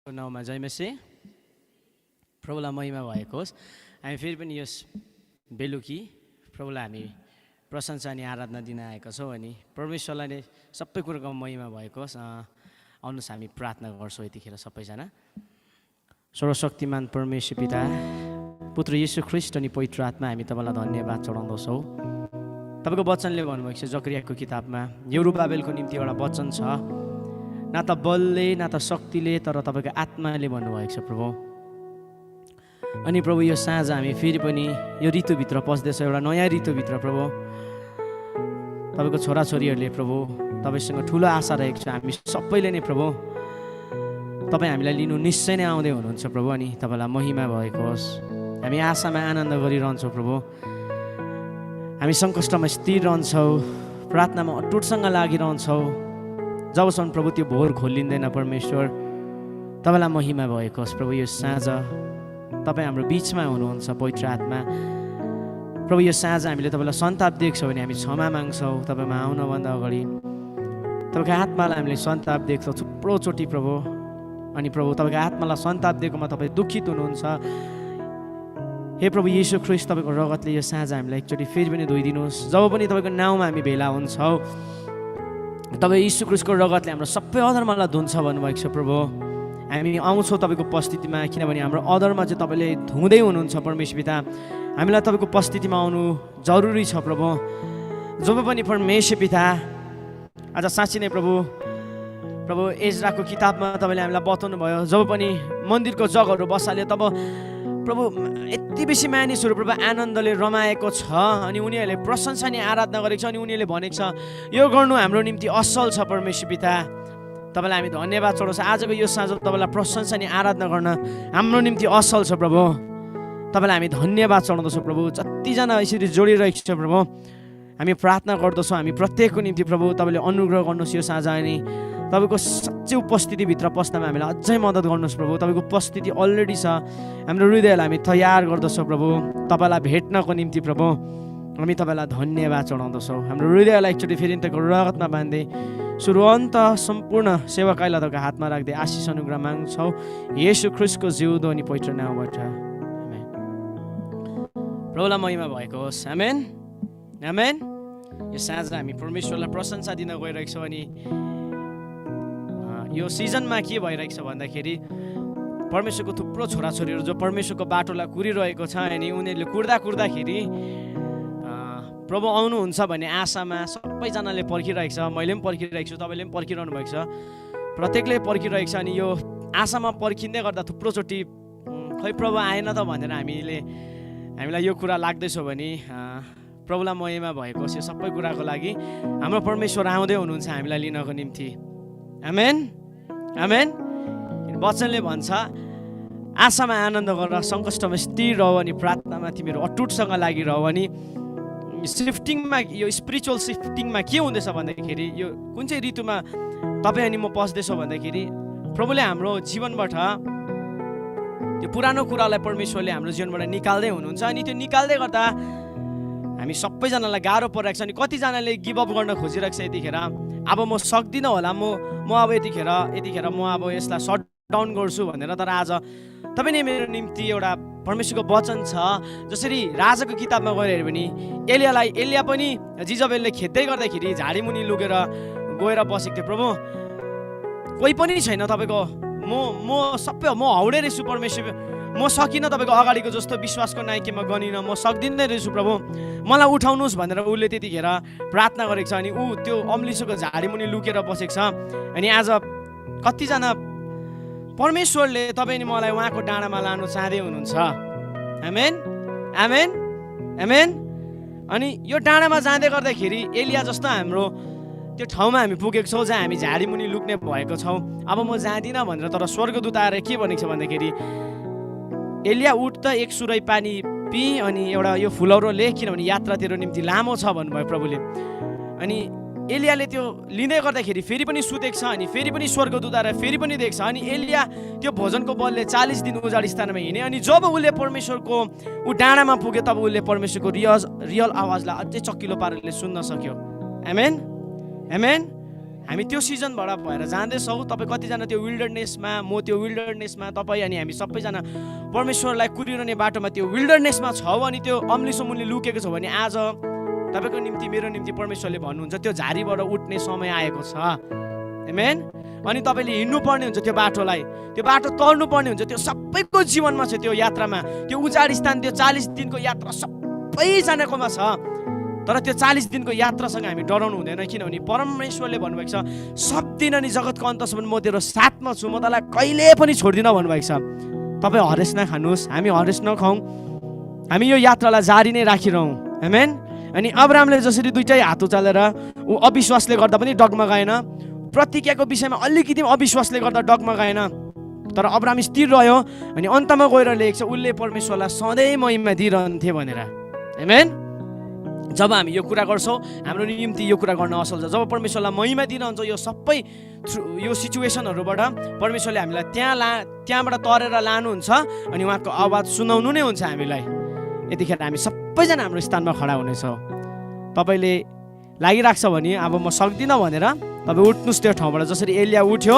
नाउँमा जय मसी प्रभुलाई महिमा भएको होस्। हामी फेरि पनि यस बेलुकी प्रभुलाई हामी प्रशंसा अनि आराधना दिन आएका छौँ अनि परमेश्वरलाई नै सबै कुरोको महिमा भएको होस्। आउनुहोस् हामी प्रार्थना गर्छौँ यतिखेर सबैजना। सर्वशक्तिमान परमेश्वर पिता पुत्र येशू ख्रीष्ट अनि पवित्र आत्मा हामी तपाईँलाई धन्यवाद चढाउँदछौँ। तपाईँको वचनले भन्नुभएको छ जकरियाको किताबमा यरुबाबेलको निम्ति एउटा वचन छ, न त बलले न त शक्तिले तर तपाईँको आत्माले भन्नुभएको छ प्रभु। अनि प्रभु यो साँझ हामी फेरि पनि यो ऋतुभित्र पस्दैछ, एउटा नयाँ ऋतुभित्र प्रभु तपाईँको छोराछोरीहरूले प्रभु तपाईँसँग ठुलो आशा रहेको छ। हामी सबैले नै प्रभु तपाईँ हामीलाई लिनु निश्चय नै आउँदै हुनुहुन्छ प्रभु। अनि तपाईँलाई महिमा भएको होस्। हामी आशामा आनन्द गरिरहन्छौँ प्रभु। हामी सङ्कष्टमा स्थिर रहन्छौँ, प्रार्थनामा अटुटसँग लागिरहन्छौँ जबसम्म प्रभु त्यो भोर खोलिँदैन। परमेश्वर तपाईँलाई महिमा भएको होस् प्रभु। यो साँझ तपाईँ हाम्रो बिचमा हुनुहुन्छ पवित्र आत्मा प्रभु। यो साँझ हामीले तपाईँलाई सन्ताप दिएको छ भने हामी क्षमा माग्छौँ। तपाईँमा आउनभन्दा अगाडि तपाईँको आत्मालाई हामीले सन्ताप दिएको छौँ थुप्रोचोटि प्रभु। अनि प्रभु तपाईँको आत्मालाई सन्ताप दिएकोमा तपाईँ दुखित हुनुहुन्छ। हे प्रभु येशू ख्रीष्ट तपाईँको रगतले यो साँझ हामीलाई एकचोटि फेरि पनि धोइदिनुहोस्। जब पनि तपाईँको नाउँमा हामी भेला हुन्छौँ तपाईँ येशू ख्रीष्टको रगतले हाम्रो सबै अधर्मलाई धुन्छ भन्नुभएको छ प्रभु। हामी आउँछौँ तपाईँको उपस्थितिमा, किनभने हाम्रो अधर्म चाहिँ तपाईँले धुँदै हुनुहुन्छ परमेश्वर पिता। हामीलाई तपाईँको उपस्थितिमा आउनु जरुरी छ प्रभु। जब पनि परमेश्वर पिता आज साँच्ची नै प्रभु एजराको किताबमा तपाईँले हामीलाई बताउनु भयो, जब पनि मन्दिरको जगहरू बसाल्यो तब प्रभु यति बेसी मानिसहरू प्रभु आनन्दले रमाएको छ अनि उनीहरूले प्रशंसा अनि आराधना गरेको छ। अनि उनीहरूले भनेको छ यो गर्नु हाम्रो निम्ति असल छ परमेश्वर पिता। तपाईँलाई हामी धन्यवाद चढाउँछ। आजको यो साँझ तपाईँलाई प्रशंसा अनि आराधना गर्न हाम्रो निम्ति असल छ प्रभु। तपाईँलाई हामी धन्यवाद चढाउँदछौँ प्रभु। जतिजना यसरी जोडिरहेको छ प्रभु हामी प्रार्थना गर्दछौँ हामी प्रत्येकको निम्ति प्रभु तपाईँले अनुग्रह गर्नुहोस्। यो साँझ अनि तपाईँको सच्चै उपस्थितिभित्र पस्नमा हामीलाई अझै मद्दत गर्नुहोस् प्रभु। तपाईँको उपस्थिति अलरेडी छ, हाम्रो हृदयलाई हामी तयार गर्दछौँ प्रभु तपाईँलाई भेट्नको निम्ति प्रभु। हामी तपाईँलाई धन्यवाद चढाउँदछौँ। हाम्रो हृदयलाई एकचोटि फेरि तपाईँको रगतमा बाँध्दै सुरु अन्त सम्पूर्ण सेवाकाईलाई तपाईँको हातमा राख्दै आशिष अनुग्रह माग्छौँ येशू ख्रीष्टको जिउँदो अनि पवित्र नामबाट आमेन। प्रभुलाई महिमा भएको होस्। आमेन आमेन। यो साँझ हामी परमेश्वरलाई प्रशंसा दिन गइरहेको छौँ। अनि यो सिजनमा के भइरहेको छ भन्दाखेरि परमेश्वरको थुप्रो छोराछोरीहरू जो परमेश्वरको बाटोलाई कुरिरहेको छ अनि उनीहरूले कुर्दाखेरि प्रभु आउनुहुन्छ भन्ने आशामा सबैजनाले पर्खिरहेको छ। मैले पनि पर्खिरहेको छु, तपाईँले पनि पर्खिरहनु भएको छ, प्रत्येकले पर्खिरहेको छ। अनि यो आशामा पर्खिँदै गर्दा थुप्रोचोटि खै प्रभु आएन त भनेर हामीलाई यो कुरा लाग्दैछ भने प्रभुलाई महिमा भएको यो सबै कुराको लागि हाम्रो परमेश्वर आउँदै हुनुहुन्छ हामीलाई लिनको निम्ति। आमेन आमेन। वचनले भन्छ आशामा आनन्द गरेर सङ्कष्टमा स्थिर रह अनि प्रार्थनामा तिमीहरू अटुटसँग लागिरह। अनि सिफ्टिङमा यो स्पिरिचुअल सिफ्टिङमा के हुँदैछ भन्दाखेरि यो कुन चाहिँ ऋतुमा तपाईँ अनि म पस्दैछौँ भन्दाखेरि प्रभुले हाम्रो जीवनबाट त्यो पुरानो कुरालाई परमेश्वरले हाम्रो जीवनबाट निकाल्दै हुनुहुन्छ। अनि त्यो निकाल्दै गर्दा हामी सबैजनालाई गाह्रो परिरहेको छ। अनि कतिजनाले गिभअप गर्न खोजिरहेको छ यतिखेर, अब म सक्दिनँ होला, म अब यतिखेर म अब यसलाई सट डाउन गर्छु भनेर। तर आज तपाईँ नै मेरो निम्ति एउटा परमेश्वरको वचन छ। जसरी राजाको किताबमा गएर हेऱ्यो भने एलिया पनि जिजबेलले खेद्दै गर्दाखेरि झाडीमुनि लुकेर गएर बसेको थियो। प्रभु कोही पनि छैन तपाईँको, म हाउडे रहेछु परमेश्वर, म सकिनँ तपाईँको अगाडिको जस्तो विश्वासको नाइकेमा गनिनँ, म सक्दिनँ रहेछु प्रभु, मलाई उठाउनुहोस् भनेर उसले त्यतिखेर प्रार्थना गरेको छ। अनि ऊ त्यो अम्लिसोको झाडीमुनि लुकेर बसेको छ। अनि आज कतिजना परमेश्वरले तपाईँ अनि मलाई उहाँको डाँडामा लानु चाहँदै हुनुहुन्छ। आमेन आमेन आमेन। अनि यो डाँडामा जाँदै गर्दाखेरि एलिया जस्तो हाम्रो त्यो ठाउँमा हामी पुगेको छौँ जहाँ हामी झाडीमुनि लुक्ने भएको छौँ। अब म जाँदिनँ भनेर तर स्वर्गदूत आएर के भनेको छ भन्दाखेरि एलिया उठ त एक सुरै पानी पी अनि एउटा यो फुलौरो ले, किनभने यात्रा तेरो निम्ति लामो छ भन्नुभयो प्रभुले। अनि एलियाले त्यो लिँदै गर्दाखेरि फेरि पनि सुतेको छ। अनि फेरि पनि स्वर्गदूत आएर फेरि पनि देख्छ। अनि एलिया त्यो भोजनको बलले 40 दिन उजाड स्थानमा हिँडे। अनि जब उसले परमेश्वरको डाँडामा पुग्यो तब उसले परमेश्वरको रियल आवाजलाई अझै चक्किलो पाराले सुन्न सक्यो। आमेन आमेन हामी त्यो सिजनबाट भएर जाँदैछौँ। तपाईँ कतिजना त्यो विल्डरनेसमा, म त्यो विल्डरनेसमा, तपाईँ अनि हामी सबैजना परमेश्वरलाई कुरिरहने बाटोमा त्यो विल्डरनेसमा छौँ अनि त्यो अम्लिसो मुनि लुकेको छ भने आज तपाईँको निम्ति, मेरो निम्ति परमेश्वरले भन्नुहुन्छ त्यो झारीबाट उठ्ने समय आएको छ। आमेन। अनि तपाईँले हिँड्नुपर्ने हुन्छ त्यो बाटोलाई, त्यो बाटो तर्नुपर्ने हुन्छ। त्यो सबैको जीवनमा छ त्यो यात्रामा। त्यो उजाड स्थान, त्यो 40 दिनको यात्रा सबैजनाकोमा छ। तर त्यो 40 दिनको यात्रासँग हामी डराउनु हुँदैन, किनभने परमेश्वरले भन्नुभएको छ सब दिन अनि जगतको अन्तसम्म म तेरो साथमा छु, म तँलाई कहिले पनि छोड्दिनँ भन्नुभएको छ। तपाईँ हरेस नखानुहोस्, हामी हरेस नखाउँ, हामी यो यात्रालाई जारी नै राखिरहँ। आमेन। अनि अब्राहमले जसरी दुईटै हात उचालेर ऊ अविश्वासले गर्दा पनि डगमगाएन, प्रतिज्ञाको विषयमा अलिकति अविश्वासले गर्दा डगमगाएन, तर अब्राहम स्थिर रह्यो। अनि अन्तमा गएर लेखेको छ उसले परमेश्वरलाई सधैँ महिमा दिइरहन्थे भनेर। आमेन। जब हामी यो कुरा गर्छौँ हाम्रो निम्ति यो कुरा गर्न असल छ। जब परमेश्वरलाई महिमा दिइरहन्छ यो सबै यो सिचुएसनहरूबाट परमेश्वरले हामीलाई त्यहाँबाट तरेर लानुहुन्छ अनि उहाँको आवाज सुनाउनु नै हुन्छ हामीलाई। यतिखेर हामी सबैजना हाम्रो स्थानमा खडा हुनेछौँ। तपाईँले लागिरहेको छ भने अब म सक्दिनँ भनेर तपाईँ उठ्नुहोस् त्यो ठाउँबाट। जसरी एलिया उठ्यो,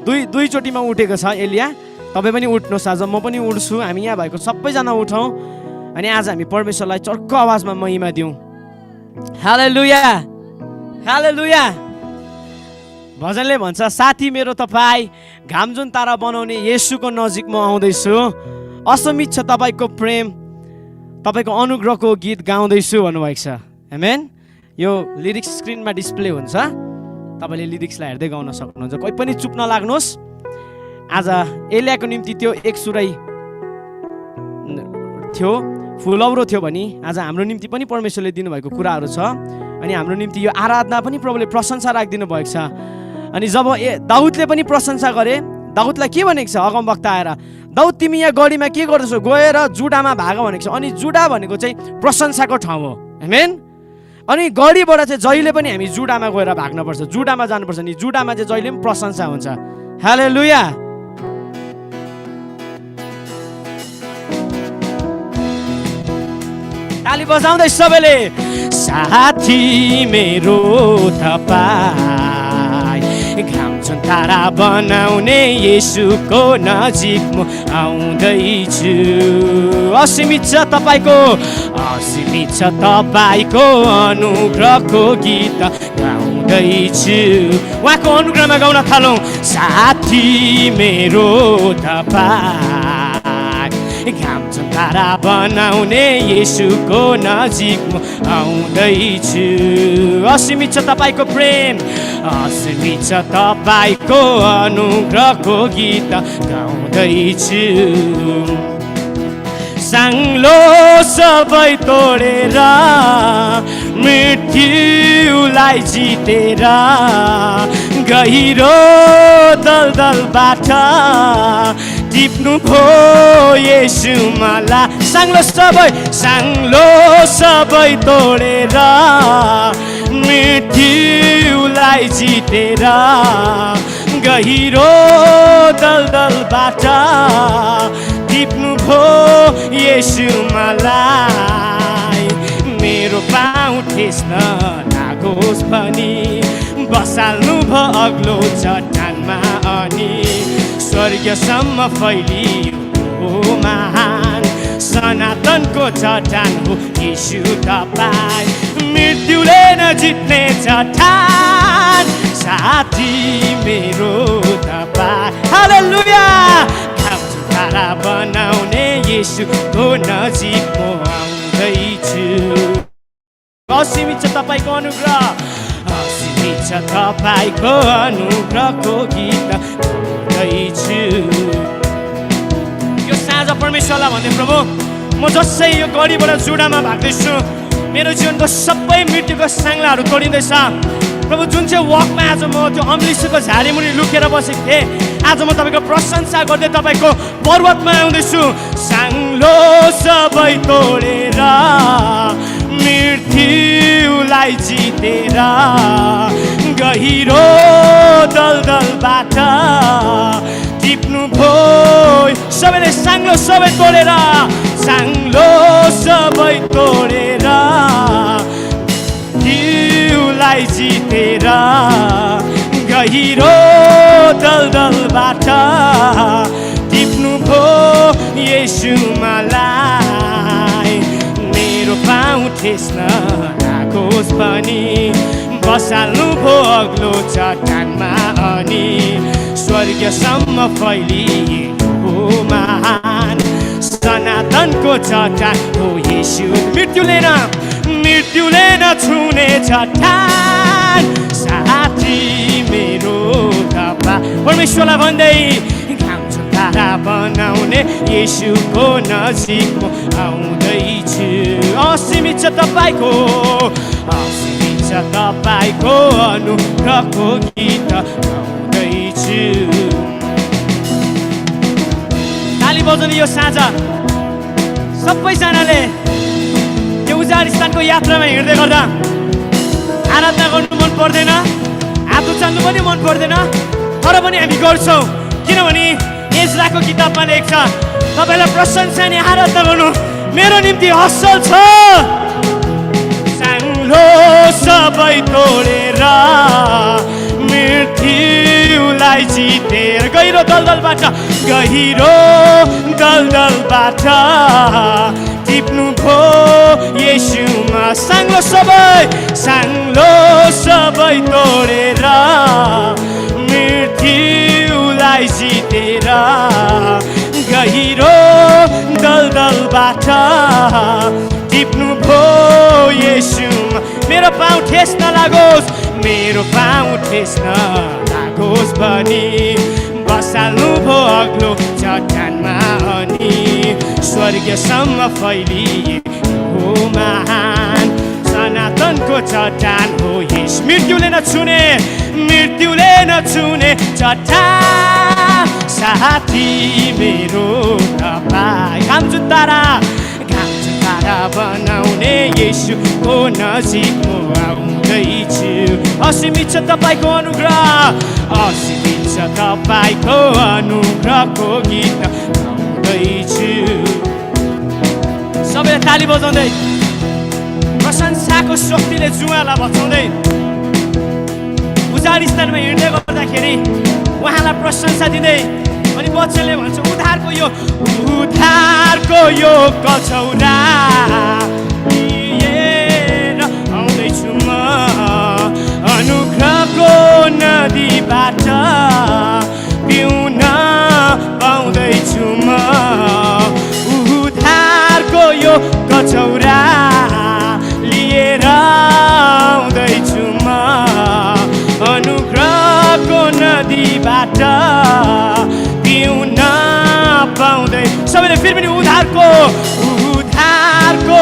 दुईचोटिमा उठेको छ एलिया, तपाईँ पनि उठ्नुहोस्। आज म पनि उठ्छु, हामी यहाँ भएको सबैजना उठौँ अनि आज हामी परमेश्वरलाई चर्को आवाजमा महिमा दिउँ। हालेलुया, हालेलुया। भजनले भन्छ साथी मेरो तपाईँ घाम जुन तारा बनाउने येशूको नजिक म आउँदैछु, असमित छ तपाईँको प्रेम, तपाईँको अनुग्रहको गीत गाउँदैछु भन्नुभएको छ। आमेन। यो लिरिक्स स्क्रिनमा डिस्प्ले हुन्छ, तपाईँले लिरिक्सलाई हेर्दै गाउन सक्नुहुन्छ। कोही पनि चुप नलाग्नुहोस्। आज एलियाको निम्ति त्यो एक सुरै थियो, फुलौरो थियो भने आज हाम्रो निम्ति पनि परमेश्वरले दिनुभएको कुराहरू छ। अनि हाम्रो निम्ति यो आराधना पनि प्रभुले प्रशंसा राखिदिनु भएको छ। अनि जब दाउदले पनि प्रशंसा गरे, दाउदलाई के भनेको छ अगमवक्ता आएर, दाउद तिमी यहाँ गढीमा के गर्दैछौ, गएर जुडामा भाग भनेको छ। अनि जुडा भनेको चाहिँ प्रशंसाको ठाउँ हो। आमेन। अनि गढीबाट चाहिँ जहिले पनि हामी जुडामा गएर भाग्नुपर्छ, जुडामा जानुपर्छ। नि जुडामा चाहिँ जहिले पनि प्रशंसा हुन्छ। हालेलुया। ताली बजाउँदै सबैले साथी मेरो तपाईँ घाम जुन तारा बनाउने येशूको नजिक म आउँदैछु, असीमित छ तपाईँको, असीमित छ तपाईँको अनुग्रहको गीत गाउँदैछु। उहाँको अनुग्रहमा गाउन थालौँ। साथी मेरो तपाईँ घाम जुन तारा बनाउने येशूको नजिक म आउँदैछु, असीमित छ तपाईँको प्रेम, असीमित छ तपाईँको अनुग्रहको गीत गाउँदैछु। साङ्लो सबै तोडेर मृत्युलाई जितेर गहिरो दलदलबाट टिप्नु भो येशू मलाई। साङ्लो सबै तोडेर मृत्युलाई जितेर गहिरो दलदलबाट टिप्नु भो येशू मलाई। मेरो पाउ ठेस्न लागोस् भनी बसाल्नु भो अग्लो चट्टानमा, अनि स्वर्गसम्म फैलियो महान सनातनको चट्टान हो येशू तपाईँ, मृत्युले नजित्ने चट्टान साथी मेरो तपाईँ। हालेलुया। घाम तारा बनाउने येशूको नजिक म आउँदैछु, असीमित छ तपाईँको अनुग्रह, असीमित छ तपाईँको अनुग्रहको गीत गाउँदैछु। यो साँझ परमेश्वरलाई भन्ने प्रभु म जसै यो गढीबाट जुडामा भाग्दैछु, मेरो जीवनको सबै मृत्युको साङ्लाहरू तोडिँदैछ प्रभु। जुन चाहिँ वकमा आज म त्यो अम्लिसोको झाडीमुनि लुकेर बसेको थिएँ, आज म तपाईँको प्रशंसा गर्दै तपाईँको पर्वतमा आउँदैछु। साङ्लो सबै तोडेर मृत्युलाई जितेर गहिरो दलदलबाट टिप्नु भो सबैले साङ्लो सबै तोडेर, साङ्लो सबै तोडेर मृत्युलाई जितेर गहिरो दलदलबाट टिप्नु भो येशू मलाई मेरो पाउ ठेस्न लागोस् पनि बसाल्नु भो अग्लो चट्टानमा अनि स्वर्गसम्म फैलिएको महान सनातनको चट्टान हो येशू मृत्युले नछुने चट्टान साथी मेरो तपाईँ परमेश्वरलाई भन्दै तारा बनाउने येशूको नजिक म आउँदैछु असीमित छ तपाईको अनुग्रहको गीत गाउँदैछु ताली बजाउने यो साँझ सबैजनाले यो उजाड स्थानको यात्रामा हिँड्दै गर्दा आराधना गर्नु मन पर्दैन हात उचाल्नु पनि मन पर्दैन तर पनि हामी गर्छौँ किनभने एजराको किताबमा लेख्छ तपाईलाई प्रशंसा अनि आराधना गर्नु मेरो निम्ति असल छ साङ्लो सबै तोडेर मृत्युलाई जितेर गहिरो दलदलबाट टिप्नु भो येशूमा साङ्लो सबै तोडेर मृत्युलाई जितेर गहिरो दलदलबाट टिप्नु भो येशूमा मेरो पाउ ठेस्न लागोस् भनी बसाल्नु भो अग्लो चट्टानमा अनि स्वर्गसम्म फैलिएको महान सनातनको चट्टान हो येशू मृत्युले नछुने चट्टान साथी मेरो तपाईँ घाम जुन तारा बनाउने येशूको नजिक म आउँदैछु असीमित छ तपाईको अनुग्रहको गीत गाउँदैछु सबैले ताली बजाउँदै प्रशंसाको शक्तिले जुवालाई बचाउँदै उजाड स्थानमा हिँड्दै गर्दाखेरि उहाँलाई प्रशंसा दिँदै अनि वचनले भन्छ उद्धारको यो कचौरा लिएर आउँदैछु म अनुग्रहको नदीबाट पिउन पाउँदैछु म उद्धारको यो कचौरा लिएर आउँदैछु म अनुग्रहको नदीबाट पिउन पाउँदै सबैले फेरि पनि उद्धारको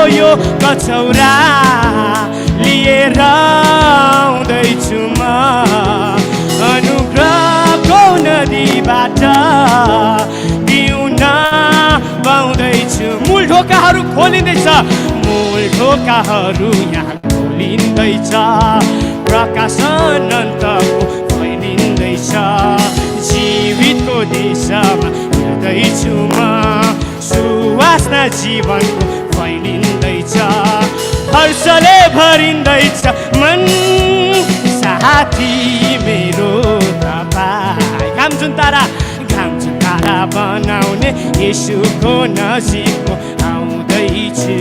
यो कचौरा लिएर आउँदैछु म अनुग्रहको नदीबाट पिउन पाउँदैछु मूल ढोकाहरू यहाँ खोलिँदैछ प्रकाश अनन्तको फैलिँदैछ जीवितको देशमा हिँड्दैछु म सुवासना जीवनको फैलिँदैछ हर्षले भरिँदैछ मन साथी मेरो तपाईँ घाम जुन तारा बनाउने येशूको नजिक म आउँदैछु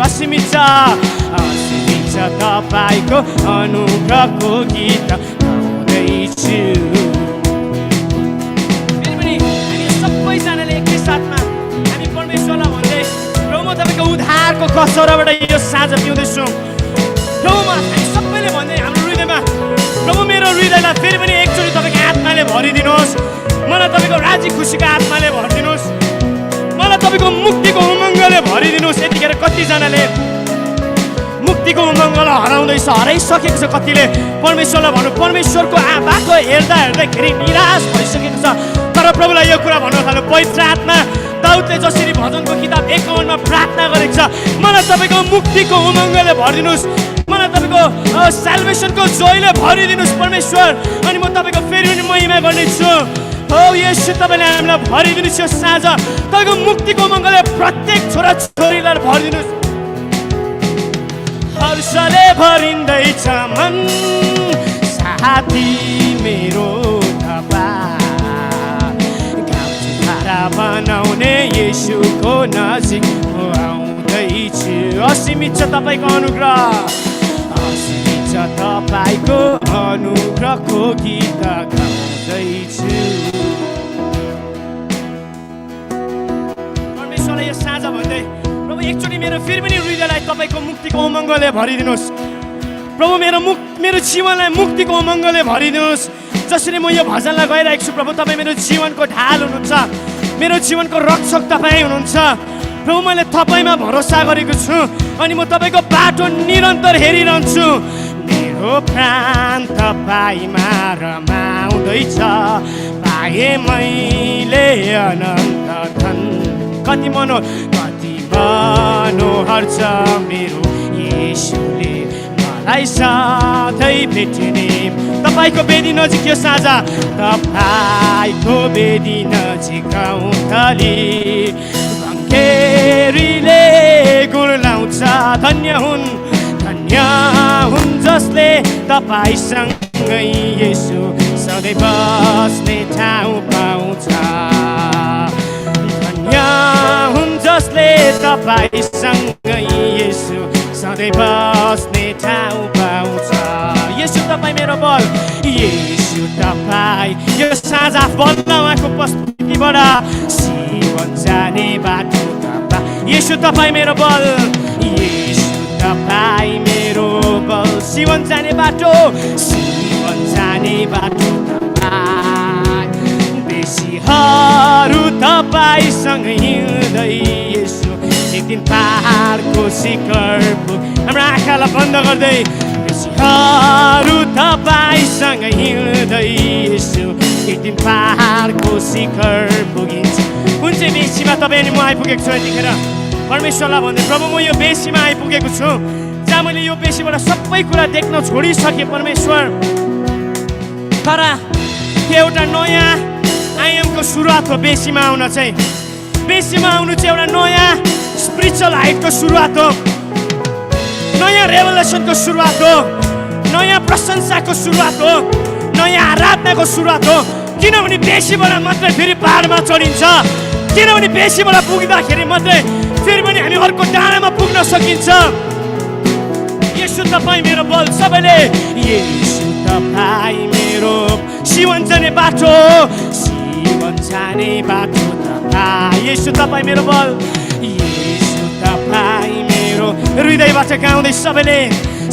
असीमित छ तपाईको अनुग्रहको गीत गाउँदैछु सबैजनाले एकैसाथमा हामी परमेश्वरलाई भन्दै प्रभु म तपाईँको उद्धारको कसौराबाट यो साँझ पिउँदैछु प्रभु हामी सबैले भन्दै हाम्रो हृदयमा प्रभु मेरो हृदयलाई फेरि पनि एकचोटि तपाईँको आत्माले भरिदिनुहोस् मलाई तपाईँको राजी खुसीको आत्माले भरिदिनुहोस् मलाई तपाईँको मुक्तिको उमङ्गले भरिदिनुहोस् यतिखेर कतिजनाले मुक्तिको उमङ्गलाई हराइसकेको छ कतिले परमेश्वरलाई भन्नु परमेश्वरको बाटो हेर्दाखेरि निराश भइसकेको छ तर प्रभुलाई यो कुरा भन्न थाल्नु पवित्र आत्मा दाउदले जसरी भजनको किताब 51 मा प्रार्थना गरेको छ मलाई तपाईँको मुक्तिको उमङ्गले भरिदिनुहोस् मलाई तपाईँको साल्भेसनको जोइले भरिदिनुहोस् परमेश्वर अनि म तपाईँको फेरि पनि महिमा गर्नेछु हो येशू तपाईँले हामीलाई भरिदिनुहोस् यो साँझ तपाईँको मुक्तिको उमङ्गले प्रत्येक छोरा छोरीलाई भरिदिनुहोस् हर्षले भरिँदैछ मन साथी मेरो तपाईँ, घाम चुहारा बनाउने येशूको नजिक म आउँदैछु। असीमित छ तपाईँको अनुग्रह, असीमित छ तपाईँको अनुग्रहको गीत गाउँदैछु। परमेश्वरलाई यो साँझ भन्दै प्रभु एकचोटि मेरो फेरि पनि हृदयलाई तपाईँको मुक्तिको उमङ्गले भरिदिनुहोस्। प्रभु मेरो जीवनलाई मुक्तिको उमङ्गले भरिदिनुहोस्। जसरी म यो भजनलाई गाइरहेको छु प्रभु, तपाईँ मेरो जीवनको ढाल हुनुहुन्छ, मेरो जीवनको रक्षक तपाईँ हुनुहुन्छ। प्रभु मैले तपाईँमा भरोसा गरेको छु अनि म तपाईँको बाटो निरन्तर हेरिरहन्छु। मेरो प्राण तपाईँमा रमाउँदैछ, पाएँ मैले अनन्त धन। कति मनोहर छ मेरो येशूले मलाई सधैँ भेट्ने। तपाईँको बेदी नजिक यो साँझ, तपाईँको बेदी नजिक आउँथली भङ्गेरीले गुण लाउँछ। धन्य हुन् जसले तपाईँसँगै येशू सधैँ बस्ने ठाउँ पाउँछ। धन्य हुन् जसले तपाईँसँगै येशू सधैँ बस्ने ठाउँ पाउँछ। येशू तपाईँ मेरो बल, येशू तपाईँ यो साँझ बल्ल उहाँको उपस्थितिबाट जीवन जाने बाटो तपाईँ। येशू तपाईँ मेरो बल, येशू तपाईँ मेरो बल, जीवन जाने बाटो तपाईँ। बेसीहरू तपाईँसँग हिँड्दै येशू एक दिन पहाडको शिखर पुग। हाम्रो आँखालाई बन्द गर्दै बेसीहरू तपाईँसँग हिँड्दै येशू एक दिन पहाडको शिखर पुगिन्छ। कुन चाहिँ बेसीमा तपाईँ अनि म आइपुगेको छु यतिखेर? परमेश्वरलाई भन्दै प्रभु म यो बेसीमा आइपुगेको छु जहाँ मैले यो बेसीबाट सबै कुरा देख्न छोडिसकेँ परमेश्वर। तर एउटा नयाँ आयामको सुरुवात हो बेसीमा आउन चाहिँ। बेसीमा आउनु चाहिँ एउटा नयाँ स्पिरिचुअल हाइटको सुरुवात हो, नयाँ रेभलेसनको सुरुवात हो, नयाँ प्रशंसाको सुरुवात हो, नयाँ आराधनाको सुरुवात हो। किनभने बेसीबाट मात्रै फेरि पहाडमा चढिन्छ, किनभने बेसीबाट पुग्दाखेरि मात्रै फेरि पनि हामी अर्को डाँडामा पुग्न सकिन्छ। येशू तपाईँ मेरो बल, सबैले येशू तपाईँ मेरो जीवन जाने बाटो तपाईँ। येशू तपाईँ मेरो बल, येशू तपाईँ मेरो हृदयबाट गाउँदै सबैले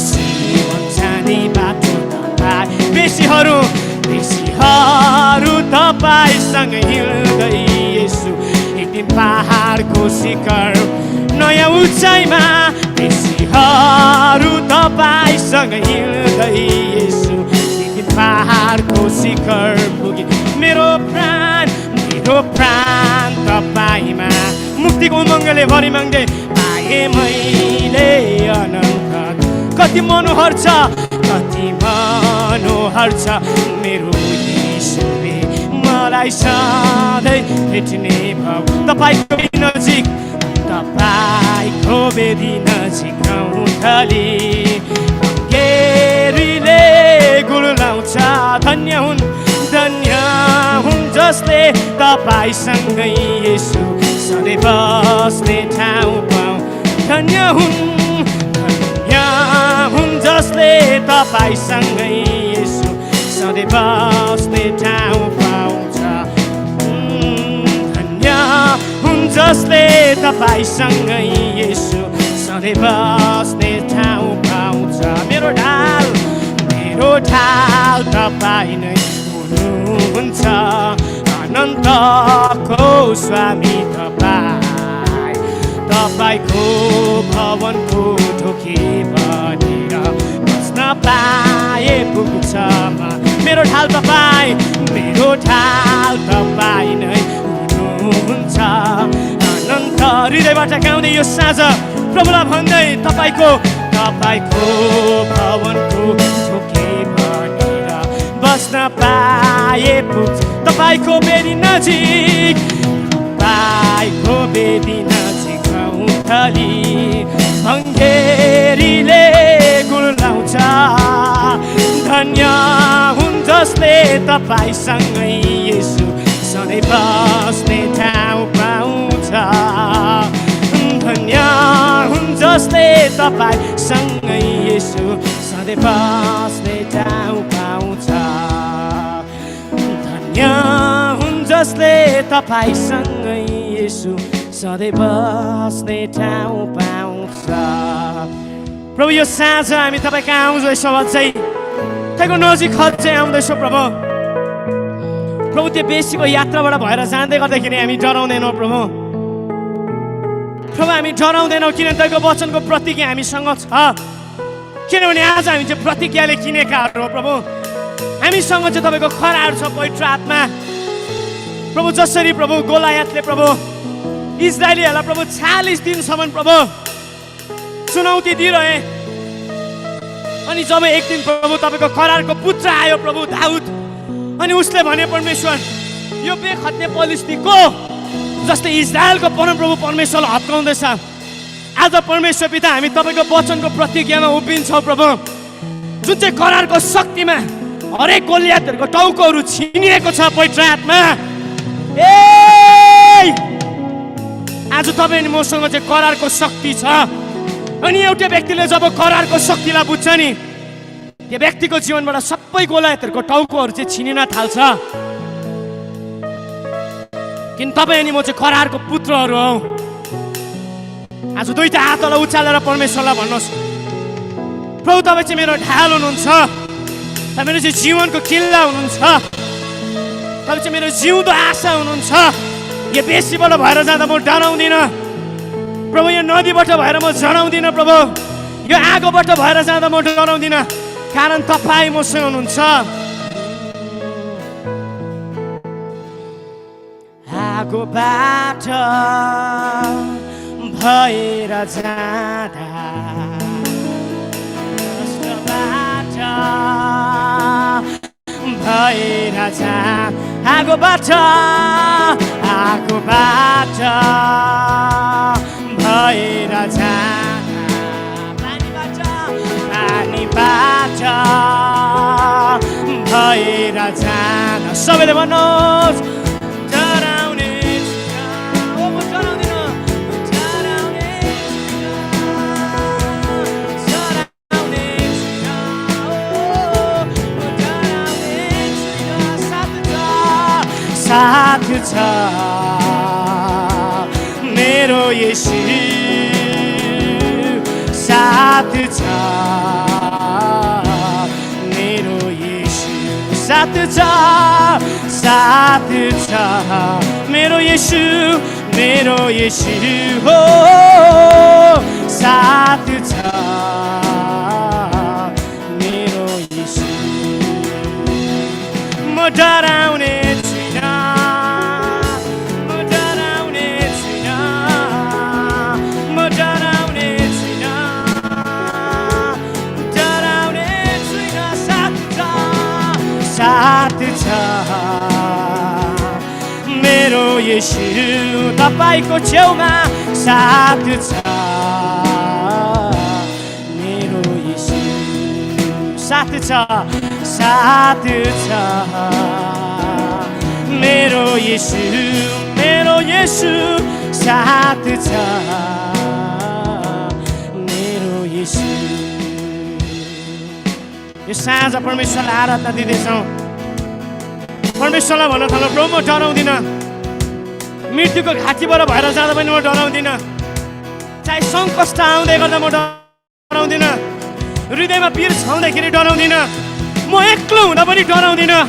जीवन जाने बाटो तपाईँ। बेसीहरू तपाईँसँग हिँड्दै येशू एक दिन पहाडको शिखर नयाँ उचाइमा। बेसीहरू तपाईँसँग हिँड्दै येशू एक दिन पहाडको शिखर पुगे। मेरो प्राण तपाईँमा मुक्तिको उमङ्गले भरि माग्दै पाएँ मैले अनन्त। कति मनोहर छ मेरो येशूले मलाई सधैँ भेट्ने भाव। तपाईँको नजिक, तपाईँको बेदी नजिक आउँथली भङ्गेरीले गुण लाउँछ। धन्य हुन् जसले तपाईँसँगै येशू सधैँ बस्ने ठाउँ पाउँ। धन्य हुन् जसले तपाईँसँगै येशू सधैँ बस्ने ठाउँ पाउँछ। धन्य हुन् जसले तपाईँसँगै येशू सधैँ बस्ने ठाउँ पाउँछ। मेरो ढाल तपाईँ नै हुनुहुन्छ, अनन्तको स्वामी तपाईँ। तपाईँको भवनको ढोके बनेर बस्न पाए पुग्छ। मेरो ढाल तपाईँ नै हुनुहुन्छ, अनन्त। हृदयबाट गाउँदै यो साँझ प्रभुलाई भन्दै तपाईँको भवनको ढोके बनेर बस्न पाए पुग्छ। तपाईँको बेदी नजिक आउँथली भङ्गेरीले गुण लाउँछ। धन्य तपाईसँगै येशू सधैँ बस्ने ठाउँ पाउँछ धन्य हुन् जसले तपाईसँगै येशू सधैँ बस्ने ठाउँ पाउँछ धन्य हुन् जसले तपाईसँगै येशू सधैँ बस्ने ठाउँ पाउँछ प्रभु यो साँझ हामी तपाईँ कहाँ आउँदैछौँ अझै तपाईँको नजिक अझै आउँदैछौँ प्रभु प्रभु त्यो बेसीको यात्राबाट भएर जाँदै गर्दाखेरि हामी डराउँदैनौँ प्रभु प्रभु हामी डराउँदैनौँ किनभने तपाईँको वचनको प्रतिज्ञा हामीसँग छ किनभने आज हामी चाहिँ प्रतिज्ञाले किनेकाहरू हो प्रभु हामीसँग चाहिँ तपाईँको खराहरू छ पवित्र आत्मा प्रभु जसरी प्रभु गोलायतले प्रभु इजरायलीहरूलाई प्रभु 40 दिनसम्म प्रभु चुनौती दिइरहे अनि जब एक दिन प्रभु तपाईँको करारको पुत्र आयो प्रभु दाउद अनि उसले भने परमेश्वर यो बेखत्ने पलिस्ती को जसले इजरायलको परमप्रभु परमेश्वरलाई हत्काउँदैछ आज परमेश्वर पिता हामी तपाईँको वचनको प्रतिज्ञामा उभिन्छौँ प्रभु जुन चाहिँ करारको शक्तिमा हरेक गोलियतहरूको टाउकोहरू छिनिएको छ पवित्र आत्मा आज तपाईँ अनि मसँग चाहिँ करारको शक्ति छ अनि एउटा व्यक्तिले जब करारको शक्तिलाई बुझ्छ नि त्यो व्यक्तिको जीवनबाट सबै गोलायतहरूको टाउकोहरू चाहिँ छिनिन थाल्छ किन तपाईँ अनि म चाहिँ करारको पुत्रहरू हौ आज दुईटा हातलाई उचालेर परमेश्वरलाई भन्नुहोस् प्रभु तपाईँ चाहिँ मेरो ढाल हुनुहुन्छ तपाईँ मेरो चाहिँ जीवनको किल्ला हुनुहुन्छ तपाईँ चाहिँ मेरो जिउँदो आशा हुनुहुन्छ यो बेसीबाट भएर जाँदा म डराउँदिनँ प्रभु यो नदीबाट भएर म जडाउँदिनँ प्रभु यो आगोबाट भएर जाँदा म डराउँदिनँ कारण तपाईँ मसँग हुनुहुन्छ आगोबाट भएर जाँदा कष्टबाट भएर जा आगोबाट भएर जाँदा पानीबाट भएर जाँदा सबैले भन्नुहोस् डराउने साथ छ मेरो येशू साथ छ मेरो येशू साथ छ मेरो येशू हो साथ छ मेरो येशू म डराउने साथ छ मेरो येशू तपाईको छेउमा साथ छ मेरो येशू साथ छ मेरो येशू साथ छ मेरो येशू यो साँझ परमेश्वरलाई आराधना दिँदैछौँ परमेश्वरलाई भन्न थाल्नु प्रभु म डराउँदिनँ मृत्युको घाँटीबाट भएर जाँदा पनि म डराउँदिनँ चाहे सङ्कष्ट आउँदै गर्दा म डराउँदिनँ हृदयमा पीर छाउँदाखेरि डराउँदिनँ म एक्लो हुँदा पनि डराउँदिनँ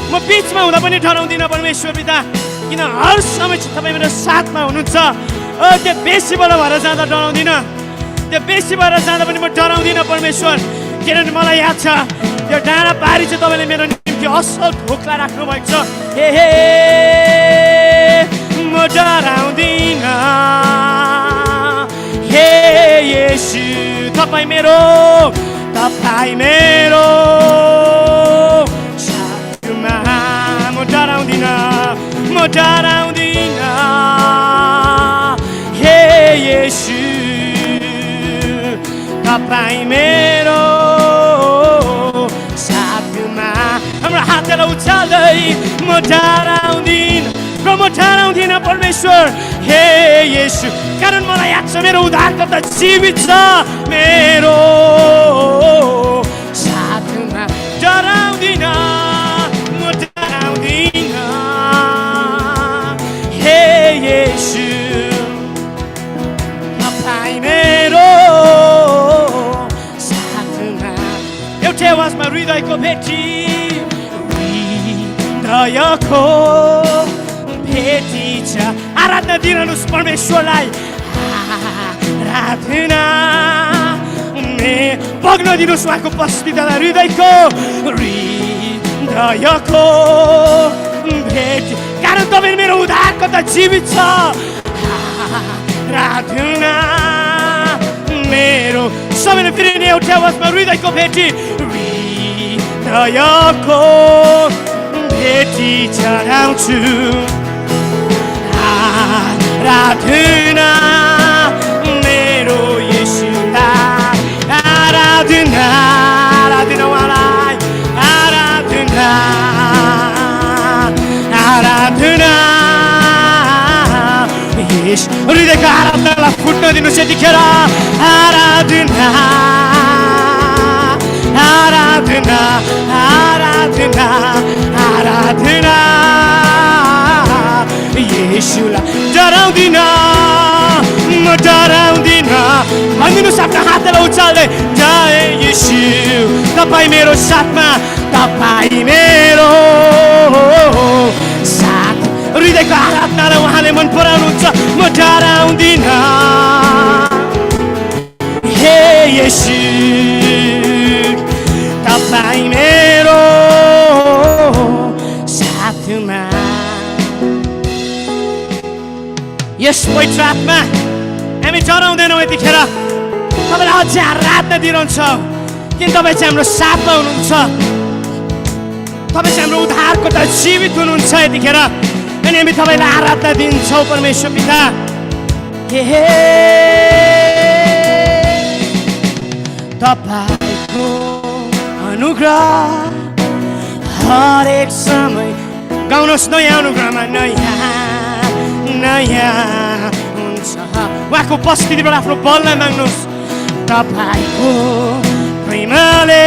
म बिचमा हुँदा पनि डराउँदिनँ परमेश्वर पिता किन हर समय तपाईँ मेरो साथमा हुनुहुन्छ त्यो बेसीबाट भएर जाँदा डराउँदिनँ त्यो बेसीबाट जाँदा पनि म डराउँदिनँ परमेश्वर किनभने मलाई याद छ यो डाँडा पारी चाहिँ तपाईँले मेरो निम्ति असल ढोक्ला राख्नु भएको छ हे म डराउँदिनँ हे येशू तपाईँ मेरो साथमा म डराउँदिनँ हे येशू तपाईँ मेरो साथमा हाम्रो हातलाई उचाल्दै म डराउँदिन म डराउँदिन परमेश्वर हे येशू कारण मलाई याद छ मेरो उद्धारकर्ता जीवित छ मेरो साथमा डराउँदिन म डराउँदिन हे येशू तपाईँ मेरो साथमा एउटै आवाजमा हृदयको भेटी हृदयको भेटी छ आराधना दिनुहोस् परमेश्वरलाई आराधना बग्न दिनुहोस् उहाँको उपस्थितिलाई हृदयको भेटी कारण तपाईँ मेरो उद्धारकर्ता जीवित छ आराधना मेरो सबैले फेरि नि एउटै आवाजमा हृदयको भेटी हृदयको भेटी चढाउँछु आराधना मेरो येशूलाई आराधना आराधना उहाँलाई आराधना आराधना येशू हृदयको आराधनालाई फुट्न दिनुहोस् यतिखेर आराधना आराधना आराधना आराधना येशूलाई डराउँदिन म डराउँदिन भनिदिनुहोस् आफ्नो हातलाई उचाल्दै जय येशू तपाईँ मेरो साथमा तपाईँ मेरो साथ हृदयको आराधनालाई उहाँले मन पराउनुहुन्छ म डराउँदिन हे येशू तपाईँ मेरो साथमा यस पवित्र आत्मा हामी डराउँदैनौँ यतिखेर तपाईँलाई अझै आराधना दिइरहन्छौँ किन तपाईँ चाहिँ हाम्रो साथमा हुनुहुन्छ तपाईँ चाहिँ हाम्रो उद्धारकर्ता जीवित हुनुहुन्छ यतिखेर अनि हामी तपाईँलाई आराधना दिन्छौँ परमेश्वर पिता तपाईँको अनुग्रह हरेक समय गाउनुहोस् नयाँ अनुग्रहमा नयाँ नयाँ हुन्छ उहाँको उपस्थितिबाट आफ्नो बललाई माग्नुहोस् तपाईँको प्रेमले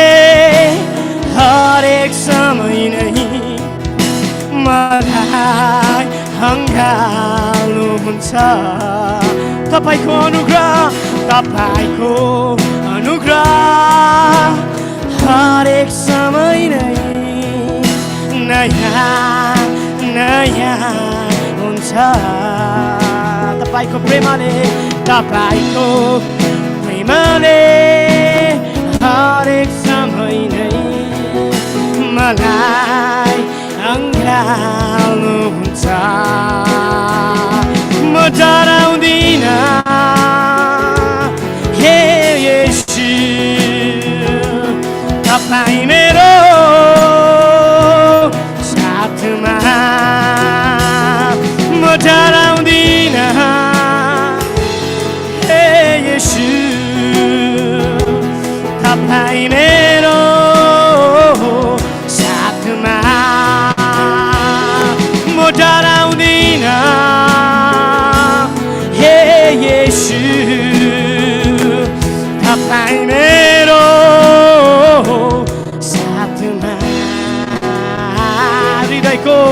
हरेक समय नै मलाई हङ्गाल्नुहुन्छ तपाईँको अनुग्रह हरेक समय नै नयाँ नयाँ हुन्छ तपाईँको प्रेमले हरेक समय नै मलाई अँगाल्नुहुन्छ म डराउँदिन हे येशू तपाईँ मेरो साथमा म डराउँदिन हे येशू तपाईँ मेरो साथमा म डराउँदिन हे येशू तपाईँ मेरो साथमा हृदयको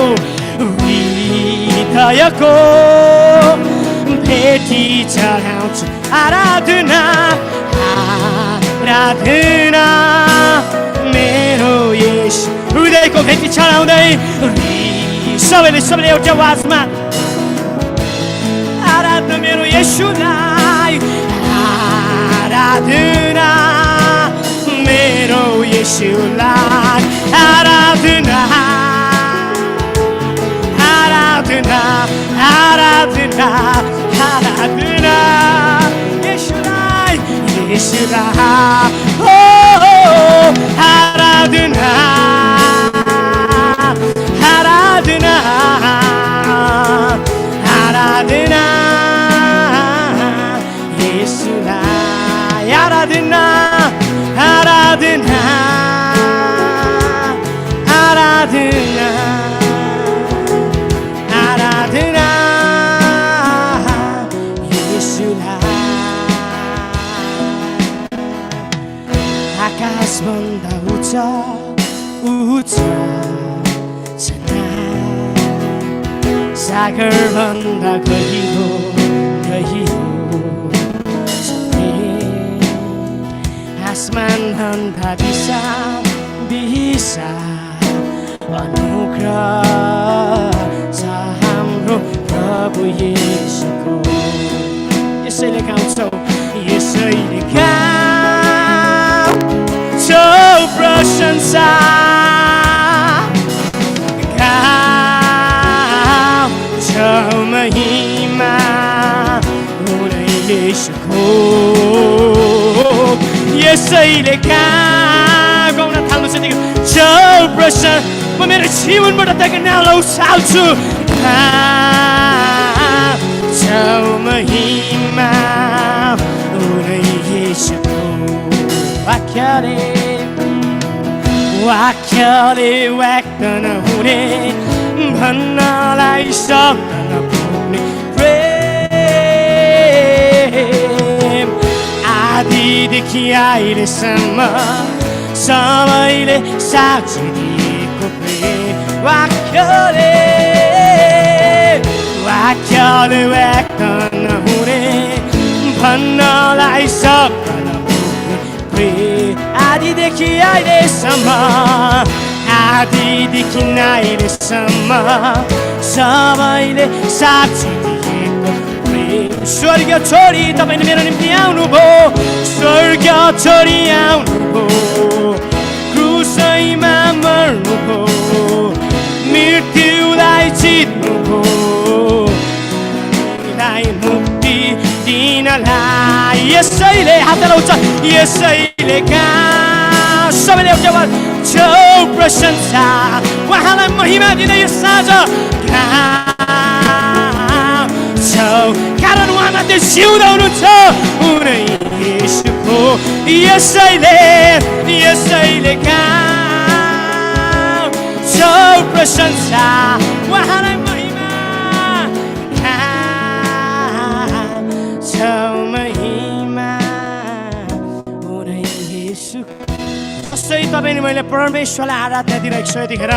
भेटी चढाउँछु आराधना मेरो येशू हृदयको भेटी चढाउँदै सबैले एउटा आवाजमा आराधना मेरो येशूलाई आराधना मेरो येशूलाई आराधना आराधना आराधना आराधना येशूलाई हो आराधना आराधना आराधना येशूलाई आराधना आराधना आराधना आकाशभन्दा उच्च उच्च छ सागरभन्दा गहिरो गहिरो छ प्रेम आसमानभन्दा विशाल विशाल अनुग्रह छ हाम्रो प्रभु येशूको यसैले गाउँछौ यसैले गाउँछौ प्रशंसा गाउँछौ महिमा हुनै येशूको यसैले गाउन थाल्नु छ छौ प्रशंसा म मेरो जीवनबाट ताको नाम उचाल्छु छौ महिमा हुनै येशूको वाक्यले व्यक्त नहुने भन्नलाई सक्दैन पुग्ने प्रेम आदिदेखि अहिलेसम्म सबैले साक्षी दिएको प्रेम वाक्यले व्यक्त नहुने भन्नलाई सक्दैन पुग्ने प्रेम आदिदेखि अहिलेसम्म सबैले साक्षी दिएको प्रेम स्वर्ग छोडी तपाईले मेरो निम्ति आउनुभयो स्वर्ग छोडी आउनुभयो क्रुसैमा मर्नुभयो मृत्युलाई जित्नुभयो मुक्ति दिनलाई यसैले हात उच्च यसैले सबैले एउटा आवाज छौ प्रशंसा उहाँलाई महिमा दिँदै यो साँझ छौ कारण उहाँ मात्रै जिउँदो हुनुहुन्छ उनै येशूको यसैले छौ प्रशंसा उहाँलाई महिमा छौ महिमा उनै येशूको जसरी तपाईले मैले परमेश्वरलाई आराधना दिइरहेको छु यतिखेर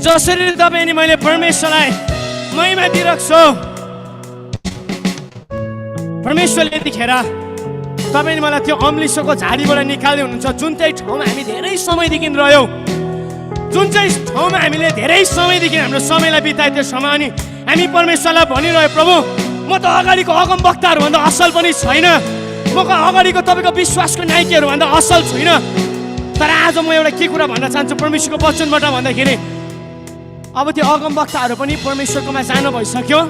जसरी तपाईले मैले परमेश्वरलाई महिमा दिइरहेको छु परमेश्वरले यतिखेर तपाईले मलाई त्यो अम्लिसोको झाडीबाट निकाल्दै हुनुहुन्छ जुन चाहिँ ठाउँमा हामी धेरै समयदेखि रह्यौँ जुन चाहिँ ठाउँमा हामीले धेरै समयदेखि हाम्रो समयलाई बिताए त्यो समय अनि हामी परमेश्वरलाई भनिरह्यो प्रभु म त अगाडिको अगमवक्ताहरूभन्दा असल पनि छैन म अगाडिको तपाईँको विश्वासको नायकीहरूभन्दा असल छुइनँ तर आज म एउटा के कुरा भन्न चाहन्छु परमेश्वरको वचनबाट भन्दाखेरि अब त्यो अगमवक्ताहरू पनि परमेश्वरकोमा जानु भइसक्यो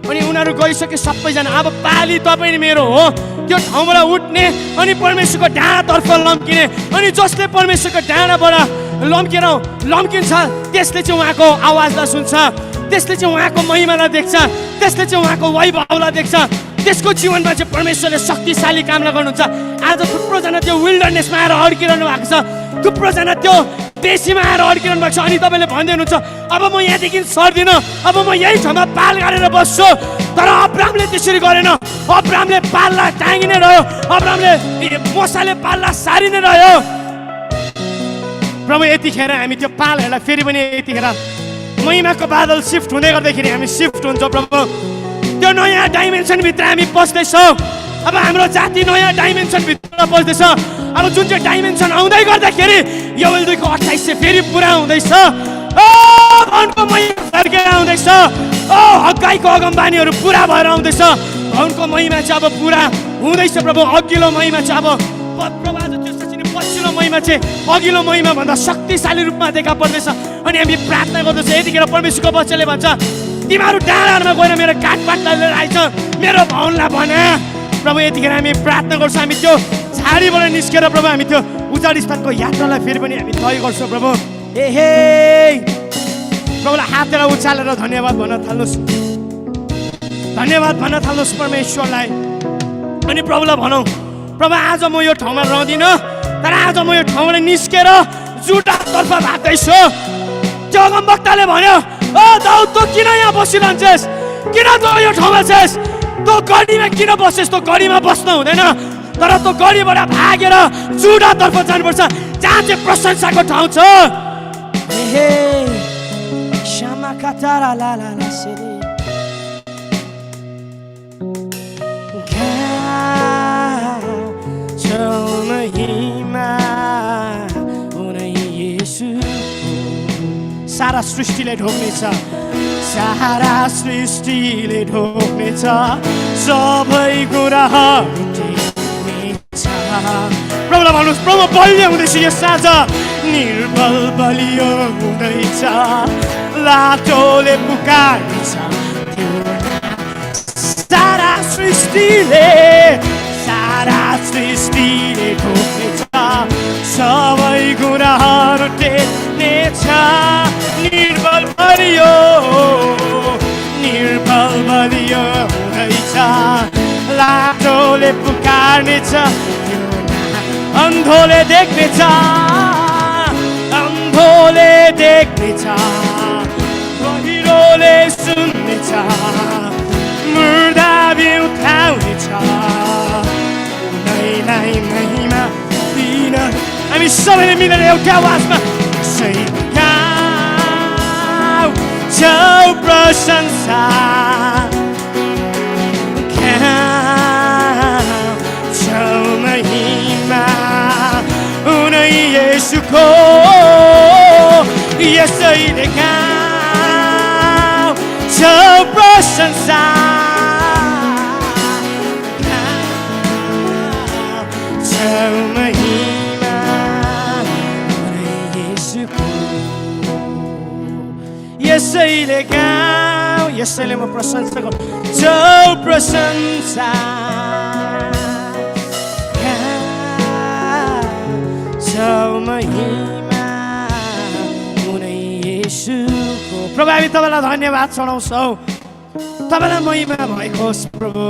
अनि उनीहरू गइसके सबैजना अब पाली तपाईँ मेरो हो त्यो ठाउँबाट उठ्ने अनि परमेश्वरको डाँडातर्फ लम्किने अनि जसले परमेश्वरको डाँडाबाट लम्किन्छ त्यसले चाहिँ उहाँको आवाजलाई सुन्छ त्यसले चाहिँ उहाँको महिमालाई देख्छ त्यसले चाहिँ उहाँको वैभवलाई देख्छ त्यसको जीवनमा चाहिँ परमेश्वरले शक्तिशाली कामना गर्नुहुन्छ आज थुप्रोजना त्यो विल्डरनेसमा आएर अड्किरहनु भएको छ थुप्रोजना त्यो देशीमा आएर अड्किरहनु भएको छ अनि तपाईँले भन्दै हुनुहुन्छ अब म यहाँदेखि सर्दिनँ अब म यही ठाउँमा पाल गाडेर बस्छु तर अब्रामले त्यसरी गरेन अब्रामले पाललाई टाँगिने रह्यो अब्रामले मोसाले पाललाई सारिने रह्यो प्रभु यतिखेर हामी त्यो पालहरूलाई फेरि पनि यतिखेर महिमाको बादल सिफ्ट हुँदै गर्दाखेरि हामी सिफ्ट हुन्छौँ प्रभु त्यो नयाँ डाइमेन्सनभित्र हामी पस्दैछौँ अब हाम्रो जाति नयाँ डाइमेन्सनभित्र पस्दैछ अब जुन चाहिँ डाइमेन्सन आउँदै गर्दाखेरि योवेल 2 को 28 से फेरि पुरा हुँदैछ भवनको महिमा फर्केर आउँदैछ हग्गाईको अगमबानीहरू पुरा भएर आउँदैछ भवनको महिमा चाहिँ अब पुरा हुँदैछ प्रभु अघिल्लो महिमा चाहिँ अब प्रभु आज त्यो सचिने पछिल्लो महिमा चाहिँ अघिल्लो महिमा भन्दा शक्तिशाली रूपमा देखा पर्दैछ अनि हामी प्रार्थना गर्दैछ यतिखेर परमेश्वरको वचनले भन्छ तिमीहरू डाँडाहरूमा गएर मेरो काठपातलाई लिएर आइछ मेरो भवनलाई भने प्रभु यतिखेर हामी प्रार्थना गर्छौँ हामी त्यो झाडीबाट निस्केर प्रभु हामी त्यो उजाड स्थानको यात्रालाई फेरि पनि हामी तय गर्छौँ प्रभु प्रभुलाई हातलाई उचालेर धन्यवाद भन्न थाल्नुहोस् परमेश्वरलाई अनि प्रभुलाई भनौँ प्रभु आज म यो ठाउँमा रहँदिनँ तर आज म यो ठाउँबाट निस्केर जुटातर्फ भाग्दैछु त्यो अगमवक्ताले भन्यो दाउद तँ किन यहाँ बसिरहन्छस् किन तँ यो ठाउँमा छस् तँ गढीमा किन बसेस् तँ गढीमा बस्न हुँदैन तर तँ गढीबाट भागेर जुडातर्फ जानुपर्छ जहाँ चाहिँ प्रशंसाको ठाउँ छ। हे क्षमा कतारा ला ला ला सेरे सारा सृष्टिले ढोक्नेछ, सारा सृष्टिले ढोक्नेछ, सबै कुराहरू टेक्नेछ। प्रभुलाई भन्नुहोस्, प्रभु बलियो हुँदैछ यो साँझ, निर्बल बलियो हुँदैछ, लाटोले पुकार्नेछ त्यो सारा सृष्टिले ढोक्नेछ, सबै कुराहरू टेक्नेछ। निर्बल बलियो हुँदैछ, लाटोले पुकार्नेछ, अन्धोले देख्नेछ, बहिरोले सुन्नेछ, मुर्दा उठाउनेछ। उनैलाई महिमा दिन हामी सबैले मिलेर एउटा आवाजमा गाउँछौ प्रशंसा, गाउँछौ महिमा उनै येशूको, यसैले गाउँछौ प्रशंसा, गाउँछौ महिमा उनै येशूको, यसैले गाउँ, यसैले म प्रशंसा गर्छु प्रशंसा, गाउँछौ महिमा उनै येशूको। प्रभु हामी तपाईँलाई धन्यवाद चढाउँछौँ, तपाईँलाई महिमा भएको होस् प्रभु।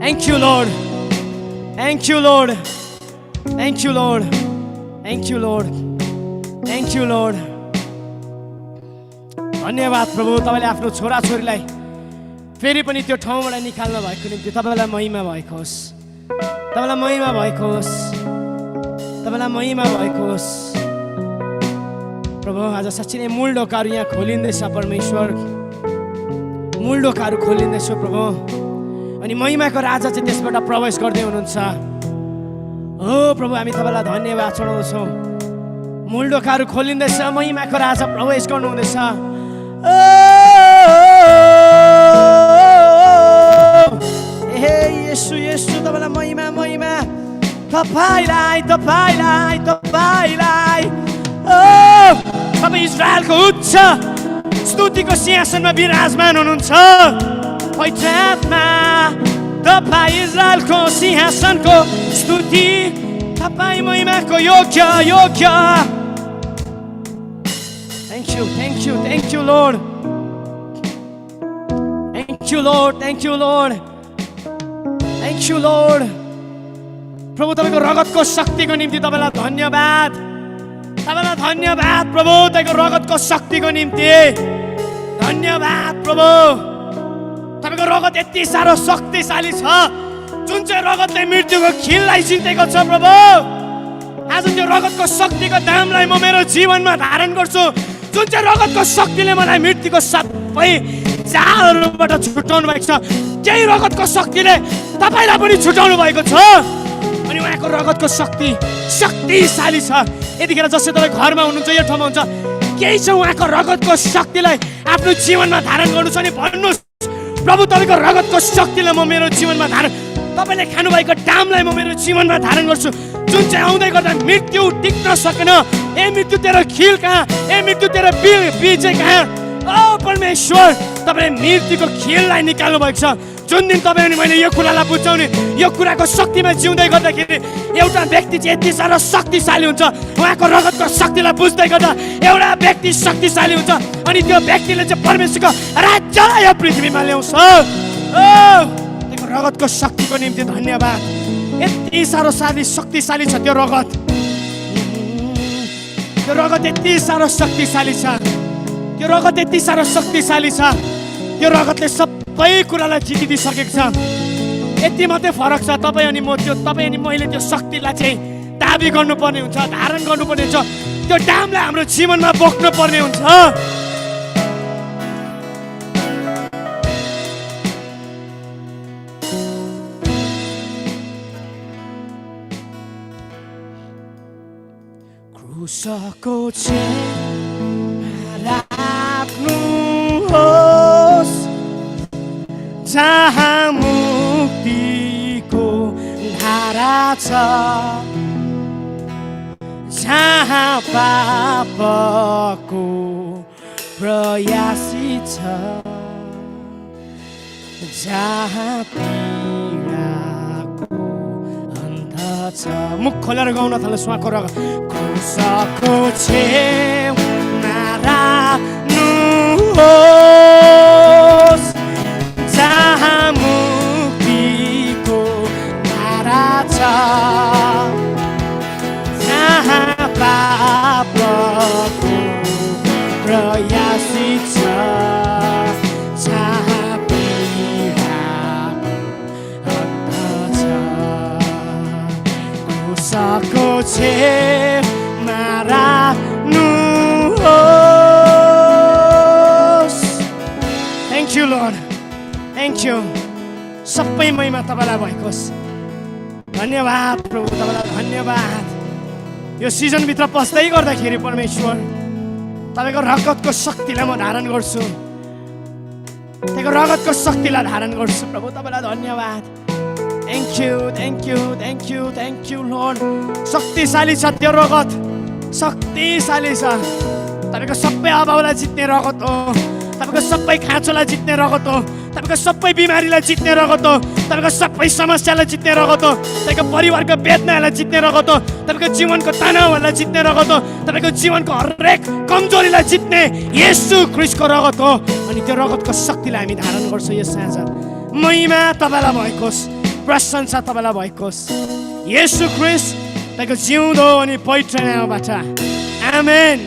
Thank you lord, thank you lord, thank you lord, thank you lord, thank you lord. धन्यवाद प्रभु, तपाईँले आफ्नो छोराछोरीलाई फेरि पनि त्यो ठाउँबाट निकाल्नु भएको निम्ति तपाईँलाई महिमा भएको होस्, तपाईँलाई महिमा भएको होस्, तपाईँलाई महिमा भएको होस् प्रभु। आज साँच्चै नै मूल ढोकाहरू यहाँ खोलिँदैछ परमेश्वर, मूल ढोकाहरू खोलिँदैछ प्रभु, अनि महिमाको राजा चाहिँ त्यसबाट प्रवेश गर्दै हुनुहुन्छ। हो प्रभु, हामी तपाईँलाई धन्यवाद चढाउँछौँ। मूल ढोकाहरू खोलिँदैछ, महिमाको राजा प्रवेश गर्नुहुँदैछ। हे येशू, येशू तपाईँलाई महिमा, महिमा तपाईँलाई, तपाईँलाई, तपाईँलाई। तपाईँ इजरायलको उच्च स्तुतिको सिंहासनमा विराजमान हुनुहुन्छ। पवित्र आत्मा, तपाईँ इजरायलको सिंहासनको स्तुति, तपाईँ महिमाको योग्य, योग्य। Thank you, thank you, thank you Lord, thank you Lord, thank you Lord, thank you Lord। प्रभु तपाईँको रगतको शक्तिको निम्ति तपाईँलाई धन्यवाद, तपाईँलाई धन्यवाद प्रभु, तपाईँको रगतको शक्तिको निम्ति धन्यवाद प्रभु। तपाईँको रगत यति साह्रो शक्तिशाली छ, जुन चाहिँ रगतले मृत्युको खिललाई जितेको छ प्रभु। आज त्यो रगतको शक्तिको दामलाई म मेरो जीवनमा धारण गर्छु, जुन चाहिँ रगतको शक्तिले मलाई मृत्युको सबै जालहरूबाट छुटाउनु भएको छ, त्यही रगतको शक्तिले तपाईँलाई पनि छुटाउनु भएको छ। अनि उहाँको रगतको शक्ति शक्तिशाली छ। यतिखेर जसै तपाईँ घरमा हुनुहुन्छ, यो ठाउँमा हुन्छ, केही छ उहाँको रगतको शक्तिलाई आफ्नो जीवनमा धारण गर्नु छ भने भन्नुहोस्, प्रभु तपाईँको रगतको शक्तिलाई म मेरो जीवनमा धारण, तपाईँले खानुभएको दामलाई म मेरो जीवनमा धारण गर्छु, जुन चाहिँ आउँदै गर्दा मृत्यु टिक्न सकेन। ए मृत्यु तेरो खिल कहाँ, ए मृत्यु तेरो विजय कहाँ। ओ परमेश्वर, तपाईँले मृत्युको खिललाई निकाल्नु भएको छ। जुन दिन तपाईँ अनि मैले यो कुरालाई बुझाउने, यो कुराको शक्तिमा जिउँदै गर्दाखेरि एउटा व्यक्ति चाहिँ यति साह्रो शक्तिशाली हुन्छ, उहाँको रगतको शक्तिलाई बुझ्दै गर्दा एउटा व्यक्ति शक्तिशाली हुन्छ, अनि त्यो व्यक्तिले चाहिँ परमेश्वरको राज्यलाई यो पृथ्वीमा ल्याउँछ। रगतको शक्तिको निम्ति धन्यवाद। यति साह्रो शक्तिशाली छ त्यो रगत, त्यो रगत यति साह्रो शक्तिशाली छ, त्यो रगत यति साह्रो शक्तिशाली छ, त्यो रगतले सबै कुरालाई जितिदिसकेको छ। यति मात्रै फरक छ। तपाईँ अनि मैले त्यो शक्तिलाई चाहिँ दाबी गर्नुपर्ने हुन्छ, धारण गर्नुपर्ने हुन्छ, त्यो डामलाई हाम्रो जीवनमा बोक्नु पर्ने हुन्छ। क्रुसको छेउमा राख्नुहोस्, जहाँ मुक्तिको धारा छ, जहाँ पापको प्रयासी छ, जहाँ पीडाको अन्त छ। मुख खोलेर गाउन थाल्नु स्वाको र क्रुसको छेउमा राख्नुहोस्, जहाँ मुक्तिको धारा छ, जहाँ पापको प्रयासी छ, जहाँ पीडाको अन्त छ। क्रुसको छेउमा राख्नुहोस्। Thank you lord, thank you. सबै महिमा तपाईँलाई भएको होस्। धन्यवाद प्रभु, तपाईँलाई धन्यवाद। यो सिजनभित्र पस्दै गर्दाखेरि परमेश्वर तपाईँको रगतको शक्तिलाई म धारण गर्छु, तपाईँको रगतको शक्तिलाई धारण गर्छु प्रभु। तपाईँलाई धन्यवाद। Thank you, thank you, thank you, thank you lord. शक्तिशाली छ त्यो रगत, शक्तिशाली छ। तपाईँको सबै अभावलाई जित्ने रगत हो, तपाईँको सबै खाँचोलाई जित्ने रगत हो, तपाईँको सबै बिमारीलाई जित्ने रगत हो, तपाईँको सबै समस्यालाई जित्ने रगत हो, तपाईँको परिवारको वेदनालाई जित्ने रगत हो, तपाईँको जीवनको तनावहरूलाई जित्ने रगत हो, तपाईँको जीवनको हरेक कमजोरीलाई जित्ने येशू ख्रीष्टको रगत हो। अनि त्यो रगतको शक्तिलाई हामी धारण गर्छौँ यो साँझ। महिमा तपाईँलाई भएको होस्, प्रशंसा तपाईँलाई भएको होस्। येशू ख्रीष्ट तपाईँको जिउँदो अनि पवित्र नामबाट आमेन।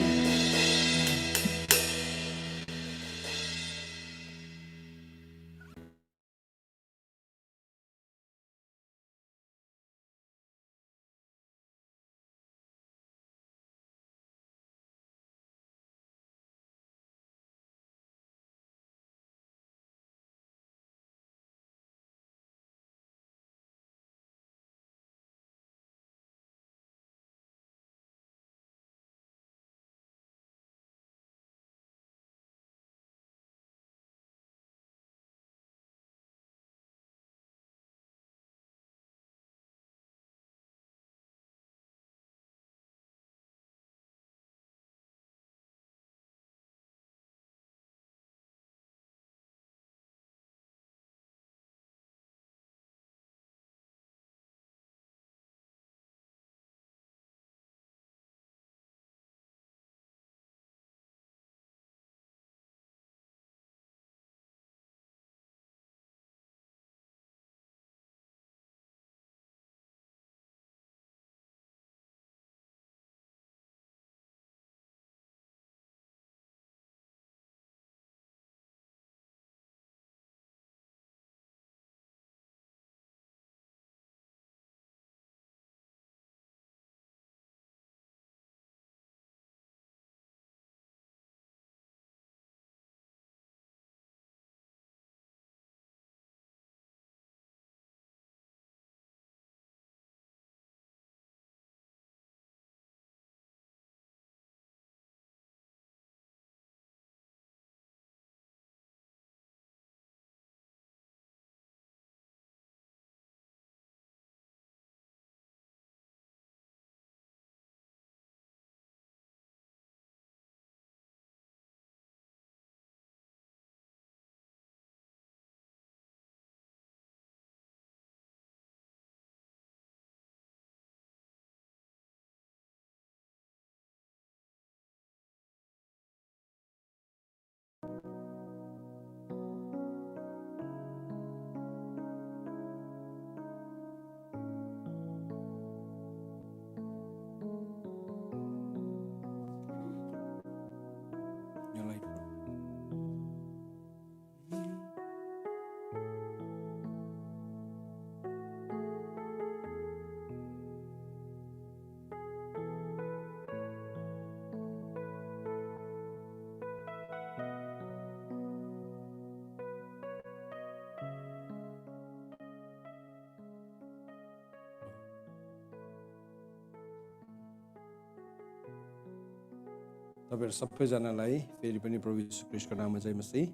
तपाईहरु सबैजनालाई फेरि पनि प्रभु यीशु ख्रीष्टको नाममा जय मसीह।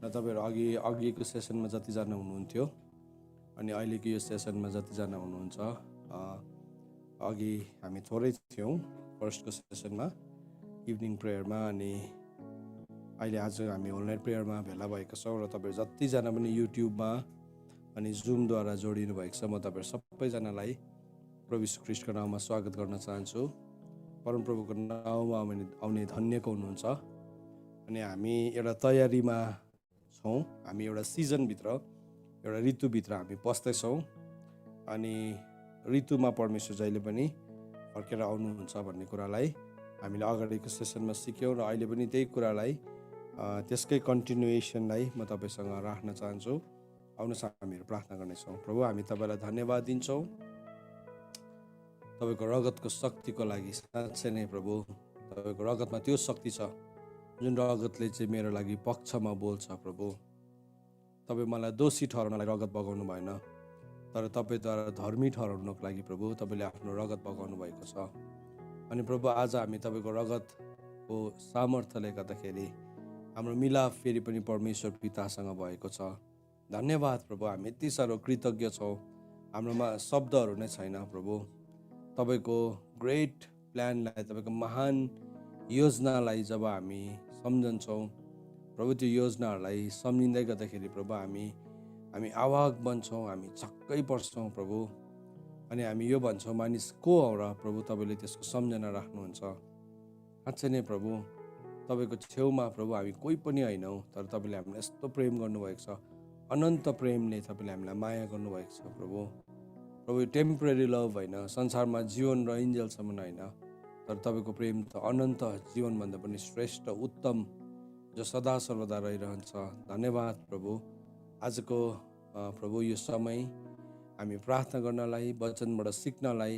र तपाईहरु अघिको सेसनमा जतिजना हुनुहुन्थ्यो अनि अहिलेको यो सेसनमा जतिजना हुनुहुन्छ, अघि हामी थोरै थियौँ फर्स्टको सेसनमा इभिनिङ प्रेयरमा, अनि अहिले आज हामी अनलाइन प्रेयरमा भेला भएका छौँ। र तपाईहरु जतिजना पनि युट्युबमा अनि जुमद्वारा जोडिनु भएको छ, म तपाईहरु सबैजनालाई प्रभु यीशु ख्रीष्टको नाममा स्वागत गर्न चाहन्छु। परमप्रभुको नाममा आउने धन्यको हुनुहुन्छ। अनि हामी एउटा तयारीमा छौँ, हामी एउटा सिजनभित्र, एउटा ऋतुभित्र हामी पस्दैछौँ। अनि ऋतुमा परमेश्वर जहिले पनि फर्केर आउनुहुन्छ भन्ने कुरालाई हामीले अगाडिको सेसनमा सिक्यौँ, र अहिले पनि त्यही कुरालाई त्यसकै कन्टिन्युएसनलाई म तपाईँसँग राख्न चाहन्छु। आउनुहोस् हामीहरू प्रार्थना गर्नेछौँ। प्रभु, हामी तपाईँलाई धन्यवाद दिन्छौँ तपाईँको रगतको शक्तिको लागि। साँच्चै नै प्रभु, तपाईँको रगतमा त्यो शक्ति छ जुन रगतले चाहिँ मेरो लागि पक्षमा बोल्छ। प्रभु, तपाईँ मलाई दोषी ठहराउनलाई रगत बगाउनु भएन, तर तपाईँद्वारा धर्मी ठहराउनको लागि प्रभु तपाईँले आफ्नो रगत बगाउनु भएको छ। अनि प्रभु, आज हामी तपाईँको रगतको सामर्थ्यले गर्दाखेरि हाम्रो मिलाप फेरि पनि परमेश्वर पितासँग भएको छ। धन्यवाद प्रभु, हामी यति साह्रो कृतज्ञ छौँ, हाम्रोमा शब्दहरू नै छैन प्रभु। तपाईँको ग्रेट प्लानलाई, तपाईँको महान योजनालाई जब हामी सम्झन्छौँ प्रभु, त्यो योजनाहरूलाई सम्झिँदै गर्दाखेरि प्रभु हामी आवाक बन्छौँ, हामी छक्कै पर्छौँ प्रभु। अनि हामी यो भन्छौँ, मानिस को हो र प्रभु तपाईँले त्यसको सम्झना राख्नुहुन्छ। साँच्चै नै प्रभु, तपाईँको छेउमा प्रभु हामी कोही पनि होइनौँ, तर तपाईँले हामीलाई यस्तो प्रेम गर्नुभएको छ, अनन्त प्रेमले तपाईँले हामीलाई माया गर्नुभएको छ प्रभु। प्रभु, टेम्परेरी लभ होइन, संसारमा जीवन र इन्जेलसम्म होइन, तर तपाईँको प्रेम त अनन्त जीवनभन्दा पनि श्रेष्ठ उत्तम, जो सदा सर्वदा रहिरहन्छ। धन्यवाद प्रभु। आजको प्रभु यो समय हामी प्रार्थना गर्नलाई, वचनबाट सिक्नलाई,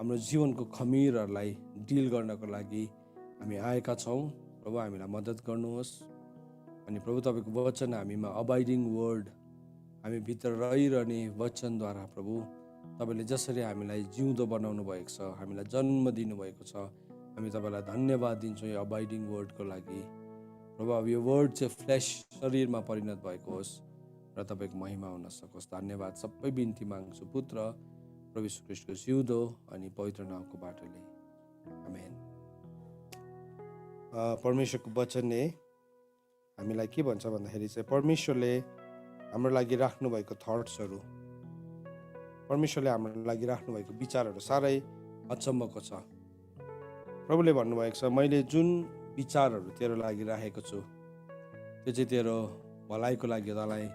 हाम्रो जीवनको खमीरहरूलाई डिल गर्नको लागि हामी आएका छौँ। प्रभु, हामीलाई मद्दत गर्नुहोस्। अनि प्रभु, तपाईँको वचन हामीमा अबाइडिङ वर्ड, हामी भित्र रहिरहने वचनद्वारा प्रभु तपाईँले जसरी हामीलाई जिउँदो बनाउनु भएको छ, हामीलाई जन्म दिनुभएको छ, हामी तपाईँलाई धन्यवाद दिन्छौँ यो अबाइडिङ वर्डको लागि। प्रभु, अब यो वर्ड चाहिँ फ्लेस शरीरमा परिणत भएको होस् र तपाईँको महिमा हुन सकोस्। धन्यवाद सबै बिन्ती माग्छु पुत्र प्रभु यीशु ख्रीष्टको जिउँदो अनि पवित्र नामको बाटोले, आमेन। परमेश्वरको वचनले हामीलाई के भन्छ भन्दाखेरि चाहिँ परमेश्वरले हाम्रो लागि राख्नुभएको थट्सहरू, परमेश्वरले हाम्रो लागि राख्नुभएको विचारहरू साह्रै अचम्मको छ। प्रभुले भन्नुभएको छ, मैले जुन विचारहरू तेरो लागि राखेको छु त्यो चाहिँ तेरो भलाइको लागि, तँलाई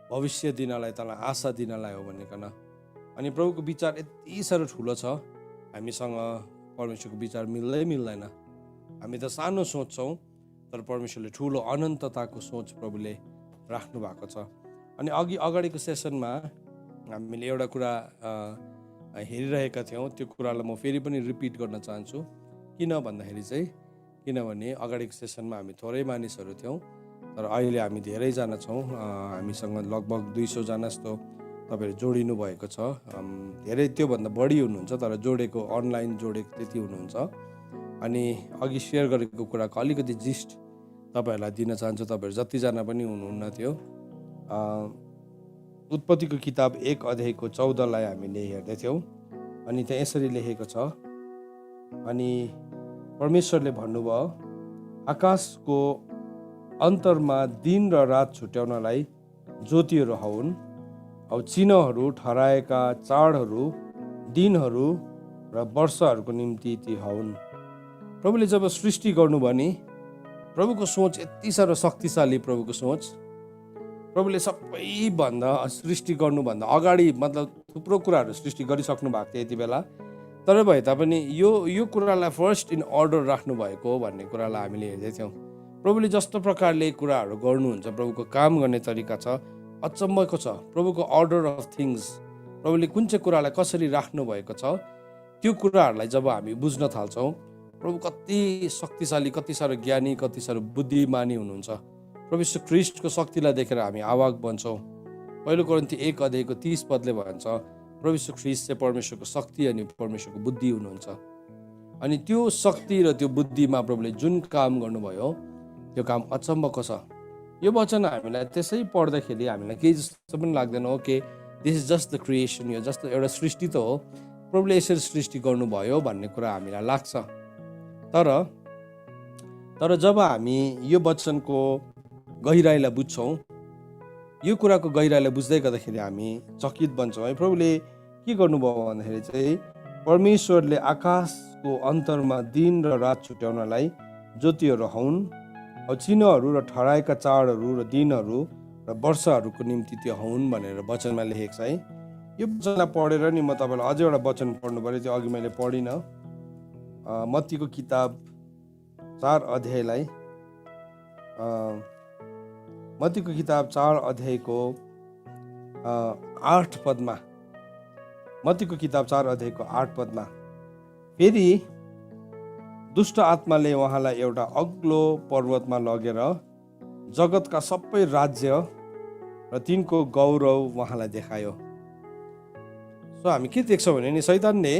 भविष्य दिनलाई, तँलाई आशा दिनलाई हो भनिकन। अनि प्रभुको विचार यति साह्रो ठुलो छ, हामीसँग परमेश्वरको विचार मिल्दैन। हामी त सानो सोच्छौँ, तर परमेश्वरले ठुलो अनन्तताको सोच प्रभुले राख्नु भएको छ। अनि अगाडिको सेसनमा हामीले एउटा कुरा हेरिरहेका थियौँ, त्यो कुरालाई म फेरि पनि रिपिट गर्न चाहन्छु। किन भन्दाखेरि चाहिँ, किनभने अगाडिको सेसनमा हामी थोरै मानिसहरू थियौँ, तर अहिले हामी धेरैजना छौँ। हामीसँग लगभग 200जना जस्तो तपाईँहरू जोडिनु भएको छ। धेरै त्योभन्दा बढी हुनुहुन्छ, तर जोडेको अनलाइन जोडेको त्यति हुनुहुन्छ। अनि अघि सेयर गरेको कुराको अलिकति जिस्ट तपाईँहरूलाई दिन चाहन्छु, तपाईँहरू जतिजना पनि हुनुहुन्न थियो। उत्पत्तिको किताब 1 अध्यायको 14लाई हामीले हेर्दैथ्यौँ। अनि त्यहाँ यसरी लेखेको छ, अनि परमेश्वरले भन्नुभयो, आकाशको अन्तरमा दिन र रात छुट्याउनलाई ज्योतिहरू हौन्, अब चिन्हहरू ठहराएका चाडहरू, दिनहरू र वर्षहरूको निम्ति ती हौन्। प्रभुले जब सृष्टि गर्नुभयो नि, प्रभुको सोच यति साह्रो शक्तिशाली। प्रभुको सोच, प्रभुले सबैभन्दा सृष्टि गर्नुभन्दा अगाडि मतलब थुप्रो कुराहरू सृष्टि गरिसक्नु भएको थियो यति बेला, तर भए तापनि यो कुरालाई फर्स्ट इन अर्डर राख्नु भएको हो भन्ने कुरालाई हामीले हेर्दैथ्यौँ। प्रभुले जस्तो प्रकारले कुराहरू गर्नुहुन्छ, प्रभुको काम गर्ने तरिका छ, अचम्मको छ। प्रभुको अर्डर अफ थिङ्स, प्रभुले कुन चाहिँ कुरालाई कसरी राख्नु भएको छ, त्यो कुराहरूलाई जब हामी बुझ्न थाल्छौँ, प्रभु कति शक्तिशाली, कति साह्रो ज्ञानी, कति साह्रो बुद्धिमानी हुनुहुन्छ। प्रभु यीशु ख्रीष्टको शक्तिलाई देखेर हामी आवाक बन्छौँ। पहिलो कोरिन्थी 1 अध्यायको 30 पदले भन्छ, प्रभु यीशु ख्रीष्ट चाहिँ परमेश्वरको शक्ति अनि परमेश्वरको बुद्धि हुनुहुन्छ। अनि त्यो शक्ति र त्यो बुद्धिमा प्रभुले जुन काम गर्नुभयो त्यो काम अचम्मको छ। यो वचन हामीलाई त्यसै पढ्दाखेरि हामीलाई केही जस्तो पनि लाग्दैन, okay this is just the creation, यो जस्तो एउटा सृष्टि त हो, प्रभुले यसरी सृष्टि गर्नुभयो भन्ने कुरा हामीलाई लाग्छ। तर जब हामी यो वचनको गहिराइलाई बुझ्छौँ, यो कुराको गहिराइलाई बुझ्दै गर्दाखेरि हामी चकित बन्छौँ है। प्रभुले के गर्नुभयो भन्दाखेरि चाहिँ परमेश्वरले आकाशको अन्तरमा दिन र रात छुट्याउनलाई ज्योतिहरू हुन्, चिन्हहरू र ठहराएका चाडहरू र दिनहरू र वर्षहरूको निम्ति त्यो हुन् भनेर वचनमा लेखेको छ है। यो वचनलाई पढेर नि म तपाईँलाई अझै एउटा वचन पढ्नु पऱ्यो, त्यो अघि मैले पढिनँ। मत्तीको किताब 4 अध्यायलाई मत्तीको किताब 4 अध्यायको 8 पदमा, मत्तीको किताब 4 अध्यायको 8 पदमा, फेरि दुष्ट आत्माले उहाँलाई एउटा अग्लो पर्वतमा लगेर जगतका सबै राज्य र तिनको गौरव उहाँलाई देखायो। सो हामी के देख्छौँ भने नि शैतानले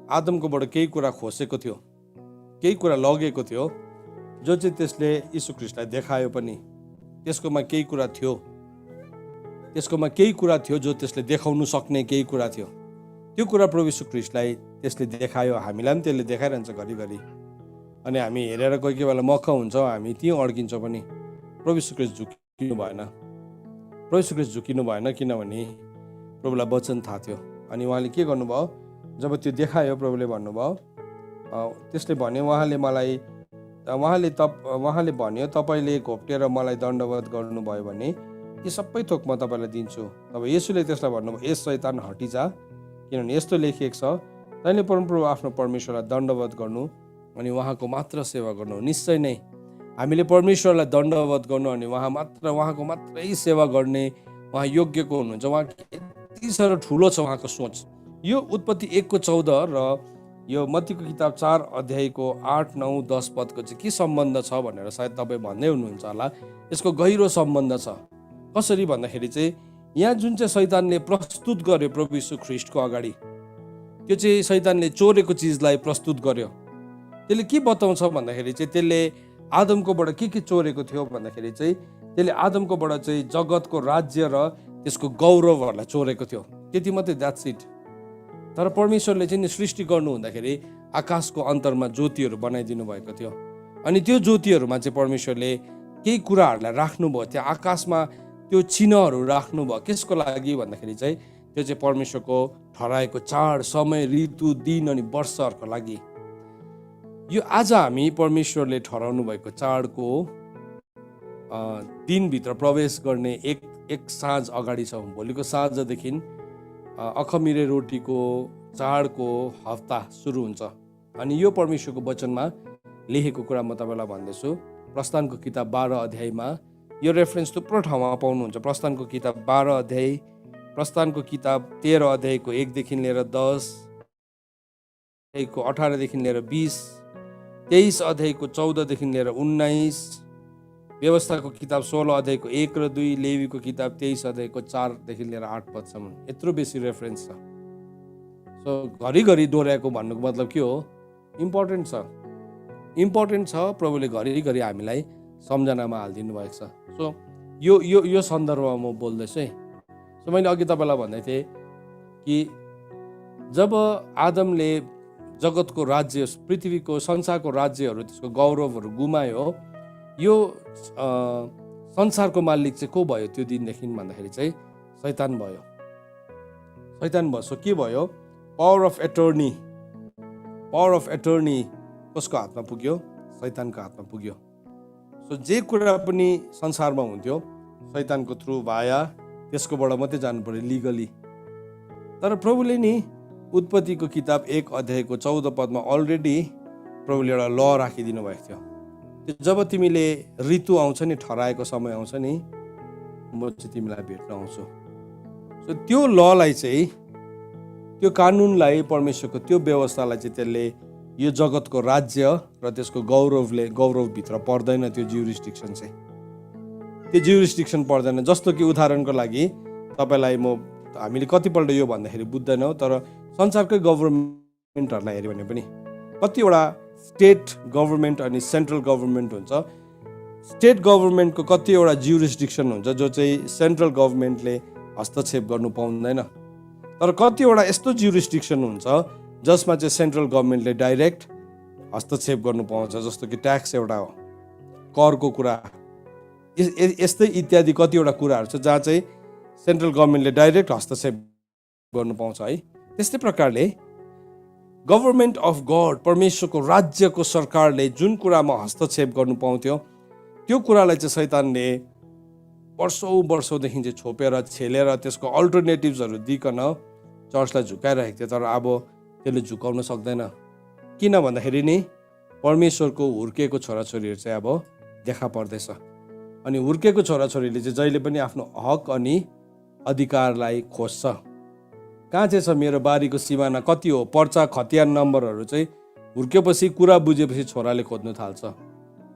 आदमकोबाट केही कुरा खोसेको थियो, केही कुरा लगेको थियो जो चाहिँ त्यसले यीशु ख्रीष्टलाई देखायो पनि। त्यसकोमा केही कुरा थियो, त्यसकोमा केही कुरा थियो जो त्यसले देखाउनु सक्ने केही कुरा थियो। त्यो कुरा प्रभु यीशु ख्रीष्टलाई त्यसले देखायो, हामीलाई पनि त्यसले देखाइरहन्छ घरिघरि। अनि हामी हेरेर कोही बेला मख हुन्छौँ, हामी त्यहीँ अड्किन्छौँ पनि। प्रभु यीशु ख्रीष्ट झुकिनु भएन, प्रभु यीशु ख्रीष्ट झुकिनु भएन, किनभने प्रभुलाई वचन थाहा थियो। अनि उहाँले के गर्नुभयो, जब त्यो देखायो प्रभुले भन्नुभयो, त्यसले भने उहाँले भन्यो तपाईँले घोप्टेर मलाई दण्डवत गर्नुभयो भने यी सबै थोक म तपाईँलाई दिन्छु। तब येशूले त्यसलाई भन्नुभयो, ए शैतान हटिजा, किनभने यस्तो लेखिएको छ, तैँले परमप्रभु आफ्नो परमेश्वरलाई दण्डवत गर्नु अनि उहाँको मात्र सेवा गर्नु। निश्चय नै हामीले परमेश्वरलाई दण्डवत गर्नु अनि उहाँको मात्रै सेवा गर्ने उहाँ योग्यको हुनुहुन्छ। उहाँ यति साह्रो ठुलो छ उहाँको सोच। यो उत्पत्ति 1:14 र यो मत्तीको किताब 4 अध्यायको 8, 9, 10 पदको चाहिँ के सम्बन्ध छ भनेर सायद तपाईँ भन्दै हुनुहुन्छ होला। यसको गहिरो सम्बन्ध छ। कसरी भन्दाखेरि चाहिँ यहाँ जुन चाहिँ शैतानले प्रस्तुत गर्यो प्रभु यीशु ख्रीष्टको अगाडि, त्यो चाहिँ शैतानले चोरेको चिजलाई प्रस्तुत गर्यो। त्यसले के बताउँछ भन्दाखेरि चाहिँ त्यसले आदमकोबाट के चोरेको थियो भन्दाखेरि चाहिँ त्यसले आदमकोबाट चाहिँ जगतको राज्य र त्यसको गौरवहरूलाई चोरेको थियो। त्यति मात्रै, द्याट्स इट। तर परमेश्वरले चाहिँ सृष्टि गर्नु हुँदाखेरि आकाशको अन्तरमा ज्योतिहरू बनाइदिनु भएको थियो। अनि त्यो ज्योतिहरूमा चाहिँ परमेश्वरले केही कुराहरूलाई राख्नुभयो, त्यहाँ आकाशमा त्यो चिन्हहरू राख्नुभयो। कसको लागि भन्दाखेरि चाहिँ त्यो चाहिँ परमेश्वरको ठहराएको चाड, समय, ऋतु, दिन अनि वर्षहरूको लागि। यो आज हामी परमेश्वरले ठहराउनु भएको चाडको दिनभित्र प्रवेश गर्ने एक साँझ अगाडि छौँ। भोलिको साँझदेखि अखमिरे रोटीको चाडको हप्ता सुरु हुन्छ। अनि यो परमेश्वरको वचनमा लेखेको कुरा म तपाईँलाई भन्दैछु। प्रस्थानको किताब 12 अध्यायमा यो रेफरेन्स थुप्रो ठाउँमा पाउनुहुन्छ। प्रस्थानको किताब 12 अध्याय, प्रस्थानको किताब 13 अध्यायको 1 देखि लिएर 10, 18 देखि लिएर 20, 23 अध्यायको 14 देखि लिएर 19, व्यवस्थाको किताब 16 अध्यायको 1 र 2, लेवीको किताब 23 अध्यायको 4 देखि लिएर 8 पदसम्म। यत्रो बेसी रेफरेन्स छ। सो घरिघरि दोहोऱ्याएको भन्नुको मतलब के हो? इम्पोर्टेन्ट छ। प्रभुले घरिघरि हामीलाई सम्झनामा हालिदिनु भएको छ। सो यो सन्दर्भमा म बोल्दैछु है। सो मैले अघि तपाईँलाई भन्दै थिएँ कि जब आदमले जगतको राज्य, पृथ्वीको संसारको राज्यहरू, त्यसको गौरवहरू गुमायो, यो संसारको मालिक चाहिँ को भयो त्यो दिनदेखि भन्दाखेरि चाहिँ शैतान भयो। सो के भयो? पावर अफ एटर्नी कसको हातमा पुग्यो? शैतानको हातमा पुग्यो। सो जे कुरा पनि संसारमा हुन्थ्यो शैतानको थ्रु भाया, त्यसकोबाट मात्रै जानु पर्यो लिगली। तर प्रभुले नि उत्पत्तिको किताब 1 अध्यायको 14 पदमा अलरेडी प्रभुले एउटा ल राखिदिनु भएको थियो। जब तिमीले ऋतु आउँछ नि, ठहराएको समय आउँछ नि, म चाहिँ तिमीलाई भेट्न आउँछु। सो त्यो ललाई चाहिँ, त्यो कानुनलाई, परमेश्वरको त्यो व्यवस्थालाई चाहिँ त्यसले यो जगतको राज्य र त्यसको गौरवभित्र पर्दैन। त्यो ज्युरिस्डिक्सन चाहिँ, त्यो ज्युरिस्डिक्सन पर्दैन। जस्तो कि उदाहरणको लागि तपाईँलाई हामीले कतिपल्ट यो भन्दाखेरि बुझ्दैनौँ, तर संसारकै गभर्मेन्टहरूलाई हेऱ्यो भने पनि कतिवटा स्टेट गभर्मेन्ट अनि सेन्ट्रल गभर्मेन्ट हुन्छ। स्टेट गभर्मेन्टको कतिवटा ज्युरिस्डिक्सन हुन्छ जो चाहिँ सेन्ट्रल गभर्मेन्टले हस्तक्षेप गर्नु पाउँदैन, तर कतिवटा यस्तो ज्युरिस्डिक्सन हुन्छ जसमा चाहिँ सेन्ट्रल गभर्मेन्टले डाइरेक्ट हस्तक्षेप गर्नु पाउँछ, जस्तो कि ट्याक्स एउटा हो, करको कुरा, यस्तै इत्यादि कतिवटा कुराहरू छ जहाँ चाहिँ सेन्ट्रल गभर्मेन्टले डाइरेक्ट हस्तक्षेप गर्नु पाउँछ है। त्यस्तै प्रकारले गभर्मेन्ट अफ गड, परमेश्वरको राज्यको सरकारले जुन कुरामा हस्तक्षेप गर्नु पाउँथ्यो त्यो कुरालाई चाहिँ शैतानले वर्षौँदेखि चाहिँ छोपेर छेलेर त्यसको अल्टरनेटिभ्सहरू दिइकन चर्चलाई झुकाइरहेको थियो। तर अब त्यसले झुकाउन सक्दैन, किन भन्दाखेरि नि परमेश्वरको हुर्केको छोराछोरीहरू चाहिँ अब देखा पर्दैछ। अनि हुर्केको छोराछोरीले चाहिँ जहिले पनि आफ्नो हक अनि अधिकारलाई खोज्छ। कहाँ चाहिँ छ मेरो बारीको सिमाना कति हो, पर्चा खतियान नम्बरहरू चाहिँ हुर्केपछि कुरा बुझेपछि छोराले खोज्नु थाल्छ,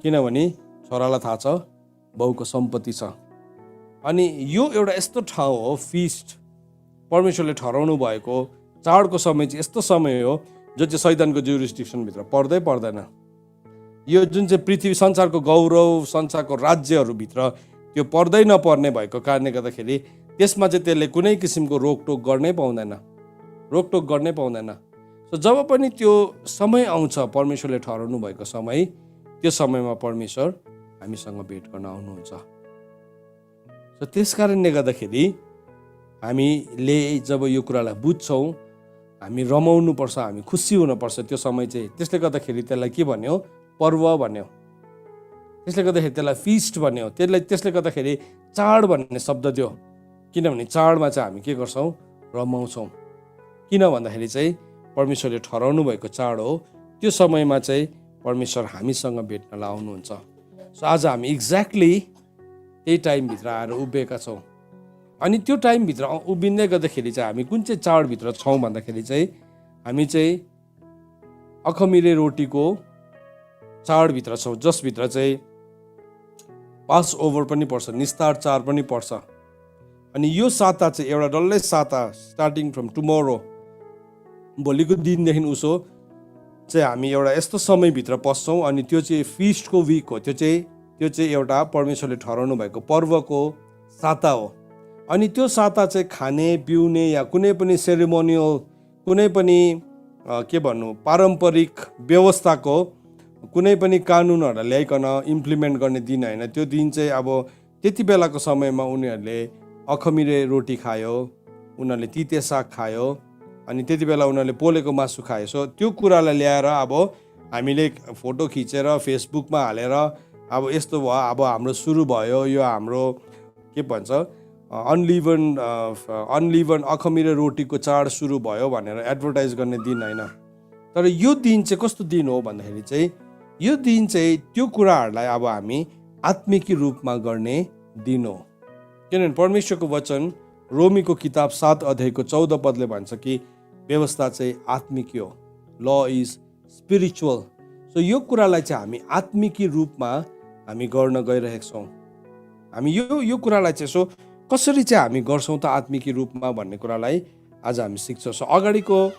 किनभने छोरालाई थाहा छ बाउको सम्पत्ति छ। अनि यो एउटा यस्तो ठाउँ हो, फिस्ट परमेश्वरले ठहराउनु भएको चाडको समय चाहिँ यस्तो समय हो जो चाहिँ शैतानको ज्युरिस्डिक्सनभित्र पर्दैन। यो जुन चाहिँ पृथ्वी संसारको गौरव, संसारको राज्यहरूभित्र त्यो पर्दै नपर्ने भएको कारणले गर्दाखेरि त्यसमा चाहिँ त्यसले कुनै किसिमको रोकटोक गर्नै पाउँदैन। सो जब पनि त्यो समय आउँछ परमेश्वरले ठहराउनु भएको समय, त्यो समयमा परमेश्वर हामीसँग भेट गर्न आउनुहुन्छ। सो त्यस कारणले गर्दाखेरि हामीले जब यो कुरालाई बुझ्छौँ, हामी रमाउनुपर्छ, हामी खुसी हुनुपर्छ त्यो समय चाहिँ। त्यसले गर्दाखेरि त्यसलाई के भन्यो, पर्व भन्यो, त्यसले गर्दाखेरि त्यसलाई फिस्ट भन्यो, त्यसले गर्दाखेरि चाड भन्ने शब्द दियो, किनभने चाडमा चाहिँ हामी के गर्छौँ, रमाउँछौँ। किन भन्दाखेरि चाहिँ परमेश्वरले ठहराउनु भएको चाड हो, त्यो समयमा चाहिँ परमेश्वर हामीसँग भेट्नलाई आउनुहुन्छ। सो आज हामी एक्ज्याक्टली त्यही टाइमभित्र आएर उभिएका छौँ। अनि त्यो टाइमभित्र उभिँदै गर्दाखेरि चाहिँ हामी कुन चाहिँ चाडभित्र छौँ भन्दाखेरि चाहिँ हामी चाहिँ अखमिरे रोटीको चाडभित्र छौँ, जसभित्र चाहिँ पास ओभर पनि पर्छ, निस्तार चाड पनि पर्छ। अनि यो साता चाहिँ एउटा डल्लै साता स्टार्टिङ फ्रम टुमोरो, भोलिको दिनदेखि उसो चाहिँ हामी एउटा यस्तो समयभित्र पस्छौँ। अनि त्यो चाहिँ फिस्टको विक हो, त्यो चाहिँ एउटा परमेश्वरले ठहराउनु भएको पर्वको साता हो। अनि त्यो साता चाहिँ खाने पिउने या कुनै पनि सेरेमोनियल, कुनै पनि के भन्नु, पारम्परिक व्यवस्थाको कुनै पनि कानुनहरूलाई ल्याइकन इम्प्लिमेन्ट गर्ने दिन होइन। त्यो दिन चाहिँ अब त्यति बेलाको समयमा उनीहरूले अखमिरे रोटी खायो, उनीहरूले तिते साग खायो, अनि त्यति बेला उनीहरूले पोलेको मासु खायो। सो त्यो कुरालाई ल्याएर अब हामीले फोटो खिचेर फेसबुकमा हालेर अब यस्तो भयो, अब हाम्रो सुरु भयो यो हाम्रो के भन्छ अनलिभन अखमिरे रोटीको चाड सुरु भयो भनेर एडभर्टाइज गर्ने दिन होइन। तर यो दिन चाहिँ कस्तो दिन हो भन्दाखेरि चाहिँ यो दिन चाहिँ त्यो कुराहरूलाई अब हामी आत्मिकी रूपमा गर्ने दिन हो। किनभने परमेश्वरको वचन रोमीको किताब 7 अध्यायको 14 पदले भन्छ कि व्यवस्था चाहिँ आत्मिकी हो, ल इज स्पिरिचुअल। सो यो कुरालाई चाहिँ हामी आत्मिकी रूपमा हामी गर्न गइरहेका छौँ। हामी यो कुरालाई चाहिँ सो कसरी चाहिँ हामी गर्छौँ त आत्मिकी रूपमा भन्ने कुरालाई आज हामी सिक्छौँ। सो अगाडिको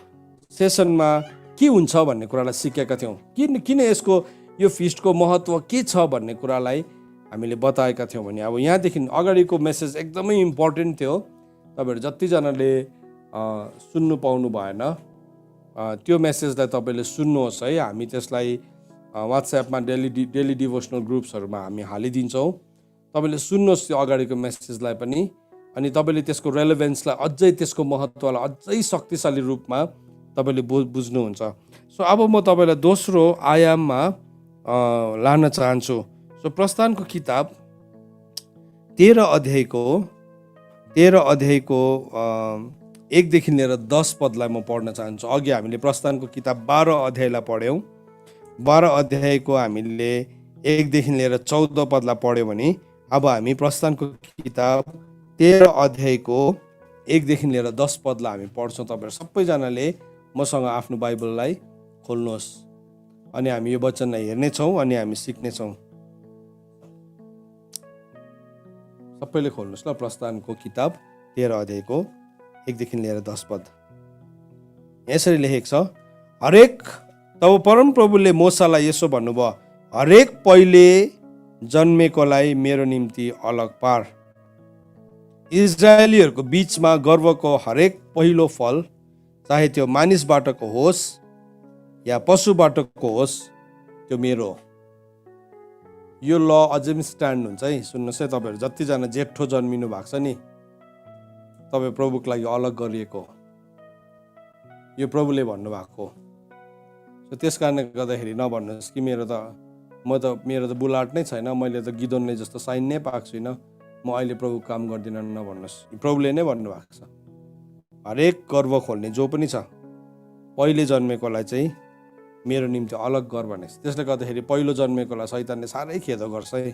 सेसनमा के हुन्छ भन्ने कुरालाई सिकेका थियौँ, किन यसको यो फिस्टको महत्त्व के छ भन्ने कुरालाई हामीले बताएका थियौँ भने अब यहाँदेखि अगाडिको मेसेज एकदमै इम्पोर्टेन्ट थियो। तपाईँहरू जतिजनाले सुन्नु पाउनु भएन त्यो मेसेजलाई तपाईँले सुन्नुहोस् है। हामी त्यसलाई वाट्सएपमा डेली डिभोसनल ग्रुप्सहरूमा हामी हालिदिन्छौँ। तपाईँले सुन्नुहोस् त्यो अगाडिको मेसेजलाई पनि, अनि तपाईँले त्यसको रेलेभेन्सलाई अझै, त्यसको महत्त्वलाई अझै शक्तिशाली रूपमा तपाईँले बुझ्नुहुन्छ। सो अब म तपाईँलाई दोस्रो आयाममा लान चाहन्छु। सो प्रस्थानको किताब 13 अध्यायको 1 देखि लिएर 10 पदलाई म पढ्न चाहन्छु। अघि हामीले प्रस्थानको किताब 12 अध्यायलाई पढ्यौँ। 12 अध्यायको हामीले 1 देखि लिएर 14 पदलाई पढ्यौँ भने अब हामी प्रस्थानको किताब 13 अध्यायको 1 देखि लिएर 10 पदलाई हामी पढ्छौँ। तपाईँहरू सबैजनाले मसँग आफ्नो बाइबललाई खोल्नुहोस् अनि हामी यो वचनलाई हेर्नेछौँ अनि हामी सिक्नेछौँ। सबैले खोल्नुहोस् ल, प्रस्थानको किताब 13 अध्यायको 1 देखि लिएर 10 पद। यसरी लेखेको छ, हरेक तब परमप्रभुले मोसालाई यसो भन्नुभयो, हरेक पहिले जन्मेकोलाई मेरो निम्ति अलग पार। इजरायलीहरूको बीचमा गर्वको हरेक पहिलो फल, चाहे त्यो मानिसबाटको होस् या पशुबाटको होस्, त्यो मेरो हो। यो ल अझै पनि स्ट्यान्ड हुन्छ है। सुन्नुहोस् है, तपाईँहरू जतिजना जेठो जन्मिनु भएको छ नि, तपाईँ प्रभुको लागि अलग गरिएको हो। यो प्रभुले भन्नुभएको हो। सो त्यस कारणले गर्दाखेरि नभन्नुहोस् कि मेरो त बुलाट नै छैन, मैले त गिदोन नै जस्तो साइन नै पाएको छुइनँ, म अहिले प्रभु काम गर्दिनँ, नभन्नुहोस्। प्रभुले नै भन्नुभएको छ, हरेक गर्व खोल्ने जो पनि छ, पहिले जन्मेकोलाई चाहिँ मेरो निम्ति अलग गर भनेको छ। त्यसले गर्दाखेरि पहिलो जन्मेकोलाई शैतानले साह्रै खेदो गर्छ है।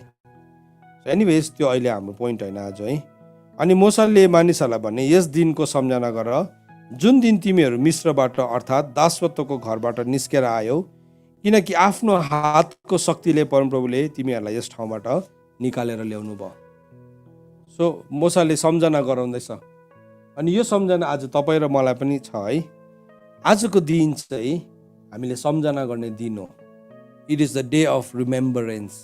एनिवेज त्यो अहिले हाम्रो पोइन्ट होइन आज है। अनि मोसाले मानिसहरूलाई भने, यस दिनको सम्झना गर जुन दिन तिमीहरू मिश्रबाट अर्थात् दासत्वको घरबाट निस्केर आयौ, किनकि आफ्नो हातको शक्तिले परमप्रभुले तिमीहरूलाई यस ठाउँबाट निकालेर ल्याउनु भयो। सो मोसाले सम्झना गराउँदैछ। अनि यो सम्झना आज तपाईँ र मलाई पनि छ है। आजको दिन चाहिँ हामीले सम्झना गर्ने दिन हो। It is the day of remembrance.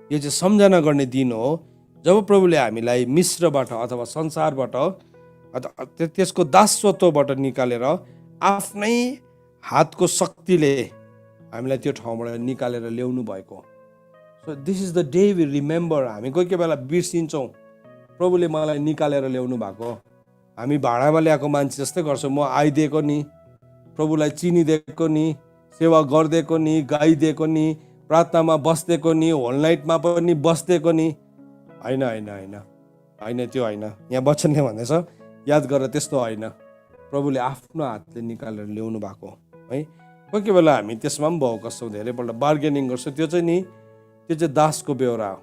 यो चाहिँ सम्झना गर्ने दिन हो जब प्रभुले हामीलाई मिश्रबाट अथवा संसारबाट त्यसको दासत्वबाट निकालेर आफ्नै हातको शक्तिले हामीलाई त्यो ठाउँबाट निकालेर ल्याउनु भएको। So this is the day we remember. हामी कोही बेला बिर्सिन्छौँ प्रभुले मलाई निकालेर ल्याउनु भएको। हामी भाडामा ल्याएको मान्छे जस्तै गर्छौँ। म आइदिएको नि, प्रभुलाई चिनिदिएको नि, सेवा गरिदिएको नि, गाइदिएको नि, प्रार्थनामा बस्दिएको नि, होल नाइटमा पनि बस्दिएको नि। होइन होइन होइन होइन, त्यो होइन। यहाँ वचनले भन्दैछ, याद गरेर त्यस्तो होइन, प्रभुले आफ्नो हातले निकालेर ल्याउनु भएको है। कोही बेला हामी त्यसमा पनि भाउ कस्तो धेरैपल्ट बार्गेनिङ गर्छौँ। त्यो चाहिँ दासको बेहोरा हो।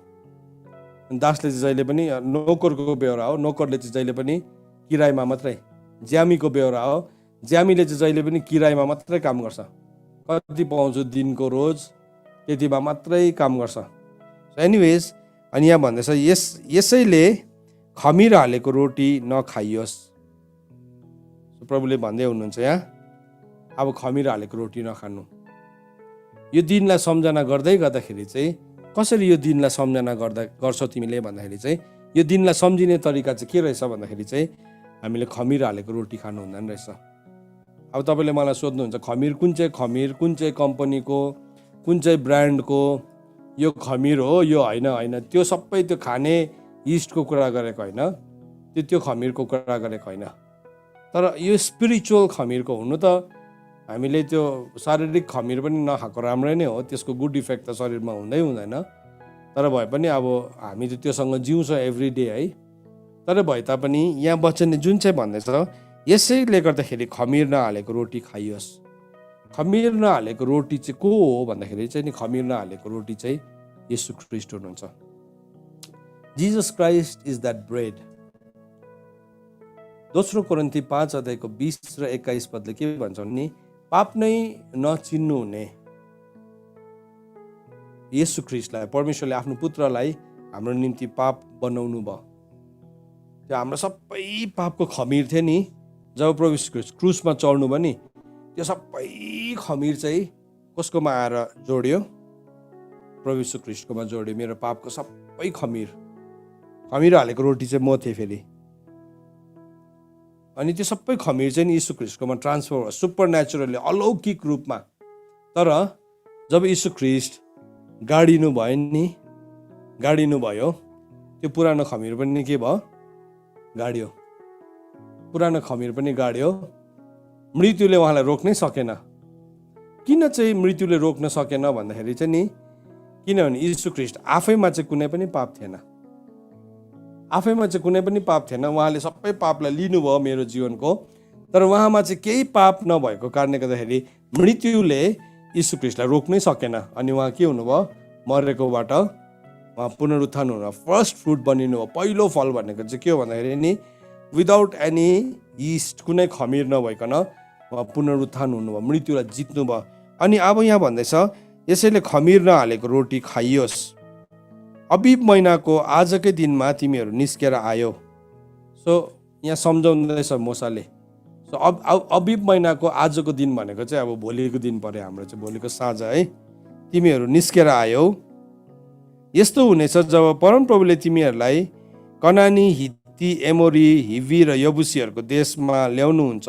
दासले चाहिँ जहिले पनि, नोकरको बेहोरा हो। नोकरले चाहिँ जहिले पनि किरायमा मात्रै, ज्यामीको बेहोरा हो। ज्यामीले चाहिँ जहिले पनि किरायमा मात्रै काम गर्छ। कति पाउँछु दिनको रोज, त्यतिमा मात्रै काम गर्छ। एनिवेज, अनि यहाँ भन्दैछ, यसैले खमीर हालेको रोटी नखाइयोस्। प्रभुले भन्दै हुनुहुन्छ यहाँ, अब खमीर हालेको रोटी नखानु। यो दिनलाई सम्झना गर्दै गर्दाखेरि चाहिँ कसरी यो दिनलाई सम्झना गर्छौ तिमीले भन्दाखेरि चाहिँ, यो दिनलाई सम्झिने तरिका चाहिँ के रहेछ भन्दाखेरि चाहिँ हामीले खमीर हालेको रोटी खानु हुँदैन रहेछ। अब तपाईँले मलाई सोध्नुहुन्छ, खमीर, कुन चाहिँ कम्पनीको, कुन चाहिँ ब्रान्डको यो खमीर हो, यो होइन। त्यो सबै त्यो खाने इस्टको कुरा गरेको होइन, त्यो खमीरको कुरा गरेको होइन। तर यो स्पिरिचुअल खमीरको हुनु त, हामीले त्यो शारीरिक खमीर पनि नखाएको राम्रै नै हो। त्यसको गुड इफेक्ट त शरीरमा हुँदैन। तर भए पनि अब हामी त त्योसँग जिउँछौँ एभ्री डे है। तर भए तापनि यहाँ वचनले जुन चाहिँ भन्दैछ, यसैले गर्दाखेरि खमीर नहालेको रोटी खाइयोस्। खमीर नहालेको रोटी चाहिँ को हो भन्दाखेरि चाहिँ नि, खमीर नहालेको रोटी चाहिँ येशू ख्रीष्ट हुनुहुन्छ। Jesus Christ is that bread. दोस्रो कोरिन्थी 5 अध्यायको 20 र 21 पदले के भन्छ भने, पाप नै नचिन्नु हुने येशू ख्रीष्टलाई, परमेश्वरले आफ्नो पुत्रलाई हाम्रो निम्ति पाप बनाउनु भयो। त्यो हाम्रो सबै पापको खमीर थियो नि, जब प्रभु क्रुसमा चढ्नु भयो नि, त्यो सबै खमीर चाहिँ कसकोमा आएर जोड्यो? प्रभु यीशु ख्रीष्टकोमा जोड्यो। मेरो पापको सबै खमीर हालेको रोटी चाहिँ म थिएँ फेरि। अनि त्यो सबै खमीर चाहिँ यीशु ख्रीष्टकोमा ट्रान्सफर भयो सुपर नेचुरली, अलौकिक रूपमा। तर जब यीशु ख्रीष्ट गाडिनु भयो, त्यो पुरानो खमीर पनि के भयो? गाड्यो। पुरानो खमीर पनि गाड्यो। मृत्युले उहाँलाई रोक्नै सकेन। किन चाहिँ मृत्युले रोक्न सकेन भन्दाखेरि चाहिँ नि, किनभने यीशु ख्रीष्ट आफैमा चाहिँ कुनै पनि पाप थिएन। उहाँले सबै पापलाई लिनुभयो मेरो जीवनको। तर उहाँमा चाहिँ केही पाप नभएको कारणले गर्दाखेरि मृत्युले यीशु ख्रीष्टलाई रोक्नै सकेन। अनि उहाँ के हुनुभयो? मरेकोबाट उहाँ पुनरुत्थान हुनुभयो, फर्स्ट फ्रुट बनिनु हो। पहिलो फल भनेको चाहिँ के हो भन्दाखेरि नि, विदाउट एनी यीस्ट, कुनै खमीर नभइकन उहाँ पुनरुत्थान हुनुभयो, मृत्युलाई जित्नुभयो। अनि अब यहाँ भन्दैछ, यसैले खमीर नहालेको रोटी खाइयोस्। अबीब महिनाको आजकै दिनमा तिमीहरू निस्केर आयो। सो यहाँ सम्झाउँदैछ मोसाले, सो अबिब महिनाको आजको दिन भनेको चाहिँ अब भोलिको दिन पऱ्यो हाम्रो चाहिँ भोलिको साँझ है। तिमीहरू निस्केर आयौ। यस्तो हुनेछ जब परमप्रभुले तिमीहरूलाई कनानी, हित्ती, एमोरी, हिवी र यबुसीहरूको देशमा ल्याउनुहुन्छ,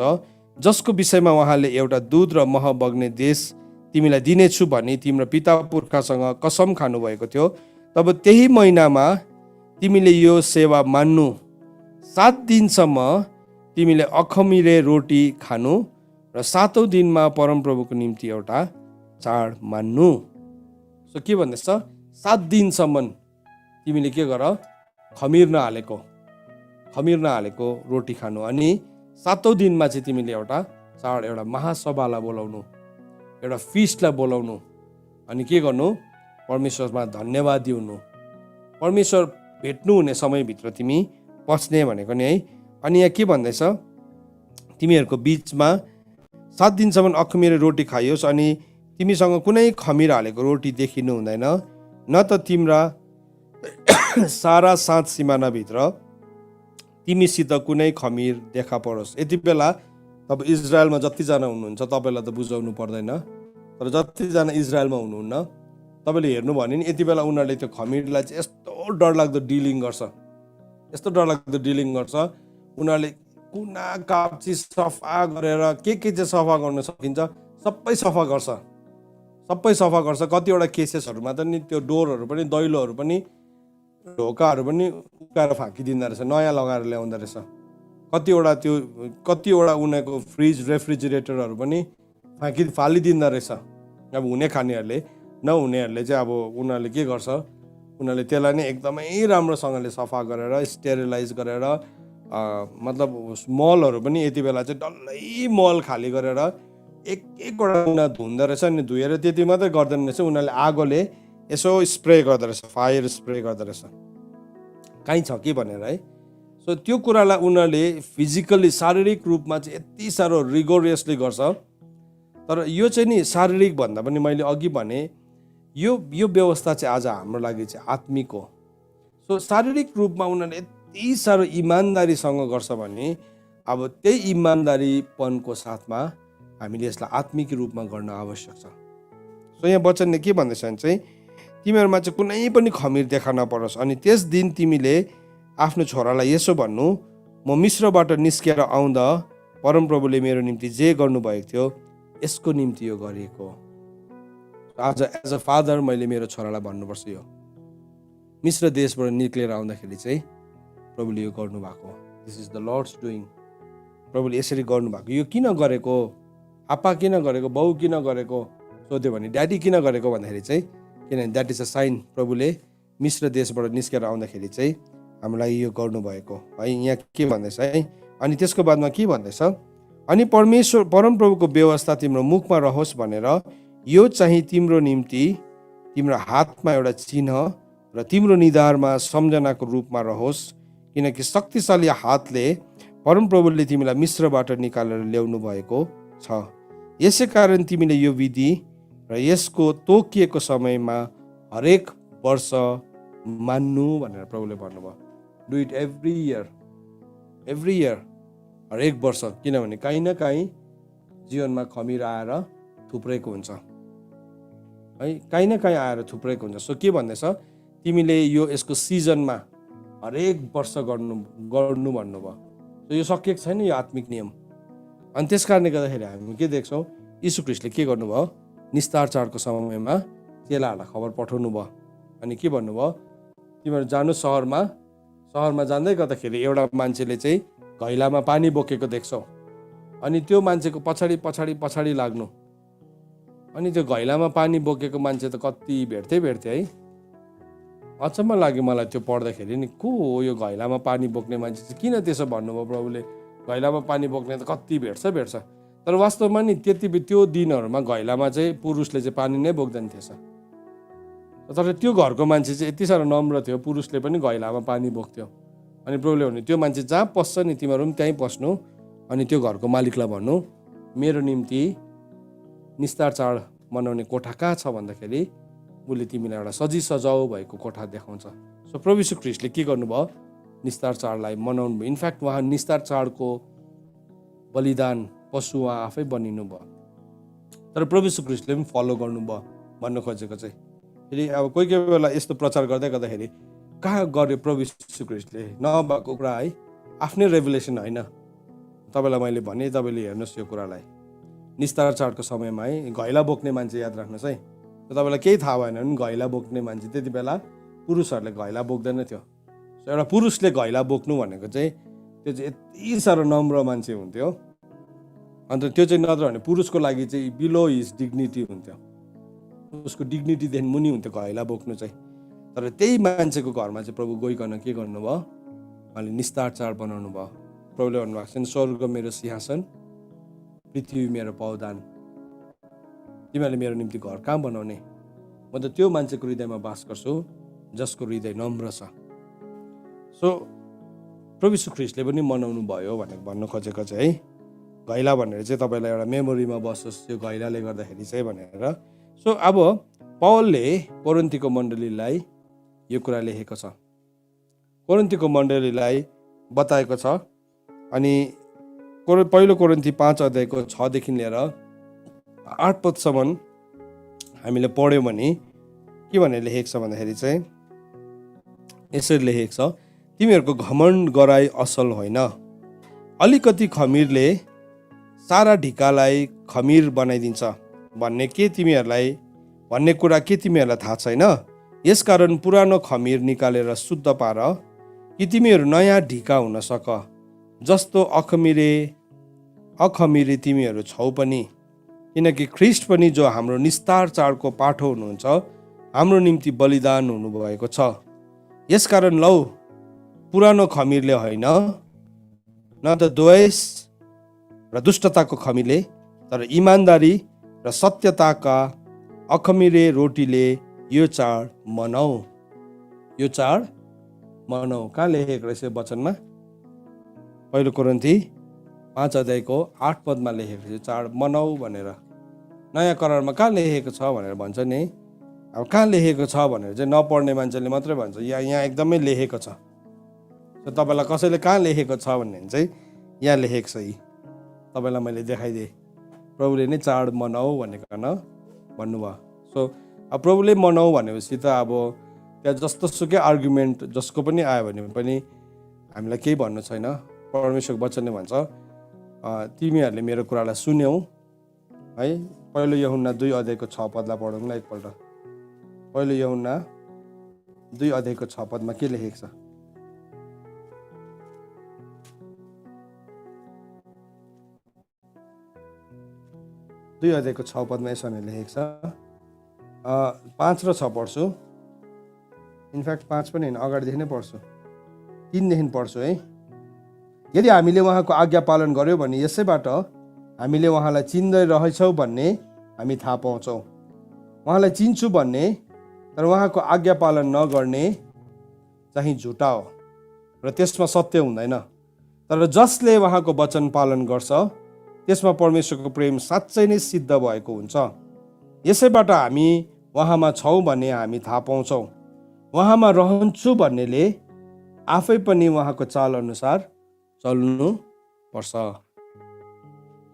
जसको विषयमा उहाँले एउटा दूध र मह बग्ने देश तिमीलाई दिनेछु भनी तिम्रो पिता पुर्खासँग कसम खानुभएको थियो। तब त्यही महिनामा तिमीले यो सेवा मान्नु। 7 दिनसम्म तिमीले अखमिरे रोटी खानु र 7औं दिनमा परमप्रभुको निम्ति एउटा चाड मान्नु। सो के भन्दैछ? 7 दिनसम्म तिमीले के गर? खमिर नहालेको रोटी खानु। अनि 7औं दिनमा चाहिँ तिमीले एउटा चाड, एउटा महासभालाई बोलाउनु, एउटा फिस्टलाई बोलाउनु। अनि के गर्नु? परमेश्वरमा धन्यवाद दिउनु। परमेश्वर भेट्नु हुने समयभित्र तिमी पस्ने भनेको नि है। अनि यहाँ के भन्दैछ? तिमीहरूको बिचमा 7 दिनसम्म अखमिरे रोटी खाइयोस् अनि तिमीसँग कुनै खमिर हालेको रोटी देखिनु हुँदैन, न त तिम्रा सारा सात सिमानाभित्र तिमीसित कुनै खमिर देखा परोस्। यति बेला तब इजरायलमा जतिजना हुनुहुन्छ तपाईँलाई त बुझाउनु पर्दैन, तर जतिजना इजरायलमा हुनुहुन्न तपाईँले हेर्नुभयो भने यति बेला उनीहरूले त्यो खमिरलाई चाहिँ यस्तो डरलाग्दो डिलिङ गर्छ, उनीहरूले कुना काप्ची सफा गरेर के चाहिँ सफा गर्न सकिन्छ सबै सफा गर्छ। कतिवटा केसेसहरूमा त नि त्यो डोरहरू पनि, दैलोहरू पनि, ढोकाहरू पनि उकाएर फ्याँकिदिँदो रहेछ, नयाँ लगाएर ल्याउँदो रहेछ। कतिवटा उनीहरूको फ्रिज, रेफ्रिजरेटरहरू पनि फालिदिँदो रहेछ। अब हुने खानेहरूले, नहुनेहरूले चाहिँ अब उनीहरूले के गर्छ, उनीहरूले त्यसलाई नै एकदमै राम्रोसँगले सफा गरेर स्टेरिलाइज गरेर मतलब मलहरू पनि यति बेला चाहिँ डल्लै मल खाली गरेर एकवटा उनीहरू धुँदो रहेछ। अनि धुएर त्यति मात्रै गर्दैन रहेछ, उनीहरूले आगोले यसो स्प्रे गर्दो रहेछ, फायर स्प्रे गर्दो रहेछ कहीँ छ कि भनेर है। सो त्यो कुरालाई उनीहरूले फिजिकल्ली, शारीरिक रूपमा चाहिँ यति साह्रो रिगोरियसली गर्छ। तर यो चाहिँ नि शारीरिक भन्दा पनि मैले अघि भने यो व्यवस्था चाहिँ आज हाम्रो लागि चाहिँ आत्मिक हो। सो शारीरिक रूपमा उनीहरूले यति साह्रो इमान्दारीसँग गर्छ भने अब त्यही इमान्दारीपनको साथमा हामीले यसलाई आत्मिक रूपमा गर्न आवश्यक छ। सो यहाँ वचनले के भन्दैछ भने चाहिँ तिमीहरूमा चाहिँ कुनै पनि खमिर देखा नपरोस्। अनि त्यस दिन तिमीले आफ्नो छोरालाई यसो भन्नु, म मिश्रबाट निस्केर आउँदा परमप्रभुले मेरो निम्ति जे गर्नुभएको थियो यसको निम्ति यो गरिएको। आज एज अ फादर मैले मेरो छोरालाई भन्नुपर्छ, यो मिश्र देशबाट निक्लेर आउँदाखेरि चाहिँ प्रभुले यो गर्नुभएको, दिस इज द लर्ड्स डुइङ। प्रभुले यसरी गर्नुभएको, यो किन गरेको, आप्पा किन गरेको, बाउ किन गरेको सोध्यो भने ड्याडी किन गरेको भन्दाखेरि चाहिँ किनभने द्याट इज अ साइन, प्रभुले मिश्र देशबाट निस्केर आउँदाखेरि चाहिँ हामीलाई यो गर्नुभएको है। यहाँ के भन्दैछ है? अनि त्यसको बादमा के भन्दैछ? अनि परमप्रभुको व्यवस्था तिम्रो मुखमा रहोस् भनेर यो चाहिँ तिम्रो निम्ति तिम्रो हातमा एउटा चिन्ह र तिम्रो निधारमा सम्झनाको रूपमा रहोस्, किनकि शक्तिशाली हातले परमप्रभुले तिमीलाई मिश्रबाट निकालेर ल्याउनु भएको छ। यसै कारण तिमीले यो विधि र यसको तोकिएको समयमा हरेक वर्ष मान्नु भनेर प्रभुले भन्नुभयो। डु इट एभ्री इयर, हरेक वर्ष, किनभने काहीँ न काहीँ जीवनमा खमिर आएर थुप्रेको हुन्छ है, काहीँ न काहीँ आएर थुप्रेको हुन्छ। सो के भन्दैछ? तिमीले यसको सिजनमा हरेक वर्ष गर्नु भन्नुभयो। सो यो सकिएको छैन, यो आत्मिक नियम। अनि त्यस कारणले गर्दाखेरि हामी के देख्छौँ, यीशु ख्रीष्टले के गर्नुभयो? निस्तार चाडको समयमा चेलाहरूलाई खबर पठाउनु भयो। अनि के भन्नुभयो? तिमीहरू जानु सहरमा जाँदै गर्दाखेरि एउटा मान्छेले चाहिँ घैलामा पानी बोकेको देख्छौ, अनि त्यो मान्छेको पछाडि लाग्नु। अनि त्यो घैलामा पानी बोकेको मान्छे त कति भेट्थे है। अचम्म लाग्यो मलाई त्यो पढ्दाखेरि नि, को हो यो घैलामा पानी बोक्ने मान्छे चाहिँ, किन त्यसो भन्नुभयो प्रभुले? घैलामा पानी बोक्ने त कति भेट्छ, तर वास्तवमा नि त्यो दिनहरूमा घैलामा चाहिँ पुरुषले चाहिँ पानी नै बोक्दैन थिएछ। तर त्यो घरको मान्छे चाहिँ यति साह्रो नम्र थियो, पुरुषले पनि घैलामा पानी बोक्थ्यो। अनि प्रभुले भने त्यो मान्छे जहाँ पस्छ नि तिमीहरू पनि त्यहीँ पस्नु, अनि त्यो घरको मालिकलाई भन्नु मेरो निम्ति निस्तार चाड मनाउने कोठा कहाँ छ भन्दाखेरि उसले तिमीलाई एउटा सजाउ भएको कोठा देखाउँछ। सो प्रभु यीशु ख्रीष्टले के गर्नुभयो? निस्तार चाडलाई मनाउनु भयो। इनफ्याक्ट उहाँ निस्तार चाडको बलिदान पशु उहाँ आफै बनिनु भयो। तर प्रभु यीशु ख्रीष्टले पनि फलो गर्नुभयो भन्न खोजेको चाहिँ। फेरि अब कोही कोही बेला यस्तो प्रचार गर्दै गर्दाखेरि कहाँ गर्यो प्रभु यीशु ख्रीष्टले नभएको कुरा है, आफ्नै रेभुलेसन होइन। तपाईँलाई मैले भने, तपाईँले हेर्नुहोस् यो कुरालाई। निस्तार चाडको समयमा है घैला बोक्ने मान्छे याद राख्नुहोस् है। तपाईँलाई केही थाहा भएन भने घैला बोक्ने मान्छे त्यति बेला पुरुषहरूले घैला बोक्दैन थियो। एउटा पुरुषले घैला बोक्नु भनेको चाहिँ त्यो चाहिँ यति साह्रो नम्र मान्छे हुन्थ्यो। अन्त त्यो चाहिँ नत्र भने पुरुषको लागि चाहिँ बिलो हिज डिग्निटी हुन्थ्यो, उसको डिग्निटीदेखि मुनि हुन्थ्यो घैला बोक्नु चाहिँ। तर त्यही मान्छेको घरमा चाहिँ प्रभु गइकन के गर्नुभयो, उहाँले निस्तार चाड बनाउनु भयो। प्रभुले भन्नुभएको छ, स्वर्ग मेरो सिंहासन, पृथ्वी मेरो पौदान, तिमीहरूले मेरो निम्ति घर कहाँ बनाउने? म त त्यो मान्छेको हृदयमा बास गर्छु जसको हृदय नम्र छ। सो प्रभु यीशु ख्रीष्टले पनि मनाउनु भयो भनेर भन्न खोजेको चाहिँ है। घैला भनेर चाहिँ तपाईँलाई एउटा मेमोरीमा बसोस् त्यो घैलाले गर्दाखेरि चाहिँ भनेर। सो अब पौलले कोरिन्थीको मण्डलीलाई यो कुरा लेखेको छ, कोरिन्थीको मण्डलीलाई बताएको छ। अनि पहिलो कोरिन्थी 5 अध्यायको 6 देखि लिएर 8 पदसम्म हामीले पढ्यौँ भने के भनेर लेखेको छ भन्दाखेरि चाहिँ यसरी लेखेको छ, तिमीहरूको घमण्ड गराई असल होइन, अलिकति खमिरले सारा ढिकालाई खमिर बनाइदिन्छ भन्ने कुरा के तिमीहरूलाई थाहा छैन? यसकारण पुरानो खमिर निकालेर शुद्ध पार कि तिमीहरू नयाँ ढिका हुन सक, जस्तो अखमिरे तिमीहरू छौ पनि। किनकि ख्रीष्ट पनि जो हाम्रो निस्तार चाडको पाठो हुनुहुन्छ हाम्रो निम्ति बलिदान हुनुभएको छ। यसकारण लौ, पुरानो खमिरले होइन, न त द्वेष र दुष्टताको खमिरले, तर इमान्दारी र सत्यताका अखमिरे रोटीले यो चाड मनाऊ। यो चाड मनाऊ। कहाँ लेखेको रहेछ वचनमा? पहिलो कोरिन्थी 5 अध्यायको 8 पदमा लेखेको छ चाड मनाऊ भनेर। नयाँ करारमा कहाँ लेखेको छ भनेर भन्छ नि। अब कहाँ लेखेको छ भनेर चाहिँ नपढ्ने मान्छेले मात्रै भन्छ, यहाँ एकदमै लेखेको छ। तपाईँलाई कसैले कहाँ लेखेको छ भने चाहिँ यहाँ लेखेको छ। यी तपाईँलाई मैले देखाइदिएँ, प्रभुले नै चाड मनाऊ भनेर भन्नुभयो। सो अब प्रभुले मनाऊ भनेपछि त अब त्यहाँ जस्तो सुकै आर्गुमेन्ट जसको पनि आयो भने पनि हामीलाई केही भन्नु छैन। परमेश्वरको वचनले भन्छ, तिमीहरूले मेरो कुरालाई सुन्यौ है। पहिलो यूहन्ना 2 अध्यायको 6 पदलाई पढौँ न एकपल्ट। पहिलो यूहन्ना 2 अध्यायको 6 पदमा के लेखेको छ? दुई अध्यायको 6 पदमा यसो लेखेको छ। 5 र 6 पढ्छु। इनफ्याक्ट 5 पनि होइन, अगाडिदेखि नै पढ्छु, 3देखि पढ्छु है। यदि हामीले उहाँको आज्ञा पालन गर्यौँ भने यसैबाट हामीले उहाँलाई चिन्दै रहेछौँ भन्ने हामी थाहा पाउँछौँ। उहाँलाई चिन्छु भन्ने तर उहाँको आज्ञा पालन नगर्ने चाहिँ झुटा हो र त्यसमा सत्य हुँदैन। तर जसले उहाँको वचन पालन गर्छ त्यसमा परमेश्वरको प्रेम साँच्चै नै सिद्ध भएको हुन्छ। यसैबाट हामी उहाँमा छौँ भन्ने हामी थाहा पाउँछौँ। उहाँमा रहन्छु भन्नेले आफै पनि उहाँको चाल अनुसार चल्नु पर्छ।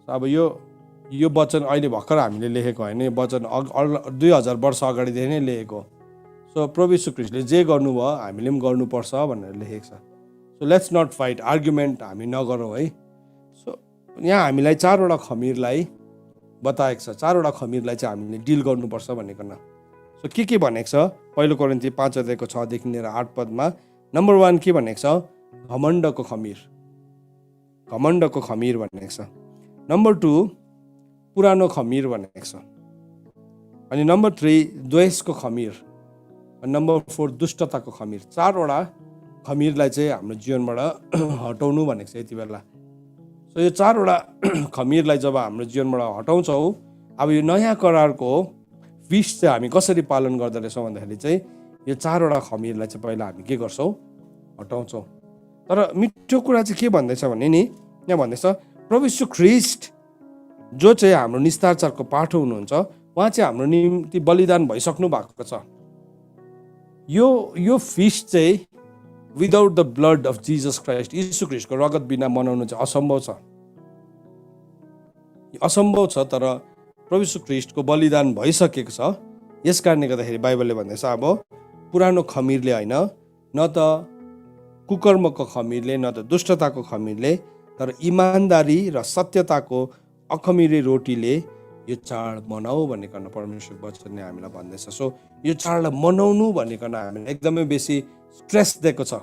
अब यो वचन अहिले भर्खर हामीले लेखेको होइन, यो वचन 2000 वर्ष अगाडिदेखि नै लेखेको। सो प्रभु यीशु ख्रीष्टले जे गर्नुभयो हामीले पनि गर्नुपर्छ भनेर लेखेको छ। So let's not fight, argument हामी नगरौँ है। सो यहाँ हामीलाई 4वटा खमिरलाई बताएको छ, 4वटा खमिरलाई चाहिँ हामीले डिल गर्नुपर्छ भनेको न। सो के भनेको छ? पहिलो कोरिन्थी 5 अध्यायको 6 देखि लिएर 8 पदमा नम्बर 1 के भनेको छ? घमण्डको खमिर, घमण्डको खमिर भनेको छ। नम्बर 2 पुरानो खमिर भनेको छ। अनि नम्बर 3 द्वेषको खमिर। अनि नम्बर 4 दुष्टताको खमिर। 4वटा खमिरलाई चाहिँ हाम्रो जीवनबाट हटाउनु भनेको छ यति बेला। सो यो 4वटा खमिरलाई जब हाम्रो जीवनबाट हटाउँछौँ, अब यो नयाँ करारको फिस्ट चाहिँ हामी कसरी पालन गर्दो रहेछौँ भन्दाखेरि चाहिँ यो 4वटा खमिरलाई चाहिँ पहिला हामी के गर्छौँ? हटाउँछौँ। तर मिठो कुरा चाहिँ के भन्दैछ भने नि, यहाँ भन्दैछ प्रभु यीशु ख्रीष्ट जो चाहिँ हाम्रो निस्तार चाडको पाठो हुनुहुन्छ उहाँ चाहिँ हाम्रो निम्ति बलिदान भइसक्नु भएको छ। यो फिस्ट चाहिँ without the blood of Jesus Christ, यीशु ख्रीष्टको रगत बिना मनाउनु चाहिँ असम्भव छ। असम्भव छ, तर प्रभु यीशु ख्रीष्टको बलिदान भइसकेको छ। यस कारणले गर्दाखेरि बाइबलले भन्दैछ अब पुरानो खमीरले होइन, न त कुकर्मको खमीरले, न त दुष्टताको खमीरले, तर इमान्दारी र सत्यताको अखमीरी रोटीले यो चाड मनाऊ भनिकन परमेश्वरको वचनले हामीलाई भन्दैछ। सो यो चाडलाई मनाउनु भनिकन हामीलाई एकदमै बेसी स्ट्रेस दिएको छ।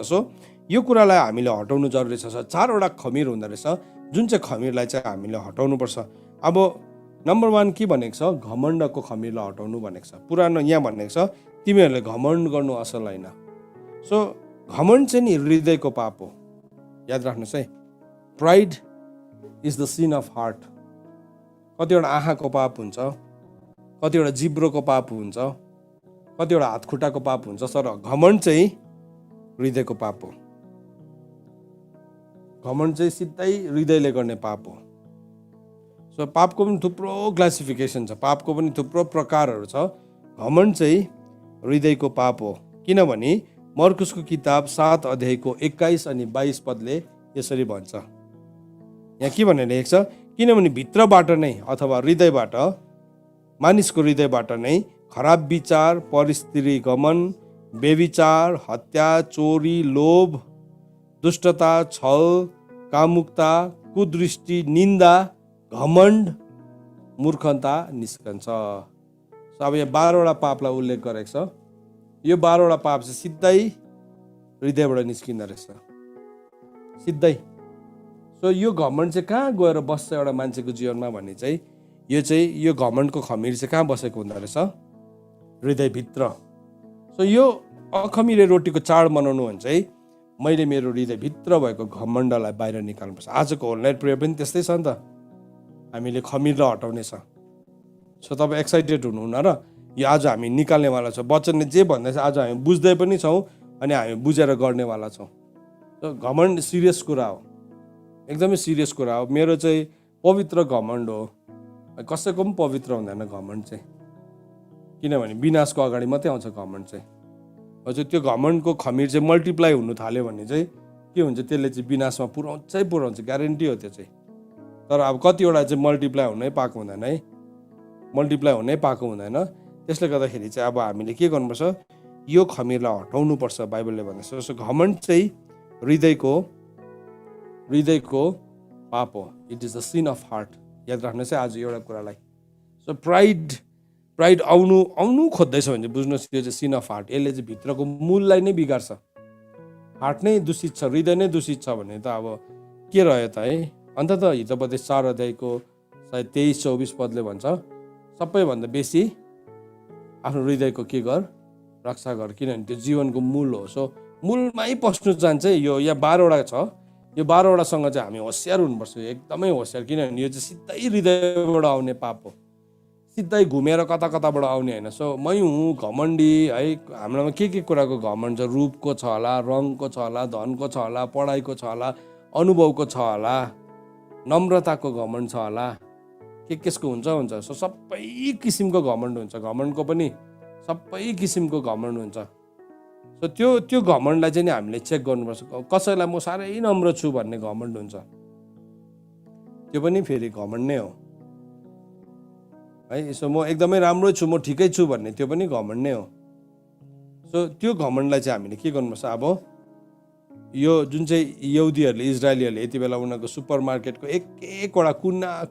सो यो कुरालाई हामीले हटाउनु जरुरी छ। 4वटा खमीर हुँदो रहेछ, जुन चाहिँ खमीरलाई चाहिँ हामीले हटाउनुपर्छ। अब नम्बर 1 के भनेको छ? घमण्डको खमीरलाई हटाउनु भनेको छ। पुरानो यहाँ भनेको छ तिमीहरूले घमण्ड गर्नु असल होइन। सो घमण्ड चाहिँ नि हृदयको पाप हो, याद राख्नुहोस् है। Pride is the sin of heart. कतिवटा आँखाको पाप हुन्छ, कतिवटा जिब्रोको पाप हुन्छ, कतिवटा हात खुट्टाको पाप हुन्छ, तर घमण्ड चाहिँ हृदयको पाप हो। घमण्ड चाहिँ सिधै हृदयले गर्ने पाप हो। सो पापको पनि थुप्रो क्लासिफिकेसन छ, पापको पनि थुप्रो प्रकारहरू छ। घमण्ड चाहिँ हृदयको पाप हो। किनभने मर्कुसको किताब 7 अध्यायको 21 अनि 22 पदले यसरी भन्छ। यहाँ के भनेर लेखेको छ? किनभने भित्रबाट नै अथवा हृदयबाट, मानिसको हृदयबाट नै खराब विचार, परस्त्री गमन, बेविचार, हत्या, चोरी, लोभ, दुष्टता, छल, कामुकता, कुदृष्टि, निन्दा, घमण्ड, मूर्खता निस्कन्छ। अब यहाँ 12वटा पापलाई उल्लेख गरेको छ। यो 12वटा पाप चाहिँ सिधै हृदयबाट निस्किँदो रहेछ, सिधै। सो यो घमण्ड चाहिँ कहाँ गएर बस्छ एउटा मान्छेको जीवनमा भने चाहिँ यो घमण्डको खमीर चाहिँ कहाँ बसेको हुँदो रहेछ? हृदयभित्र। सो यो अखमीरे रोटीको चाड मनाउनु भने चाहिँ मैले मेरो हृदयभित्र भएको घमण्डलाई बाहिर निकाल्नुपर्छ। आजको होल नाइट प्रेयर पनि त्यस्तै छ नि त, हामीले खमीरलाई हटाउने छ। सो तपाईँ एक्साइटेड हुनुहुन्न र? यो आज हामी निकाल्नेवाला छौँ। वचनले जे भन्दैछ आज हामी बुझ्दै पनि छौँ अनि हामी बुझेर गर्नेवाला छौँ। घमण्ड सिरियस कुरा हो, एकदमै सिरियस कुरा हो। मेरो चाहिँ पवित्र घमण्ड हो, कसैको पनि पवित्र हुँदैन घमण्ड चाहिँ, किनभने विनाशको अगाडि मात्रै आउँछ घमण्ड चाहिँ। हजुर त्यो घमण्डको खमीर चाहिँ मल्टिप्लाई हुनु थाल्यो भने चाहिँ के हुन्छ? त्यसले चाहिँ विनाशमा पुर्याउँछ, ग्यारेन्टी हो त्यो चाहिँ। तर अब कतिवटा चाहिँ मल्टिप्लाई हुनै पाएको हुँदैन है, मल्टिप्लाई हुनै पाएको हुँदैन। त्यसले गर्दाखेरि चाहिँ अब हामीले के गर्नुपर्छ? यो खमीरलाई हटाउनुपर्छ बाइबलले भन्दैछ। सो घमण्ड चाहिँ हृदयको पाप हो। It is the sin of heart. याद राख्नुहोस् है आज एउटा कुरालाई। सो प्राइड आउनु खोज्दैछ भने चाहिँ बुझ्नुहोस् यो चाहिँ सिन अफ हार्ट। यसले चाहिँ भित्रको मूललाई नै बिगार्छ। हार्ट नै दूषित छ, हृदय नै दूषित छ भने त अब के रह्यो त है? अन्तत हितोपदेश 4 अध्यायको सायद 23-24 पदले भन्छ सबैभन्दा बेसी आफ्नो हृदयको के गर? रक्षा गर, किनभने त्यो जीवनको मूल हो। सो मूलमै पस्नु चाहन्छ यो यहाँ 12वटा छ। यो 12वटासँग चाहिँ हामी होसियार हुनुपर्छ, एकदमै होसियार। किनभने यो चाहिँ सिधै हृदयबाट आउने पाप हो, सिधै घुमेर कता कताबाट आउने होइन। सो मै हुँ घमण्डी है, हाम्रोमा के कुराको घमण्ड छ? रूपको छ होला, रङको छ होला, धनको छ होला, पढाइको छ होला, अनुभवको छ होला, नम्रताको घमण्ड छ होला, केसको हुन्छ। सो सबै किसिमको घमण्ड हुन्छ, घमण्डको पनि सबै किसिमको घमण्ड हुन्छ। सो त्यो घमण्डलाई चाहिँ नि हामीले चेक गर्नुपर्छ। कसैलाई म साह्रै नम्र छु भन्ने घमण्ड हुन्छ, त्यो पनि फेरि घमण्ड नै हो है। सो म एकदमै राम्रो छु, म ठिकै छु भन्ने त्यो पनि घमण्ड नै हो। सो त्यो घमण्डलाई चाहिँ हामीले के गर्नुपर्छ? अब यो जुन चाहिँ यहुदीहरूले, इजरायलीहरूले यति बेला उनीहरूको सुपर मार्केटको एकवटा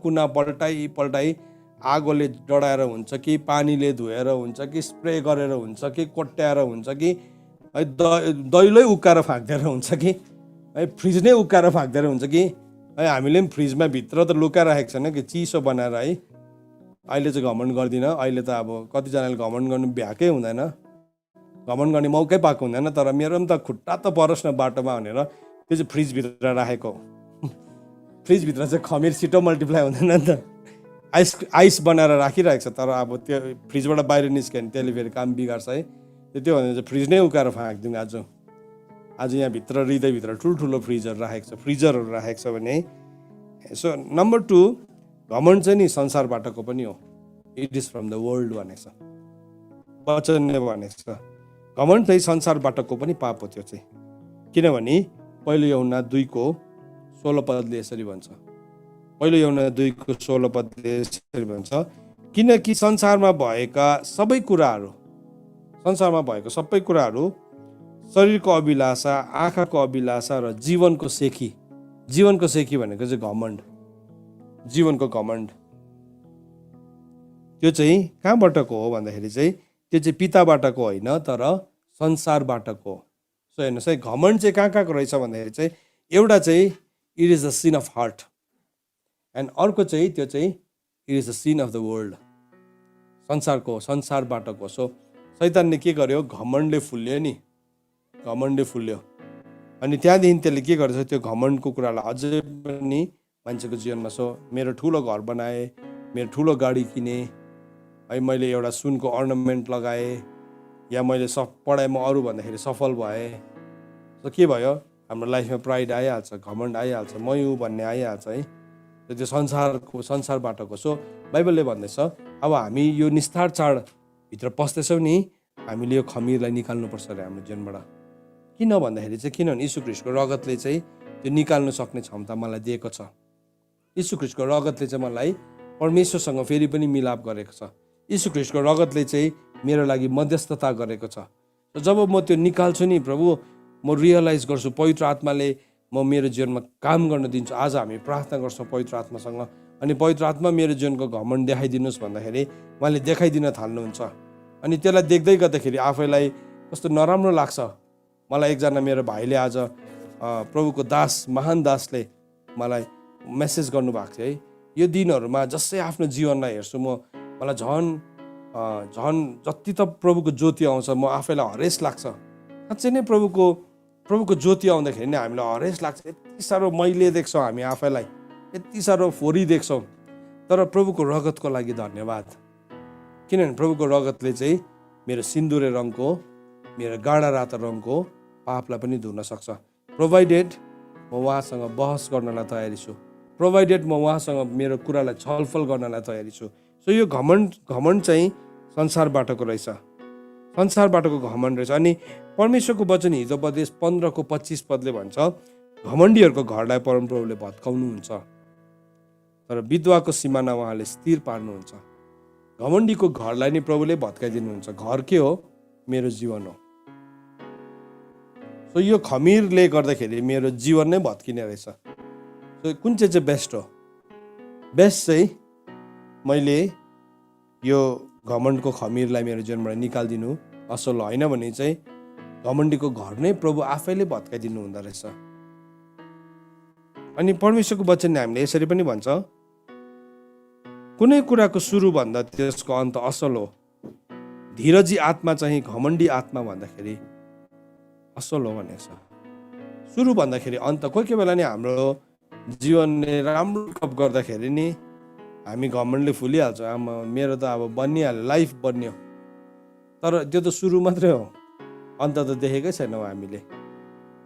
कुना पल्टाइ आगोले डढाएर हुन्छ कि पानीले धोएर हुन्छ कि स्प्रे गरेर हुन्छ कि कोट्याएर हुन्छ कि है दैलै उक्काएर फ्याँक्दिएर हुन्छ कि है फ्रिज नै उक्काएर फ्याँक्दिएर हुन्छ कि है हामीले पनि फ्रिजमा भित्र त लुकाएर राखेको छैन कि चिसो बनाएर है। अहिले चाहिँ घमण्ड गर्दिनँ, अहिले त अब कतिजनाले घमण्ड गर्नु भ्याएकै हुँदैन, घमण्ड गर्ने मौकै पाएको हुँदैन। तर मेरो पनि त खुट्टा त परोस् न बाटोमा भनेर त्यो चाहिँ फ्रिजभित्र राखेको। फ्रिजभित्र चाहिँ खमीर छिटो मल्टिप्लाई हुँदैन नि त, आइस बनाएर राखिरहेको छ। तर अब त्यो फ्रिजबाट बाहिर निस्क्यो भने त्यसले फेरि काम बिगार्छ है। त्यो भने चाहिँ फ्रिज नै उकाएर फ्याँकिदिउँ। आज यहाँभित्र हृदयभित्र ठुल्ठुलो फ्रिजहरू राखेको छ भने है। सो नम्बर 2 घमण्ड चाहिँ नि संसारबाटको पनि हो। It is from the world भनेको छ, वचनले भनेको छ। घमण्ड चाहिँ संसारबाटको पनि पाप हो त्यो चाहिँ। किनभने पहिलो यूहन्ना 2:16 पदले यसरी भन्छ, पहिलो यूहन्ना 2:16 यसरी भन्छ, किनकि संसारमा भएका सबै कुराहरू शरीरको अभिलाषा, आँखाको अभिलाषा र जीवनको सेकी भनेको चाहिँ घमण्ड, जीवनको घमण्ड, त्यो चाहिँ कहाँबाटको हो भन्दाखेरि चाहिँ त्यो चाहिँ पिताबाटको होइन तर संसारबाटको हो। सो हेर्नुहोस् है, घमण्ड चाहिँ कहाँको रहेछ भन्दाखेरि चाहिँ एउटा चाहिँ it is the sin of heart and अर्को चाहिँ त्यो चाहिँ it is the sin of the world, संसारबाटको। सो शैतानले के गर्यो, घमण्डले फुल्यो अनि त्यहाँदेखि त्यसले के गर्छ, त्यो घमण्डको कुरालाई अझै पनि मान्छेको जीवनमा, सो मेरो ठुलो घर बनाएँ, मेरो ठुलो गाडी किनेँ है, मैले एउटा सुनको अर्नामेन्ट लगाएँ, या मैले पढाइमा अरू भन्दाखेरि सफल भएँ, सो के भयो, हाम्रो लाइफमा प्राइड आइहाल्छ, घमण्ड आइहाल्छ, म हुँ भन्ने आइहाल्छ है, त्यो संसारबाटको। सो बाइबलले भन्दैछ अब हामी यो निस्तार चाडभित्र पस्दैछौँ नि, हामीले यो खमीरलाई निकाल्नुपर्छ अरे हाम्रो जीवनबाट। किन भन्दाखेरि चाहिँ किनभने यीशु ख्रीष्टको रगतले चाहिँ त्यो निकाल्नु सक्ने क्षमता मलाई दिएको छ। यीशु ख्रीष्टको रगतले चाहिँ मलाई परमेश्वरसँग फेरि पनि मिलाप गरेको छ। यीशु ख्रीष्टको रगतले चाहिँ मेरो लागि मध्यस्थता गरेको छ। जब म त्यो निकाल्छु नि प्रभु, म रियलाइज गर्छु पवित्र आत्माले म मेरो जीवनमा काम गर्न दिन्छु। आज हामी प्रार्थना गर्छौँ पवित्र आत्मासँग, अनि पवित्र आत्मा मेरो जीवनको घमण्ड देखाइदिनुहोस् भन्दाखेरि उहाँले देखाइदिन थाल्नुहुन्छ। अनि त्यसलाई देख्दै गर्दाखेरि आफैलाई कस्तो नराम्रो लाग्छ। मलाई एकजना मेरो भाइले आज प्रभुको दास, महान दासले मलाई मेसेज गर्नुभएको थियो है, यो दिनहरूमा जसै आफ्नो जीवनलाई हेर्छु मलाई झन् जति त प्रभुको ज्योति आउँछ म आफैलाई हरेस लाग्छ। साँच्चै नै प्रभुको ज्योति आउँदाखेरि नै हामीलाई हरेस लाग्छ। यति साह्रो मैले देख्छौँ हामी आफैलाई, यति साह्रो फोरी देख्छौँ, तर प्रभुको रगतको लागि धन्यवाद। किनभने प्रभुको रगतले चाहिँ मेरो सिन्दुरे रङको, मेरो गाढा रातो रङको पापलाई पनि धुन सक्छ। प्रोभाइडेड म उहाँसँग बहस गर्नलाई तयारी छु, प्रोभाइडेड म उहाँसँग मेरो कुरालाई छलफल गर्नलाई तयारी छु। सो यो घमण्ड चाहिँ संसारबाटको रहेछ, संसारबाटको घमण्ड रहेछ। अनि परमेश्वरको वचन हितोपदेश 15:25 भन्छ, घमण्डीहरूको घरलाई परमप्रभुले भत्काउनुहुन्छ तर विधवाको सिमाना उहाँले स्थिर पार्नुहुन्छ। घमण्डीको घरलाई नै प्रभुले भत्काइदिनुहुन्छ। घर के हो? मेरो जीवन हो। सो यो खमीरले गर्दाखेरि मेरो जीवन नै भत्किने रहेछ। सो कुन चाहिँ बेस्ट हो? बेस्ट चाहिँ मैले यो घमण्डको खमीरलाई मेरो जीवनबाट निकालिदिनु असल होइन भने चाहिँ घमण्डीको घर नै प्रभु आफैले भत्काइदिनु हुँदो रहेछ। अनि परमेश्वरको वचनले हामीले यसरी पनि भन्छ, कुनै कुराको सुरु भन्दा त्यसको अन्त असल हो। धीरजी आत्मा चाहिँ घमण्डी आत्मा भन्दाखेरि असल हो भनेको छ। सुरु भन्दाखेरि अन्त कोही बेला नि हाम्रो जीवनले राम्रो कप गर्दाखेरि नि हामी घमण्डले फुलिहाल्छ। मेरो त अब बनिहाल्यो, लाइफ बन्यो, तर त्यो त सुरु मात्रै हो, अन्त त देखेकै छैनौँ हामीले।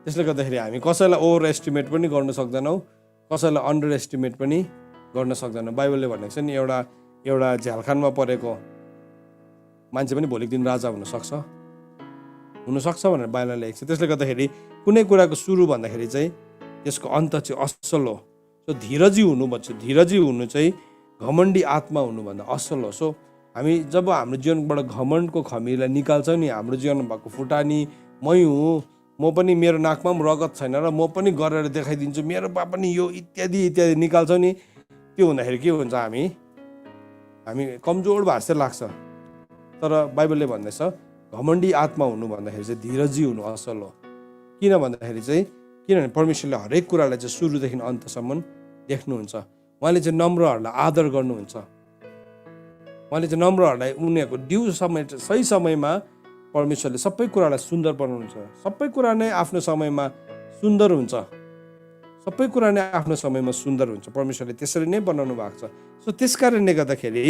त्यसले गर्दाखेरि हामी कसैलाई ओभर एस्टिमेट पनि गर्न सक्दैनौँ, कसैलाई अन्डर एस्टिमेट पनि गर्न सक्दैनौँ। बाइबलले भनेको छ नि, एउटा झ्यालखानमा परेको मान्छे पनि भोलिको दिन राजा हुनसक्छ भनेर बाइबलले लेखेको छ। त्यसले गर्दाखेरि कुनै कुराको सुरु भन्दाखेरि चाहिँ त्यसको अन्त चाहिँ असल हो। सो धीरजी हुनु भन्छ, धीरजी हुनु चाहिँ घमण्डी आत्मा हुनुभन्दा असल हो। सो हामी जब हाम्रो जीवनबाट घमण्डको खमीरलाई निकाल्छौँ नि, हाम्रो जीवनमा भएको फुटानी, मै हुँ, म पनि, मेरो नाकमा पनि रगत छैन र म पनि गरेर देखाइदिन्छु, मेरो बा पनि यो इत्यादि इत्यादि निकाल्छौँ नि, त्यो हुँदाखेरि के हुन्छ, हामी कमजोर भएको जस्तो लाग्छ। तर बाइबलले भन्दैछ घमण्डी आत्मा हुनु भन्दाखेरि चाहिँ धीरजी हुनु असल हो। किन भन्दाखेरि चाहिँ किनभने परमेश्वरले हरेक कुरालाई चाहिँ सुरुदेखि अन्तसम्म देख्नुहुन्छ। उहाँले चाहिँ नम्रहरूलाई आदर गर्नुहुन्छ। उहाँले चाहिँ नम्रहरूलाई उनीहरूको ड्यू समय, सही समयमा परमेश्वरले सबै कुरालाई सुन्दर बनाउनुहुन्छ। सबै कुरा नै आफ्नो समयमा सुन्दर हुन्छ, सबै कुरा नै आफ्नो समयमा सुन्दर हुन्छ। परमेश्वरले त्यसरी नै बनाउनु भएको छ। सो त्यस कारणले गर्दाखेरि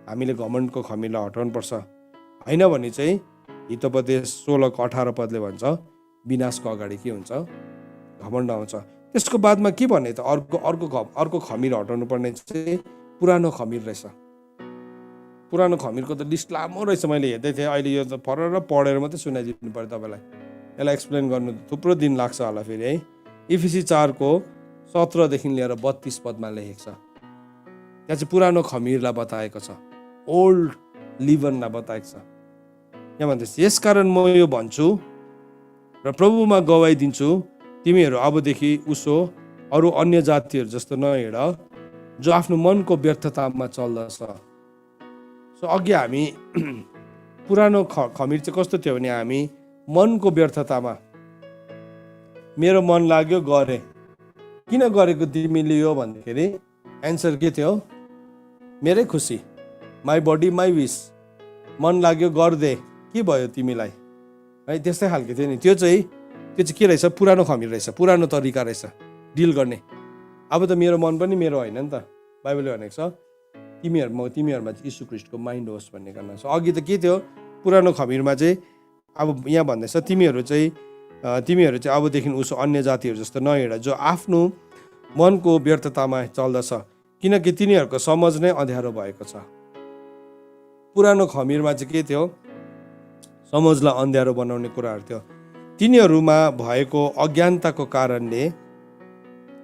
हामीले घमण्डको खमीरलाई हटाउनुपर्छ। होइन भने चाहिँ हितोपदेश 16:18 भन्छ, विनाशको अगाडि के हुन्छ? घमण्ड आउँछ। त्यसको बादमा के भने त अर्को खमीर हटाउनु पर्ने चाहिँ पुरानो खमीर रहेछ। पुरानो खमीरको त लिस्ट लामो रहेछ, मैले हेर्दै थिएँ। अहिले यो त फरर पढेर मात्रै सुनाइदिनु पऱ्यो तपाईँलाई, यसलाई एक्सप्लेन गर्नु थुप्रो दिन लाग्छ होला फेरि है। इफिसी 4:16 17 लिएर 32 पदमा लेखेको छ। त्यहाँ चाहिँ पुरानो खमीरलाई बताएको छ, ओल्ड लिभनलाई बताएको छ। यहाँ भन्दैछ, यसकारण म यो भन्छु र प्रभुमा गवाई दिन्छु, तिमीहरू अबदेखि उसो अरू अन्य जातिहरू जस्तो नहिँड जो आफ्नो मनको व्यर्थतामा चल्दछ। सो अघि हामी पुरानो खमीर चाहिँ कस्तो थियो भने हामी मनको व्यर्थतामा, मेरो मन लाग्यो गरेँ, किन गरेको तिमीले यो भन्दाखेरि एन्सर के थियो? मेरै खुसी, माई बडी माई विस, मन लाग्यो गरिदे, के भयो तिमीलाई है, त्यस्तै खालको थियो नि। त्यो चाहिँ के रहेछ? पुरानो खमीर रहेछ, पुरानो तरिका रहेछ डिल गर्ने। अब त मेरो मन पनि मेरो होइन नि त, बाइबलले भनेको छ तिमीहरूमा चाहिँ यीशु ख्रीष्टको माइन्ड होस् भन्ने गर्न। अघि त के थियो? पुरानो खमीरमा चाहिँ अब यहाँ भन्दैछ तिमीहरू चाहिँ अबदेखि उसो अन्य जातिहरू जस्तो नहिँड जो आफ्नो मनको व्यर्थतामा चल्दछ, किनकि तिनीहरूको समझ नै अँध्यारो भएको छ। पुरानो खमीरमा चाहिँ के थियो? समझलाई अँध्यारो बनाउने कुराहरू थियो। तिनीहरूमा भएको अज्ञानताको कारणले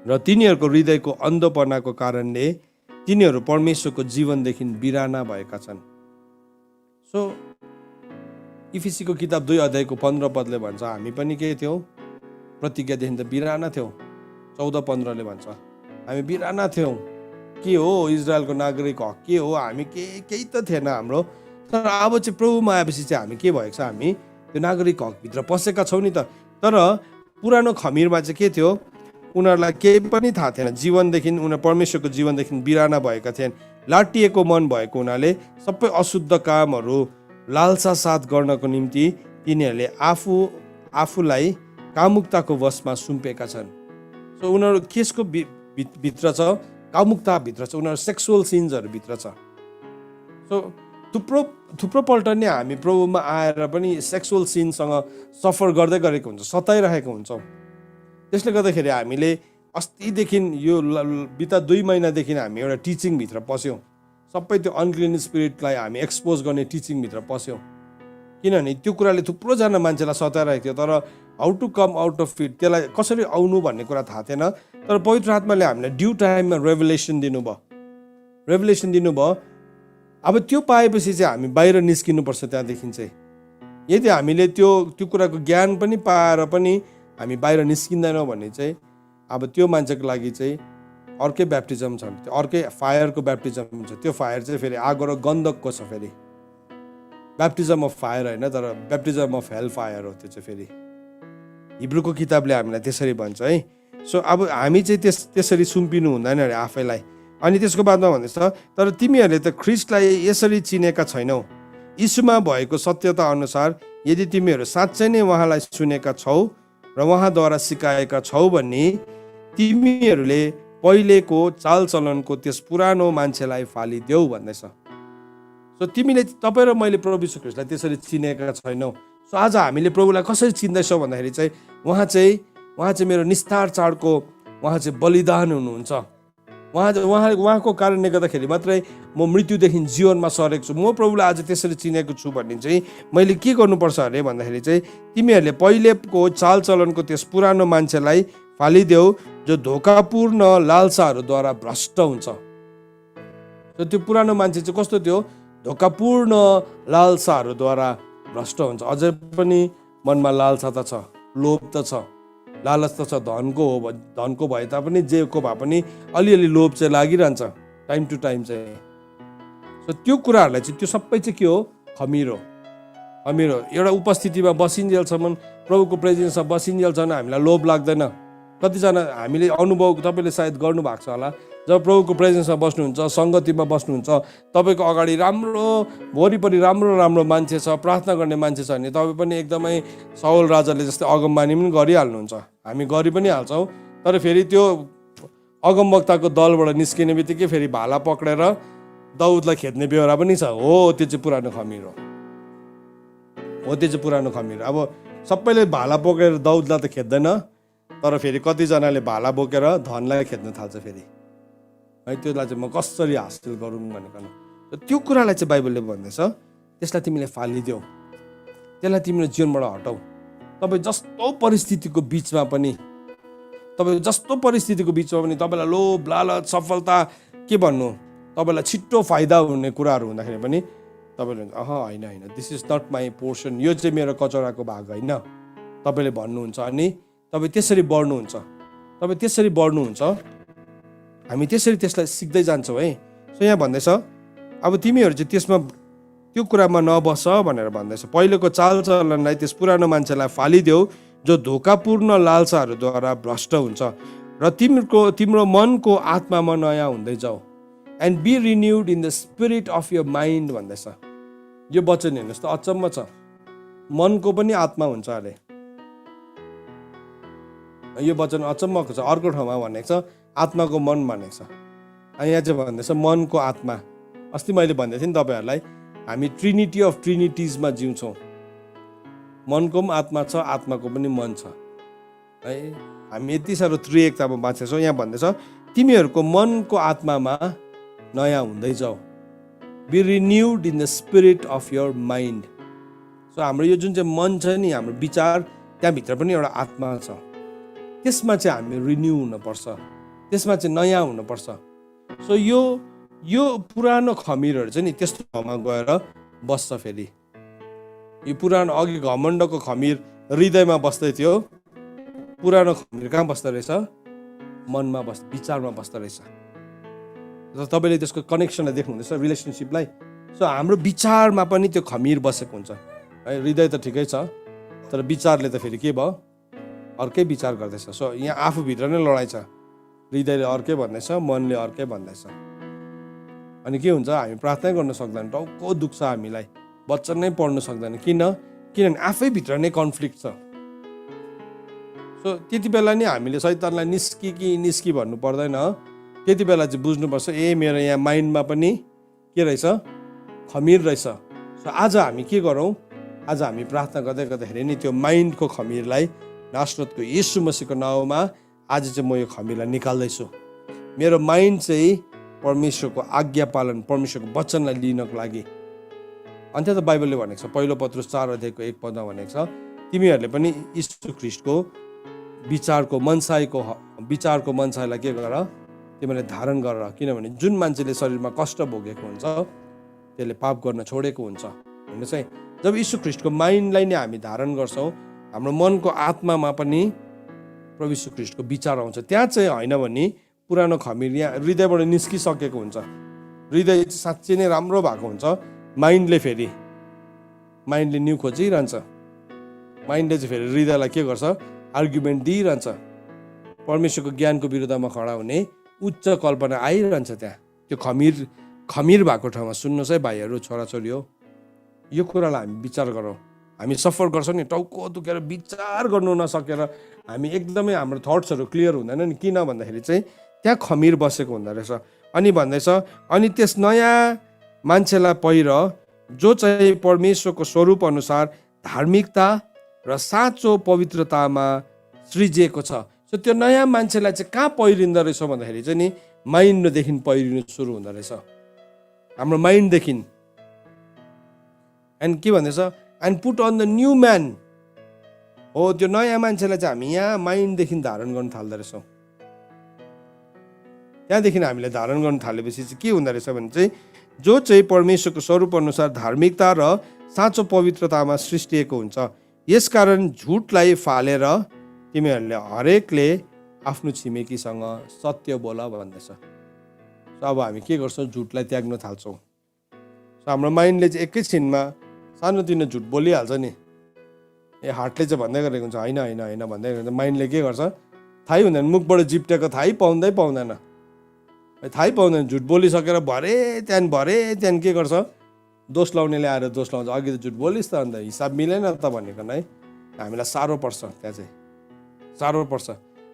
र तिनीहरूको हृदयको अन्धोपनाको कारणले तिनीहरू परमेश्वरको जीवनदेखि बिराना भएका छन्। सो इफिसीको किताब 2 अध्यायको 15 पदले भन्छ हामी पनि के थियौँ? प्रतिज्ञादेखि त बिराना थियौँ। 14-15ले भन्छ हामी बिराना थियौँ। के हो इजरायलको नागरिक हक के हो? हामी केही त थिएन हाम्रो। तर अब चाहिँ प्रभुमा आएपछि चाहिँ हामी के भएको छ? हामी त्यो नागरिक हकभित्र पसेका छौँ नि त। तर पुरानो खमीरमा चाहिँ के थियो? उनीहरूलाई केही पनि थाहा थिएन। जीवनदेखि उनीहरू परमेश्वरको जीवनदेखि बिराना भएका थिएन। लाटिएको मन भएको हुनाले सबै अशुद्ध कामहरू लालसा साथ गर्नको निम्ति तिनीहरूले आफूलाई कामुकताको वशमा सुम्पेका छन्। सो उनीहरू केसको भित्र छ? कामुकताभित्र छ। उनीहरू सेक्सुअल सिन्सहरू भित्र छ। सो थुप्रो पल्ट नै हामी प्रभुमा आएर पनि सेक्सुअल सिनसँग सफर गर्दै गरेको हुन्छ, सताइरहेको हुन्छौँ। त्यसले गर्दाखेरि हामीले अस्तिदेखि यो बिता 2 महिनादेखि हामी एउटा टिचिङभित्र पस्यौँ। सबै त्यो अनक्लिन स्पिरिटलाई हामी एक्सपोज गर्ने टिचिङभित्र पस्यौँ। किनभने त्यो कुराले थुप्रोजना मान्छेलाई सताइरहेको थियो। तर how to come out of it, त्यसलाई कसरी आउनु भन्ने कुरा थाहा थिएन। तर पवित्र आत्माले हामीलाई ड्यू टाइममा रेभलेसन दिनुभयो। अब त्यो पाएपछि चाहिँ हामी बाहिर निस्किनुपर्छ। त्यहाँदेखि चाहिँ यदि हामीले त्यो कुराको ज्ञान पनि पाएर पनि हामी बाहिर निस्किँदैनौँ भने चाहिँ अब त्यो मान्छेको लागि चाहिँ अर्कै ब्याप्टिजम छ, अर्कै फायरको ब्याप्टिजम हुन्छ। त्यो फायर चाहिँ फेरि आगो र गन्धकको छ। फेरि ब्याप्टिजम अफ फायर होइन, तर ब्याप्टिजम अफ हेल फायर हो त्यो चाहिँ। फेरि हिब्रूको किताबले हामीलाई त्यसरी भन्छ है। सो अब हामी चाहिँ त्यसरी सुम्पिनु हुँदैन अरे आफैलाई। अनि त्यसको बादमा भन्दैछ, तर तिमीहरूले त ख्रीष्टलाई यसरी चिनेका छैनौ। यीशुमा भएको सत्यता अनुसार यदि तिमीहरू साँच्चै नै उहाँलाई सुनेका छौ र उहाँद्वारा सिकाएका छौ भने तिमीहरूले पहिलेको चालचलनको त्यस पुरानो मान्छेलाई फालिदेऊ भन्दैछ। सो तपाईँ र मैले प्रभु यीशु ख्रीष्टलाई त्यसरी चिनेका छैनौँ। सो आज हामीले प्रभुलाई कसरी चिन्दैछौँ भन्दाखेरि चाहिँ उहाँ चाहिँ मेरो निस्तार चाडको उहाँ चाहिँ बलिदान हुनुहुन्छ। उहाँको कारणले गर्दाखेरि मात्रै म मृत्युदेखि जीवनमा सरेको छु। म प्रभुलाई आज त्यसरी चिनेको छु भन्ने चाहिँ मैले के गर्नुपर्छ अरे भन्दाखेरि चाहिँ तिमीहरूले पहिलेको चालचलनको त्यस पुरानो मान्छेलाई फालिदेऊ जो धोकापूर्ण लालसाहरूद्वारा भ्रष्ट हुन्छ। र त्यो पुरानो मान्छे चाहिँ कस्तो थियो? धोकापूर्ण लालसाहरूद्वारा भ्रष्ट हुन्छ। अझै पनि मनमा लालसा त छ, लोभ त छ, लालच त छ। धनको भए तापनि जेको भए पनि अलिअलि लोभ चाहिँ लागिरहन्छ टाइम टु टाइम चाहिँ। सो त्यो कुराहरूलाई चाहिँ त्यो सबै चाहिँ के हो? खमीर हो। एउटा उपस्थितिमा बसिन्जेलसम्म, प्रभुको प्रेजेन्समा बसिन्जेलसम्म हामीलाई लोभ लाग्दैन। कतिजना हामीले अनुभव तपाईँले सायद गर्नु भएको छ होला, जब प्रभुको प्रेजेन्समा बस्नुहुन्छ, सङ्गतिमा बस्नुहुन्छ, तपाईँको अगाडि वरिपरि राम्रो मान्छे छ, प्रार्थना गर्ने मान्छे छ भने तपाईँ पनि एकदमै साउल राजाले जस्तै अगमबानी पनि गरिहाल्नुहुन्छ। हामी गरि पनि हाल्छौँ। तर फेरि त्यो अगमवक्ताको दलबाट निस्किने बित्तिकै फेरि भाला पक्रेर दाउदलाई खेद्ने बेहोरा पनि छ। त्यो चाहिँ पुरानो खमीर हो। त्यो चाहिँ पुरानो खमीर। अब सबैले भाला बोकेर दाउदलाई त खेद्दैन, तर फेरि कतिजनाले भाला बोकेर धनलाई खेद्न थाल्छ फेरि है। त्यसलाई चाहिँ म कसरी हासिल गरौँ भनेको त्यो कुरालाई चाहिँ बाइबलले भन्दैछ, त्यसलाई तिमीले फालिदेऊ, त्यसलाई तिम्रो जीवनबाट हटाऊ। तपाईँ जस्तो परिस्थितिको बिचमा पनि तपाईँ जस्तो परिस्थितिको बिचमा पनि तपाईँलाई लोभ लालच सफलता के भन्नु तपाईँलाई छिट्टो फाइदा हुने कुराहरू हुँदाखेरि पनि तपाईँले होइन होइन this is not my portion, यो चाहिँ मेरो कचौराको भाग होइन तपाईँले भन्नुहुन्छ अनि तपाईँ त्यसरी बढ्नुहुन्छ। तपाईँ त्यसरी बढ्नुहुन्छ, हामी त्यसरी त्यसलाई सिक्दै जान्छौँ है। सो यहाँ भन्दैछ अब तिमीहरू चाहिँ त्यसमा त्यो कुरामा नबस भनेर भन्दैछ। पहिलेको चालचलनलाई त्यस पुरानो मान्छेलाई फालिदेऊ जो धोकापूर्ण लालसाहरूद्वारा भ्रष्ट हुन्छ र तिम्रो मनको आत्मामा नयाँ हुँदै जाऊ। And be renewed in the spirit of your mind भन्दैछ। यो वचन हेर्नुहोस् त अचम्म छ, मनको पनि आत्मा हुन्छ अरे। यो वचन अचम्मको छ। अर्को ठाउँमा भनेको छ आत्माको मन भनेको छ, अनि यहाँ चाहिँ भन्दैछ मनको आत्मा। अस्ति मैले भन्दै थिएँ नि तपाईँहरूलाई, हामी ट्रिनिटी अफ ट्रिनिटिजमा जिउँछौँ। मनको पनि आत्मा छ, आत्माको पनि मन छ है। हामी यति साह्रो त्रिएकतामा बाँचेछौँ। यहाँ भन्दैछ तिमीहरूको मनको आत्मामा नयाँ हुँदै जाऊ। Be renewed in the spirit of your mind. So हाम्रो यो जुन चाहिँ मन छ नि, हाम्रो विचार, त्यहाँभित्र पनि एउटा आत्मा छ। त्यसमा चाहिँ हामी रिन्यू हुनुपर्छ, त्यसमा चाहिँ नयाँ हुनुपर्छ। सो यो पुरानो खमीरहरू चाहिँ नि त्यस्तो ठाउँमा गएर बस्छ। फेरि यो पुरानो अघि घमण्डको खमीर हृदयमा बस्दै थियो, पुरानो खमीर कहाँ बस्दो रहेछ? मनमा विचारमा बस्दो रहेछ। र तपाईँले त्यसको कनेक्सनलाई देख्नुहुँदैछ, रिलेसनसिपलाई। सो हाम्रो विचारमा पनि त्यो खमीर बसेको हुन्छ है। हृदय त ठिकै छ, तर विचारले त फेरि के भयो? अर्कै विचार गर्दैछ। सो यहाँ आफूभित्र नै लडाइँ छ। हृदयले अर्कै भन्दैछ, मनले अर्कै भन्दैछ। अनि के हुन्छ? हामी प्रार्थना गर्न सक्दैन, टाउको दुख्छ हामीलाई, वचन नै पढ्न सक्दैन। किनभने आफैभित्र नै कन्फ्लिक्ट छ। सो त्यति बेला नि हामीले शैतानलाई निस्की भन्नु पर्दैन। त्यति बेला चाहिँ बुझ्नुपर्छ मेरो यहाँ माइन्डमा पनि के रहेछ? खमीर रहेछ। सो आज हामी के गरौँ? आज हामी प्रार्थना गर्दाखेरि नि त्यो माइन्डको खमीरलाई नासरतको येशू मसीहको नाउँमा आज चाहिँ म यो खमीरलाई निकाल्दैछु। मेरो माइन्ड चाहिँ परमेश्वरको आज्ञा पालन, परमेश्वरको वचनलाई लिनको लागि। अन्त त बाइबलले भनेको छ, पहिलो पत्रुस 4:1 भनेको छ तिमीहरूले पनि यीशु ख्रीष्टको विचारको मनसायलाई के गर? तिमीले धारण गर। किनभने जुन मान्छेले शरीरमा कष्ट भोगेको हुन्छ त्यसले पाप गर्न छोडेको हुन्छ। हेर्नुहोस् है, जब यीशु ख्रीष्टको माइन्डलाई नै हामी धारण गर्छौँ, हाम्रो मनको आत्मामा पनि प्रभु यीशु ख्रीष्टको विचार आउँछ। त्यहाँ चाहिँ होइन भने पुरानो खमीर यहाँ हृदयबाट निस्किसकेको हुन्छ। हृदय साँच्चै नै राम्रो भएको हुन्छ। माइन्डले न्यू खोजिरहन्छ। माइन्डले चाहिँ फेरि हृदयलाई के गर्छ? आर्ग्युमेन्ट दिइरहन्छ। परमेश्वरको ज्ञानको विरुद्धमा खडा हुने उच्च कल्पना आइरहन्छ। त्यहाँ त्यो खमीर भएको ठाउँमा सुन्नुहोस् है भाइहरू, छोराछोरी हो, यो कुरालाई हामी विचार गरौँ। हामी सफर गर्छौँ नि, टाउको दुखेर विचार गर्नु नसकेर हामी एकदमै हाम्रो थट्सहरू क्लियर हुँदैन नि। किन भन्दाखेरि चाहिँ त्यहाँ खमीर बसेको हुँदो रहेछ। अनि भन्दैछ अनि त्यस नयाँ मान्छेलाई पहिर जो चाहिँ परमेश्वरको स्वरूप अनुसार धार्मिकता र साँचो पवित्रतामा सृजिएको छ। सो त्यो नयाँ मान्छेलाई चाहिँ कहाँ पहिरिँदो रहेछ भन्दाखेरि चाहिँ नि माइन्डदेखि पहिरिनु सुरु हुँदो रहेछ, हाम्रो माइन्डदेखि। एन्ड के भन्दैछ? And put on the new man. हो, त्यो नयाँ मान्छेलाई चाहिँ हामी यहाँ माइन्डदेखि धारण गर्न थाल्दो रहेछौँ। त्यहाँदेखि हामीले धारण गर्न थालेपछि चाहिँ के हुँदो रहेछ भने चाहिँ जो चाहिँ परमेश्वरको स्वरूप अनुसार धार्मिकता र साँचो पवित्रतामा सृष्टिएको हुन्छ। यसकारण झुटलाई फालेर तिमीहरूले हरेकले आफ्नो छिमेकीसँग सत्य बोल भन्दैछ। अब हामी के गर्छौँ? झुटलाई त्याग्न थाल्छौँ। हाम्रो माइन्डले चाहिँ एकैछिनमा सानोतिनो झुट बोलिहाल्छ नि। हार्टले चाहिँ भन्दै गरेको हुन्छ होइन होइन होइन भन्दै गरेको। माइन्डले के गर्छ? थाहै हुँदैन, मुखबाट जिप्टेको थाहै पाउँदैन। थाहै पाउँदैन। झुट बोलिसकेर भरे त्यहाँ के गर्छ? दोष लाउनेले आएर दोष लाउँछ। अघि त झुट बोलिस् त, अन्त हिसाब मिलेन त भनेको नै हामीलाई साह्रो पर्छ। त्यहाँ चाहिँ साह्रो पर्छ।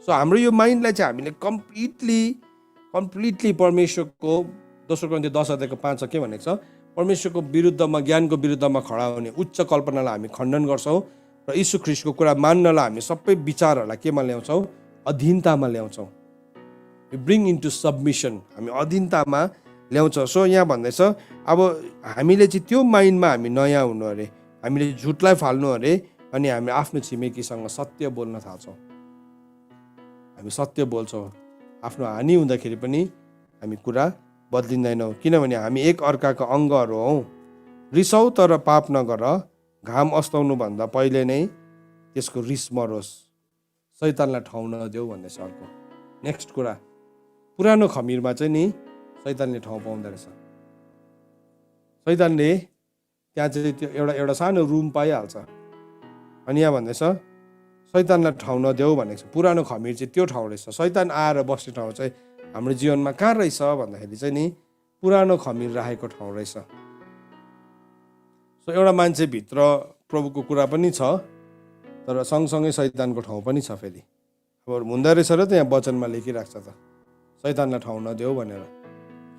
सो हाम्रो यो माइन्डलाई चाहिँ हामीले कम्प्लिटली परमेश्वरको 2 कोरिन्थीय 10:5 के भनेको छ? परमेश्वरको विरुद्धमा, ज्ञानको विरुद्धमा खडा हुने उच्च कल्पनालाई हामी खण्डन गर्छौँ र यीशु ख्रीष्टको कुरा मान्नलाई हामी सबै विचारहरूलाई केमा ल्याउँछौँ? अधीनतामा ल्याउँछौँ। ब्रिङ इन्टु सबमिसन, हामी अधीनतामा ल्याउँछौँ। सो यहाँ भन्दैछ अब हामीले चाहिँ त्यो माइन्डमा हामी नयाँ हुनु अरे, हामीले झुटलाई फाल्नु अरे, अनि हामी आफ्नो छिमेकीसँग सत्य बोल्न थाल्छौँ। हामी सत्य बोल्छौँ, आफ्नो हानि हुँदाखेरि पनि हामी कुरा बदलिँदैनौँ, किनभने हामी एक अर्काको अङ्गहरू हौँ। रिसाउ तर पाप नगर, घाम अस्ताउनुभन्दा पहिले नै त्यसको रिस मरोस्, शैतानलाई ठाउँ नदेऊ भन्दैछ। अर्को नेक्स्ट कुरा, पुरानो खमिरमा चाहिँ नि शैतानले ठाउँ पाउँदो रहेछ। शैतानले त्यहाँ चाहिँ त्यो एउटा सानो रुम पाइहाल्छ। अनि यहाँ भन्दैछ शैतानलाई ठाउँ नदेऊ भनेको छ। पुरानो खमिर चाहिँ त्यो ठाउँ रहेछ। शैतान आएर बस्ने ठाउँ चाहिँ हाम्रो जीवनमा कहाँ रहेछ भन्दाखेरि चाहिँ नि पुरानो खमिर राखेको ठाउँ रहेछ। सो एउटा मान्छेभित्र प्रभुको कुरा पनि छ, तर सँगसँगै शैतानको ठाउँ पनि छ। फेरि अब हुँदो रहेछ र त यहाँ वचनमा लेखिरहेको छ त, शैतानलाई ठाउँ नदेऊ भनेर।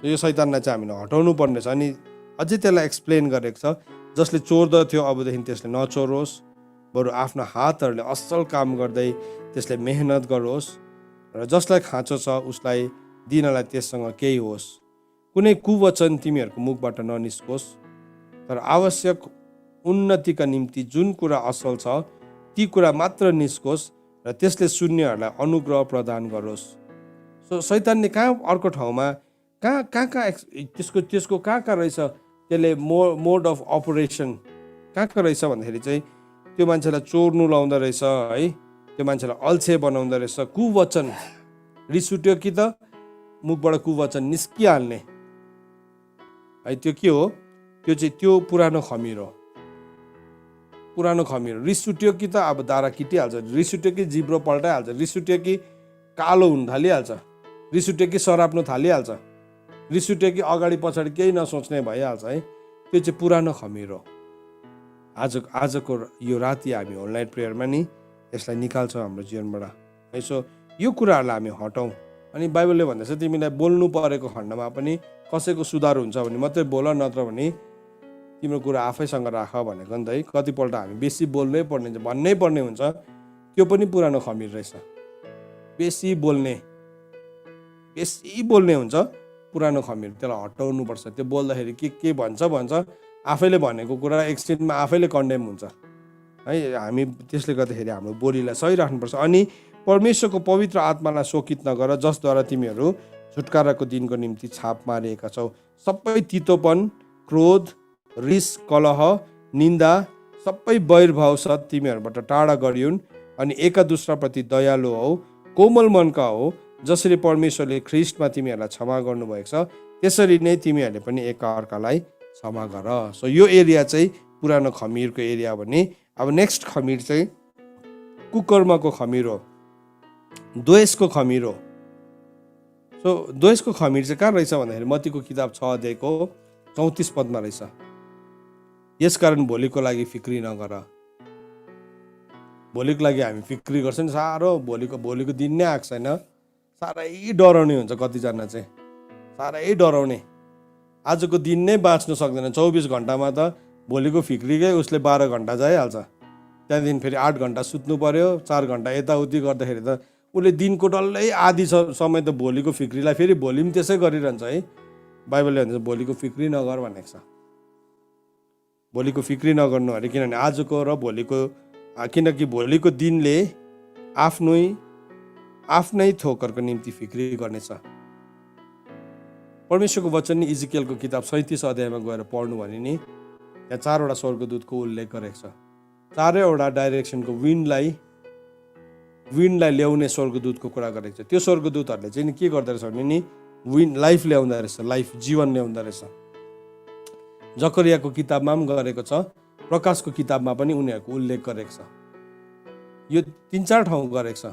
यो शैतानलाई चाहिँ हामीले हटाउनु पर्ने छ। अनि अझै त्यसलाई एक्सप्लेन गरेको छ, जसले चोर्दथ्यो अबदेखि त्यसले नचोरोस्, बरु आफ्नो हातहरूले असल काम गर्दै त्यसले मेहनत गरोस्, र जसलाई खाँचो छ उसलाई दिनलाई त्यससँग केही होस्। कुनै कुवचन तिमीहरूको मुखबाट ननिस्कोस्, तर आवश्यक उन्नतिका निम्ति जुन कुरा असल छ ती कुरा मात्र निस्कोस्, र त्यसले सुन्नेहरूलाई अनुग्रह प्रदान गरोस्। सो शैतानले कहाँ अर्को ठाउँमा कहाँ त्यसको कहाँ रहेछ, त्यसले मोड अफ अपरेसन कहाँ रहेछ भन्दाखेरि चाहिँ त्यो मान्छेलाई चोर्नु लाउँदो रहेछ है, त्यो मान्छेलाई अल्छे बनाउँदो रहेछ। कुवचन, रिस उठ्यो कि त मुखबाट कुवचन निस्किहाल्ने है, त्यो के हो? त्यो चाहिँ त्यो पुरानो खमिर हो। पुरानो खमिर, रिस उठ्यो कि त अब दारा किटिहाल्छ, रिस उठ्यो कि जिब्रो पल्टाइहाल्छ, रिस उठ्यो कि कालो हुन थालिहाल्छ, रिस उठ्यो कि सराप्नु थालिहाल्छ, रिस उठ्यो कि अगाडि पछाडि केही नसोच्ने भइहाल्छ है। त्यो चाहिँ पुरानो खमिर हो। आजको यो राति हामी होल नाइट प्रेयरमा नि यसलाई निकाल्छौँ हाम्रो जीवनबाट है। सो यो कुराहरूलाई हामी हटाउँ। अनि बाइबलले भन्दैछ तिमीलाई बोल्नु परेको खण्डमा पनि कसैको सुधार हुन्छ भने मात्रै बोल, नत्र भने तिम्रो कुरा आफैसँग राख भनेको नि त है। कतिपल्ट हामी बेसी बोल्नै पर्ने भन्नै पर्ने हुन्छ, त्यो पनि पुरानो खमिर रहेछ। बेसी बोल्ने हुन्छ पुरानो खमिर, त्यसलाई हटाउनुपर्छ। त्यो बोल्दाखेरि के भन्छ आफैले भनेको कुरा एकछिनमा आफैले कन्डेम हुन्छ है। हामी त्यसले गर्दाखेरि हाम्रो बोलीलाई सही राख्नुपर्छ। अनि परमेश्वरको पवित्र आत्मालाई शोकित नगर, जसद्वारा तिमीहरू छुटकाराको दिनको निम्ति छाप मारिएका छौ। सबै तितोपन, क्रोध, रिस, कलह, निन्दा, सबै वैरभाव सत् तिमीहरूबाट टाढा गरिउन्। अनि एका दुस्राप्रति दयालु हौ, कोमल मनका हो, जसरी परमेश्वरले ख्रिस्टमा तिमीहरूलाई क्षमा गर्नुभएको छ, त्यसरी नै तिमीहरूले पनि एकाअर्कालाई क्षमा गर। सो यो एरिया चाहिँ पुरानो खमिरको एरिया भने। अब नेक्स्ट खमिर चाहिँ कुकर्मको खमिर हो, द्वेषको खमिर हो। सो द्वेषको खमिर चाहिँ कहाँ रहेछ भन्दाखेरि मत्तीको किताब 6 अध्यायको 34 पदमा रहेछ। यसकारण भोलिको लागि फिक्री नगर। भोलिको लागि हामी फिक्री गर्छ नि साह्रो, भोलिको दिन नै आएको छैन, साह्रै डराउने हुन्छ। कतिजना चाहिँ साह्रै डराउने, आजको दिन नै बाँच्नु सक्दैन। 24 घन्टामा त भोलिको फिक्रीकै उसले 12 घन्टा जाइहाल्छ। त्यहाँदेखि फेरि 8 घन्टा सुत्नु पर्यो, 4 घन्टा यताउति गर्दाखेरि त उसले दिनको डल्लै आधी समय त भोलिको फिक्रीलाई फेरि भोलि पनि त्यसै गरिरहन्छ है। बाइबलले भन्छ भोलिको फिक्री नगर भनेको छ। भोलिको फिक्री नगर्नु अरे, किनभने आजको र भोलिको, किनकि भोलिको दिनले आफ्नै थोकरको निम्ति फिक्री गर्नेछ। परमेश्वरको वचन नि इजिकियलको किताब 37 अध्यायमा गएर पढ्नु भने नि त्यहाँ 4वटा स्वर्गदूतको उल्लेख गरेको छ। 4वटा डाइरेक्सनको विन्डलाई ल्याउने स्वर्गदूतको कुरा गरेको छ। त्यो स्वर्गदूतहरूले चाहिँ के गर्दो रहेछ भने नि लाइफ ल्याउँदो रहेछ, लाइफ, जीवन ल्याउँदो रहेछ। जकरियाको किताबमा पनि गरेको छ, प्रकाशको किताबमा पनि उनीहरूको उल्लेख गरेको छ। यो 3-4 ठाउँ गरेको छ।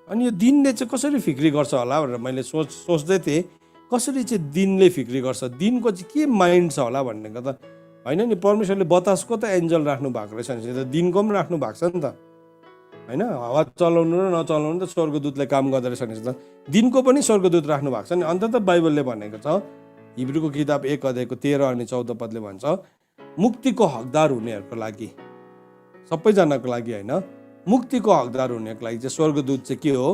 अनि यो दिनले चाहिँ कसरी फिक्री गर्छ होला भनेर मैले सोच्दै थिएँ, कसरी चाहिँ दिनले फिक्री गर्छ, दिनको चाहिँ के माइन्ड छ होला भनेको त होइन नि। परमेश्वरले बतासको त एन्जल राख्नु भएको रहेछ नि, त दिनको पनि राख्नु भएको छ नि त होइन। हावा चलाउनु र नचलाउनु त स्वर्गदूतले काम गर्दो रहेछ नि, त दिनको पनि स्वर्गदूत राख्नु भएको छ नि। अन्त त बाइबलले भनेको छ, हिब्रूको किताब 1 अध्यायको 13 अनि 14 पदले भन्छ, मुक्तिको हकदार हुनेहरूको लागि, सबैजनाको लागि होइन, मुक्तिको हकदार हुनेको लागि चाहिँ स्वर्गदूत चाहिँ के हो?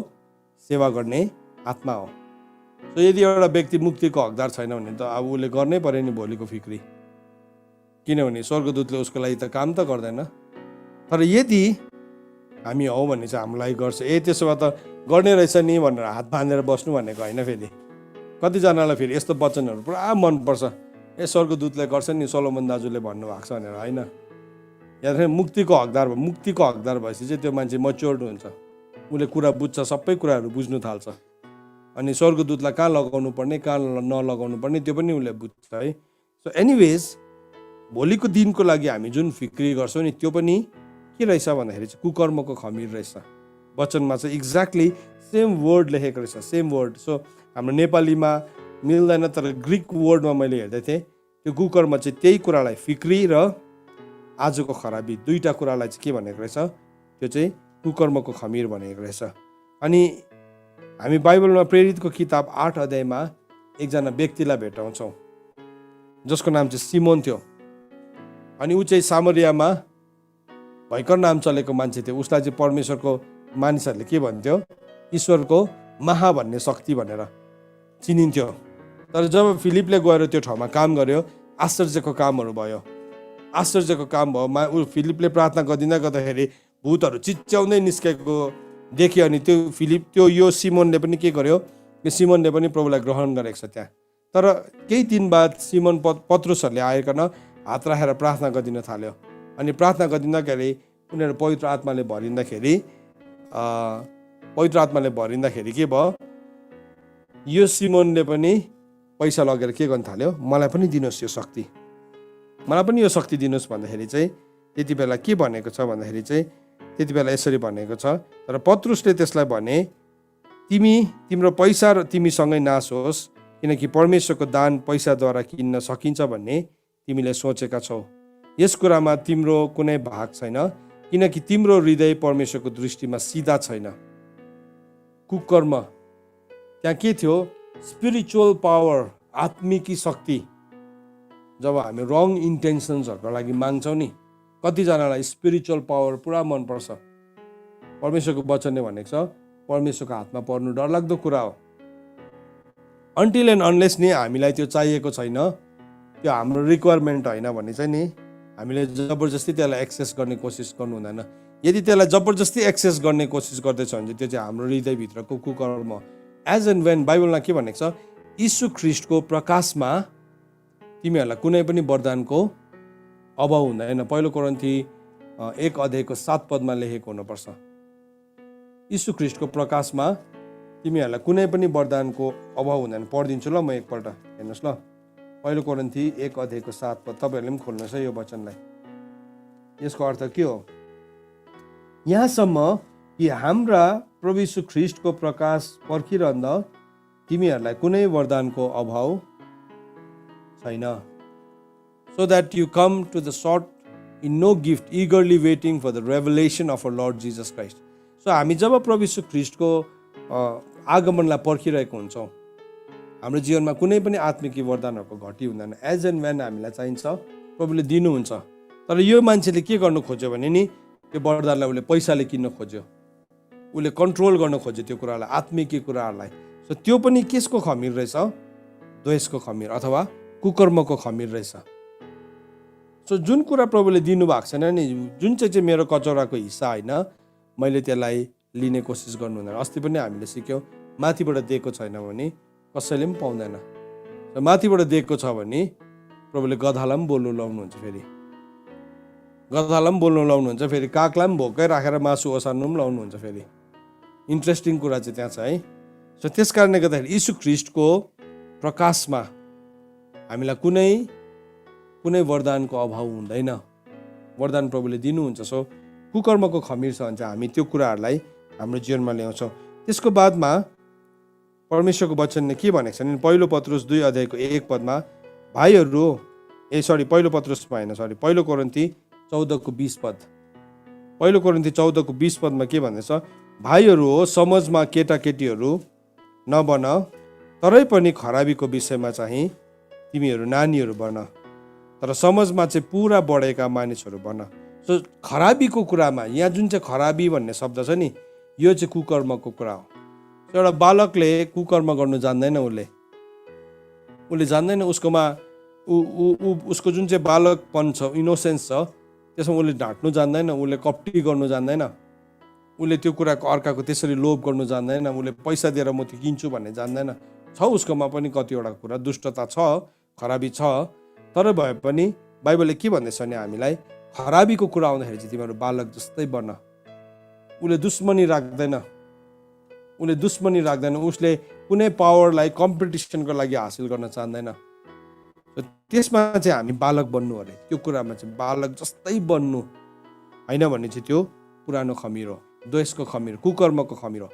सेवा गर्ने आत्मा हो। सो यदि एउटा व्यक्ति मुक्तिको हकदार छैन भने त अब उसले गर्नै पर्यो नि भोलिको फिक्री, किनभने स्वर्गदूतले उसको लागि त काम त गर्दैन। तर यदि हामी हौ भने चाहिँ हाम्रो लागि गर्छ। त्यसो भए त गर्ने रहेछ नि भनेर हात बाँधेर बस्नु भनेको होइन। फेरि कतिजनालाई फेरि यस्तो वचनहरू पुरा मनपर्छ, स्वर्गदूतले गर्छ नि, सोलोमन दाजुले भन्नुभएको छ भनेर, होइन। या मुक्तिको हकदार भएपछि चाहिँ त्यो मान्छे मच्योर्ड हुन्छ, उसले कुरा बुझ्छ, सबै कुराहरू बुझ्नु थाल्छ। अनि स्वर्गदूतलाई कहाँ लगाउनु पर्ने कहाँ नलगाउनु पर्ने त्यो पनि उसले बुझ्छ है। सो एनिवेज भोलिको दिनको लागि हामी जुन फिक्री गर्छौँ नि त्यो पनि के रहेछ भन्दाखेरि चाहिँ कुकर्मको खमीर रहेछ। वचनमा चाहिँ एक्ज्याक्टली सेम वर्ड लेखेको रहेछ, सेम वर्ड। सो हाम्रो नेपालीमा मिल्दैन, तर ग्रिक वर्डमा मैले हेर्दै थिएँ त्यो कुकर्म चाहिँ त्यही कुरालाई, फिक्री र आजको खराबी दुईवटा कुरालाई चाहिँ के भनेको रहेछ, त्यो चाहिँ कुकर्मको खमीर भनेको रहेछ। अनि हामी बाइबलमा प्रेरितको किताब 8 अध्यायमा एकजना व्यक्तिलाई भेटाउँछौँ जसको नाम चाहिँ सिमोन थियो। अनि ऊ चाहिँ सामरियामा भयङ्कर नाम चलेको मान्छे थियो। उसलाई चाहिँ परमेश्वरको मानिसहरूले के भन्थ्यो, ईश्वरको महा भन्ने शक्ति भनेर चिनिन्थ्यो। तर जब फिलिपले गएर त्यो ठाउँमा काम गर्यो, आश्चर्यको कामहरू भयो, आश्चर्यको काम भयो। ऊ फिलिपले प्रार्थना गर्दाखेरि भूतहरू चिच्याउँदै निस्केको देख्यो। अनि त्यो यो सिमोनले पनि के गर्यो, यो सिमोनले पनि प्रभुलाई ग्रहण गरेको छ त्यहाँ। तर केही दिन बाद सिमोन पत्रुसहरूले आइकन हात राखेर प्रार्थना गरिदिन थाल्यो। अनि प्रार्थना गरिदिँदाखेरि उनीहरू पवित्र आत्माले भरिँदाखेरि के भयो, यो सिमोनले पनि पैसा लगेर के गर्न थाल्यो, मलाई पनि दिनुहोस् यो शक्ति, मलाई पनि यो शक्ति दिनुहोस् भन्दाखेरि चाहिँ त्यति बेला के भनेको छ भन्दाखेरि चाहिँ त्यति बेला यसरी भनेको छ, तर पत्रुसले त्यसलाई भने, तिम्रो पैसा र तिमीसँगै नाश होस्, किनकि परमेश्वरको दान पैसाद्वारा किन्न सकिन्छ भन्ने तिमीले सोचेका छौ। यस कुरामा तिम्रो कुनै भाग छैन, किनकि तिम्रो हृदय परमेश्वरको दृष्टिमा सिधा छैन। कुकर्म त्यहाँ के थियो, स्पिरिचुअल पावर, आत्मिकी शक्ति। जब हामी रङ इन्टेन्सन्सहरूको लागि माग्छौँ नि, कतिजनालाई स्पिरिचुअल पावर पुरा मनपर्छ। परमेश्वरको वचनले भनेको छ परमेश्वरको हातमा पर्नु डरलाग्दो कुरा हो। अन्टिल एन्ड अनलेस नि हामीलाई त्यो चाहिएको छैन, त्यो हाम्रो रिक्वायरमेन्ट होइन भने चाहिँ नि हामीले जबरजस्ती त्यसलाई एक्सेस गर्ने कोसिस गर्नु हुँदैन। यदि त्यसलाई जबरजस्ती एक्सेस गर्ने कोसिस गर्दैछ भने चाहिँ त्यो चाहिँ हाम्रो हृदयभित्रको कुकर्म। एज एन्ड वेन बाइबलमा के भनेको छ, यीशु ख्रीष्टको प्रकाशमा तिमीहरूलाई कुनै पनि वरदानको अभाव हुँदैन। 1 कोरिन्थी 1 अध्यायको 7 पदमा लेखेको हुनुपर्छ, यीशु ख्रीष्टको प्रकाशमा तिमीहरूलाई कुनै पनि वरदानको अभाव हुँदैन। पढिदिन्छु ल म एकपल्ट, हेर्नुहोस् ल। 1 कोरिन्थी 1 अध्यायको 7 पद, तपाईँहरूले पनि खोल्नुहोस् है यो वचनलाई। यसको अर्थ के हो, यहाँसम्म कि हाम्रा प्रभु यीशु ख्रीष्टको प्रकाश पर्खिरहँदा तिमीहरूलाई कुनै वरदानको अभाव छैन। So that you come to the sought in no gift, eagerly waiting for the revelation of our Lord Jesus Christ. So हामी जब प्रभु यीशु ख्रीष्टको आगमनलाई पर्खिरहेको हुन्छौँ, हाम्रो जीवनमा कुनै पनि आत्मिक वरदानहरूको घटी हुँदैन। एज एन्ड व्हेन हामीलाई चाहिन्छ प्रभुले दिनुहुन्छ। तर यो मान्छेले के गर्नु खोज्यो भने नि, त्यो वरदानलाई उसले पैसाले किन्न खोज्यो, उसले कन्ट्रोल गर्न खोज्यो त्यो कुरालाई, आत्मिक कुराहरूलाई। सो त्यो पनि केसको खमीर रहेछ, द्वेषको खमीर अथवा कुकर्मको खमीर रहेछ। सो जुन कुरा प्रभुले दिनुभएको छैन नि, जुन चाहिँ मेरो कचौराको हिस्सा होइन, मैले त्यसलाई लिने कोसिस गर्नु हुँदैन। अस्ति पनि हामीले सिक्यौँ, माथिबाट दिएको छैन भने कसैले पनि पाउँदैन। र माथिबाट दिएको छ भने प्रभुले गधालाई पनि बोल्नु लाउनुहुन्छ, फेरि गधालाई पनि बोल्नु लाउनुहुन्छ, फेरि कागलाई पनि भोकै राखेर मासु ओसार्नु पनि लाउनुहुन्छ। फेरि इन्ट्रेस्टिङ कुरा चाहिँ त्यहाँ छ है। सो त्यस कारणले गर्दाखेरि यीशु ख्रीष्टको प्रकाशमा हामीलाई कुनै वरदानको अभाव हुँदैन, वरदान प्रभुले दिनुहुन्छ। सो कुकर्मको खमीर छ भने चाहिँ हामी त्यो कुराहरूलाई हाम्रो जीवनमा ल्याउँछौँ। त्यसको बादमा परमेश्वरको वचनले के भनेको छ भने 1 पत्रुस 2 अध्यायको 1 पदमा, भाइहरू 1 पत्रुसमा होइन, 1 कोरिन्थी 14 को 20 पद, 1 कोरिन्थी 14 को 20 पदमा के भन्दैछ, भाइहरू हो, समाजमा केटाकेटीहरू नबन, तरै पनि खराबीको विषयमा चाहिँ तिमीहरू नानीहरू बन, तर समाजमा चाहिँ पुरा बढेका मानिसहरू बन। सो खराबीको कुरामा, यहाँ जुन चाहिँ खराबी भन्ने शब्द छ नि, यो चाहिँ कुकर्मको कुरा हो। एउटा बालकले कुकर्म गर्नु जान्दैन, उसले जान्दैन, उसकोमा उसको जुन चाहिँ बालकपन छ, इनोसेन्स छ, त्यसमा उसले ढाँट्नु जान्दैन, उसले कपटी गर्नु जान्दैन, उसले त्यो कुराको अर्काको त्यसरी लोभ गर्नु जान्दैन, उसले पैसा दिएर म त्यो किन्छु भन्ने जान्दैन। छ उसकोमा पनि कतिवटा कुरा दुष्टता छ, खराबी छ, तर भए पनि बाइबलले के भन्दैछ भने हामीलाई खराबीको कुरा आउँदाखेरि चाहिँ तिमीहरू बालक जस्तै बन्न। उसले दुश्मनी राख्दैन, उसले कुनै पावरलाई कम्पिटिसनको लागि हासिल गर्न चाहँदैन। त्यसमा चाहिँ हामी बालक बन्नु अरे, त्यो कुरामा चाहिँ बालक जस्तै बन्नु, होइन भने चाहिँ त्यो पुरानो खमीर हो, द्वेषको खमीर, कुकर्मको खमीर हो।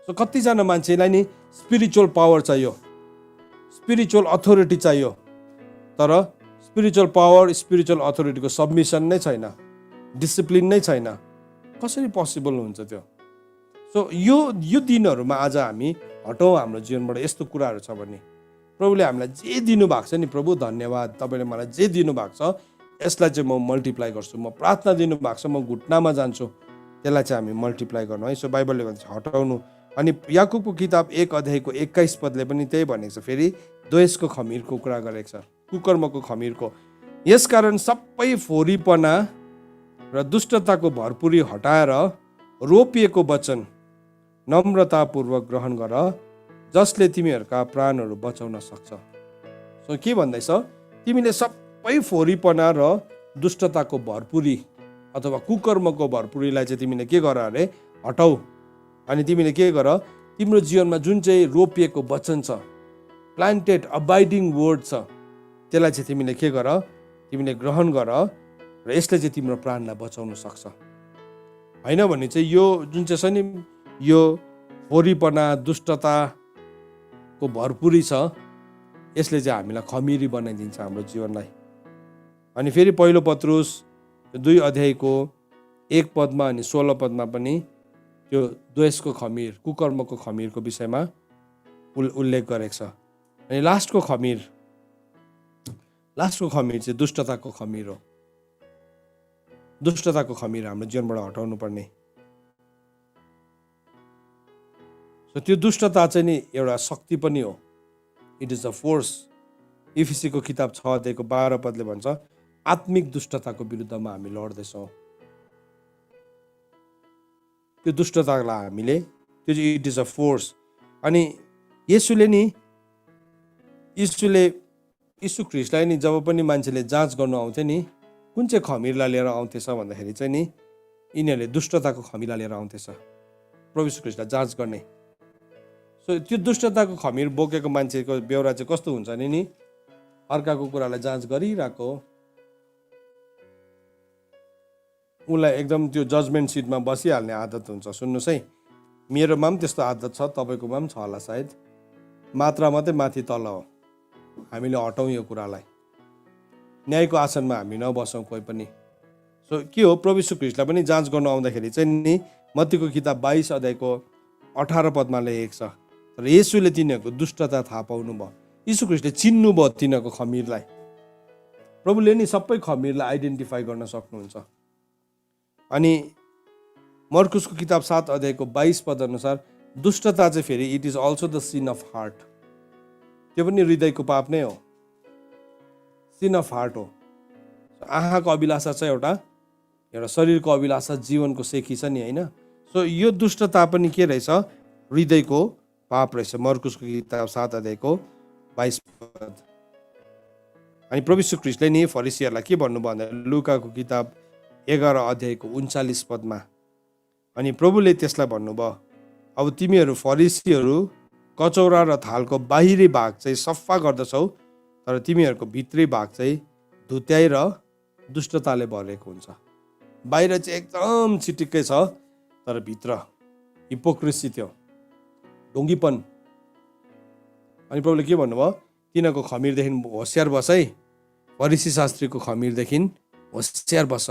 सो कतिजना मान्छेलाई नि स्पिरिचुअल पावर चाहियो, स्पिरिचुअल अथोरिटी चाहियो, तर स्पिरिचुअल पावर, स्पिरिचुअल अथोरिटीको सबमिसन नै छैन, डिसिप्लिन नै छैन। कसरी पोसिबल हुन्छ त्यो? सो यो दिनहरूमा आज हामी हटौँ हाम्रो जीवनबाट यस्तो कुराहरू छ भने। प्रभुले हामीलाई जे दिनुभएको छ नि, प्रभु धन्यवाद, तपाईँले मलाई जे दिनुभएको छ यसलाई चाहिँ म मल्टिप्लाई गर्छु, म प्रार्थना दिनुभएको छ, म घुट्नामा जान्छु, त्यसलाई चाहिँ हामी मल्टिप्लाई गर्नु है। सो बाइबलले भन्छ हटाउनु। अनि याकुबको किताब 1 अध्यायको 21 पदले पनि त्यही भनेको छ, फेरि द्वेषको खमीरको कुरा गरेको छ, कुकर्मको खमीरको। यसकारण सबै फोरीपना र दुष्टताको भरपुरी हटाएर रोपिएको वचन नम्रतापूर्वक ग्रहण गर, जसले तिमीहरूका प्राणहरू बचाउन सक्छ। सो के भन्दैछ? तिमीले सबै फोरीपना र दुष्टताको भरपुरी अथवा कुकर्मको भरपुरीलाई चाहिँ तिमीले के गर अरे? हटाऊ। अनि तिमीले के गर? तिम्रो जीवनमा जुन चाहिँ रोपिएको वचन छ, प्लान्टेड अबाइडिङ वर्ड छ, त्यसलाई चाहिँ तिमीले के गर? तिमीले ग्रहण गर र यसले चाहिँ तिम्रो प्राणलाई बचाउन सक्छ। होइन भने चाहिँ यो जुन चाहिँ छ नि, यो फोरीपना दुष्टताको भरपुरी छ, यसले चाहिँ हामीलाई खमीरी बनाइदिन्छ हाम्रो जीवनलाई। अनि फेरि पहिलो पत्रुस 2 अध्यायको 1 पदमा अनि 16 पदमा पनि त्यो द्वेषको खमीर, कुकर्मको खमीरको विषयमा उल्लेख गरेको छ। अनि लास्टको खमीर चाहिँ दुष्टताको खमीर हो। दुष्टताको खमीर हाम्रो जीवनबाट हटाउनु पर्ने। सो त्यो दुष्टता चाहिँ नि एउटा शक्ति पनि हो, इट इज अ फोर्स। इफिसीको किताब 6 अध्यायको 12 पदले भन्छ, आत्मिक दुष्टताको विरुद्धमा हामी लड्दैछौँ। त्यो दुष्टतालाई हामीले, त्यो चाहिँ इट इज अ फोर्स। अनि यीशु ख्रीष्टलाई नि जब पनि मान्छेले जाँच गर्नु आउँथे नि, कुन चाहिँ खमीरलाई लिएर आउँथेछ भन्दाखेरि चाहिँ नि यिनीहरूले दुष्टताको खमीरलाई लिएर आउँथेछ प्रभु यीशु ख्रीष्टलाई जाँच गर्ने। सो त्यो दुष्टताको खमीर बोकेको मान्छेको बेहोरा चाहिँ कस्तो हुन्छ नि, अर्काको कुरालाई जाँच गरिरहेको, उसलाई एकदम त्यो जजमेन्ट सिटमा बसिहाल्ने आदत हुन्छ। सुन्नुहोस् है, मेरोमा पनि त्यस्तो आदत छ, तपाईँकोमा पनि छ होला सायद, मात्रा मात्रै माथि तल हो। हामीले हटाउँ यो कुरालाई, न्यायको आसनमा हामी नबसौँ कोही पनि। सो के हो, प्रभु यीशु ख्रीष्टलाई पनि जाँच गर्नु आउँदाखेरि चाहिँ नि मत्तीको किताब 22 अध्यायको 18 पदमा लेखेको छ, तर येशूले तिनीहरूको दुष्टता थाहा पाउनु भयो, यीशु ख्रीष्टले चिन्नु भयो तिनीहरूको खमीरलाई। प्रभुले नि सबै खमीरलाई आइडेन्टिफाई गर्न सक्नुहुन्छ। अनि मर्कुसको किताब 7 अध्यायको 22 पद अनुसार दुष्टता चाहिँ फेरि it is also the sin of heart, त्यो पनि हृदयको पाप नै हो, सिन अफ हार्ट हो। आँखाको अभिलाषा छ, एउटा शरीरको अभिलाषा, जीवनको सेकी छ नि, होइन? सो यो दुष्टता पनि के रहेछ? हृदयको पाप रहेछ। मर्कुसको किताब 7 अध्यायको 22 पद। अनि प्रभु यीशु ख्रीष्टले नि फरिसीहरूलाई के भन्नुभयो भन्दा लुकाको किताब 11 अध्यायको 39 पदमा, अनि प्रभुले त्यसलाई भन्नुभयो, अब तिमीहरू फरिसीहरू कचौरा र थालको बाहिरी भाग चाहिँ सफा गर्दछौ, तर तिमीहरूको भित्री भाग चाहिँ धुत्याइ र दुष्टताले भरेको हुन्छ। बाहिर चाहिँ एकदम चिटिक्कै छ, तर भित्र हिपोक्रेसी थियो, ढोङ्गीपन। अनि प्रभुले के भन्नुभयो? तिनीहरूको खमीरदेखि होसियार बस है, फरिसी शास्त्रीको खमीरदेखि होसियार बस।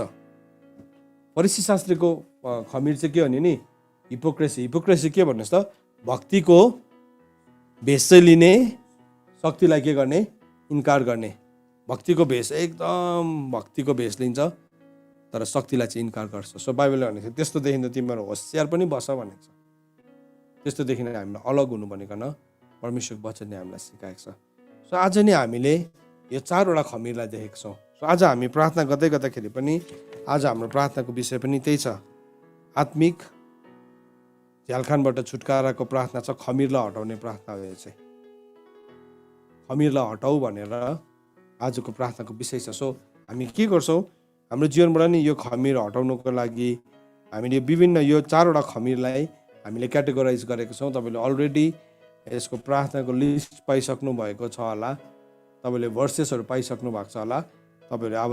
फरिसी शास्त्रीको खमीर चाहिँ के हो नि? हिपोक्रेसी। हिपोक्रेसी के भन्नुहोस् त? भक्तिको भेष चाहिँ लिने, शक्तिलाई के गर्ने? इन्कार गर्ने। भक्तिको भेष, एकदम भक्तिको भेष लिन्छ, तर शक्तिलाई चाहिँ इन्कार गर्छ। सो बाइबलले भनेको छ त्यस्तोदेखि त तिमीहरू होसियार पनि बस भनेको छ। त्यस्तोदेखि नै हामीलाई अलग हुनु भनेकन परमेश्वरको वचनले हामीलाई सिकाएको छ। सो आज नै हामीले यो 4वटा खमीरलाई देखेको छौँ। सो आज हामी प्रार्थना गर्दै गर्दाखेरि पनि आज हाम्रो प्रार्थनाको विषय पनि त्यही छ, आत्मिक झ्यालखानबाट छुटकाराको प्रार्थना छ, खमीरलाई हटाउने प्रार्थना हो यो चाहिँ। खमीरलाई हटाऊ भनेर आजको प्रार्थनाको विषय छ। सो हामी के गर्छौँ, हाम्रो जीवनबाट नि यो खमीर हटाउनको लागि हामीले विभिन्न यो 4वटा खमीरलाई हामीले क्याटेगोराइज गरेको छौँ। तपाईँले अलरेडी यसको प्रार्थनाको लिस्ट पाइसक्नु भएको छ होला, तपाईँले भर्सेसहरू पाइसक्नु भएको छ होला। तपाईँहरूले अब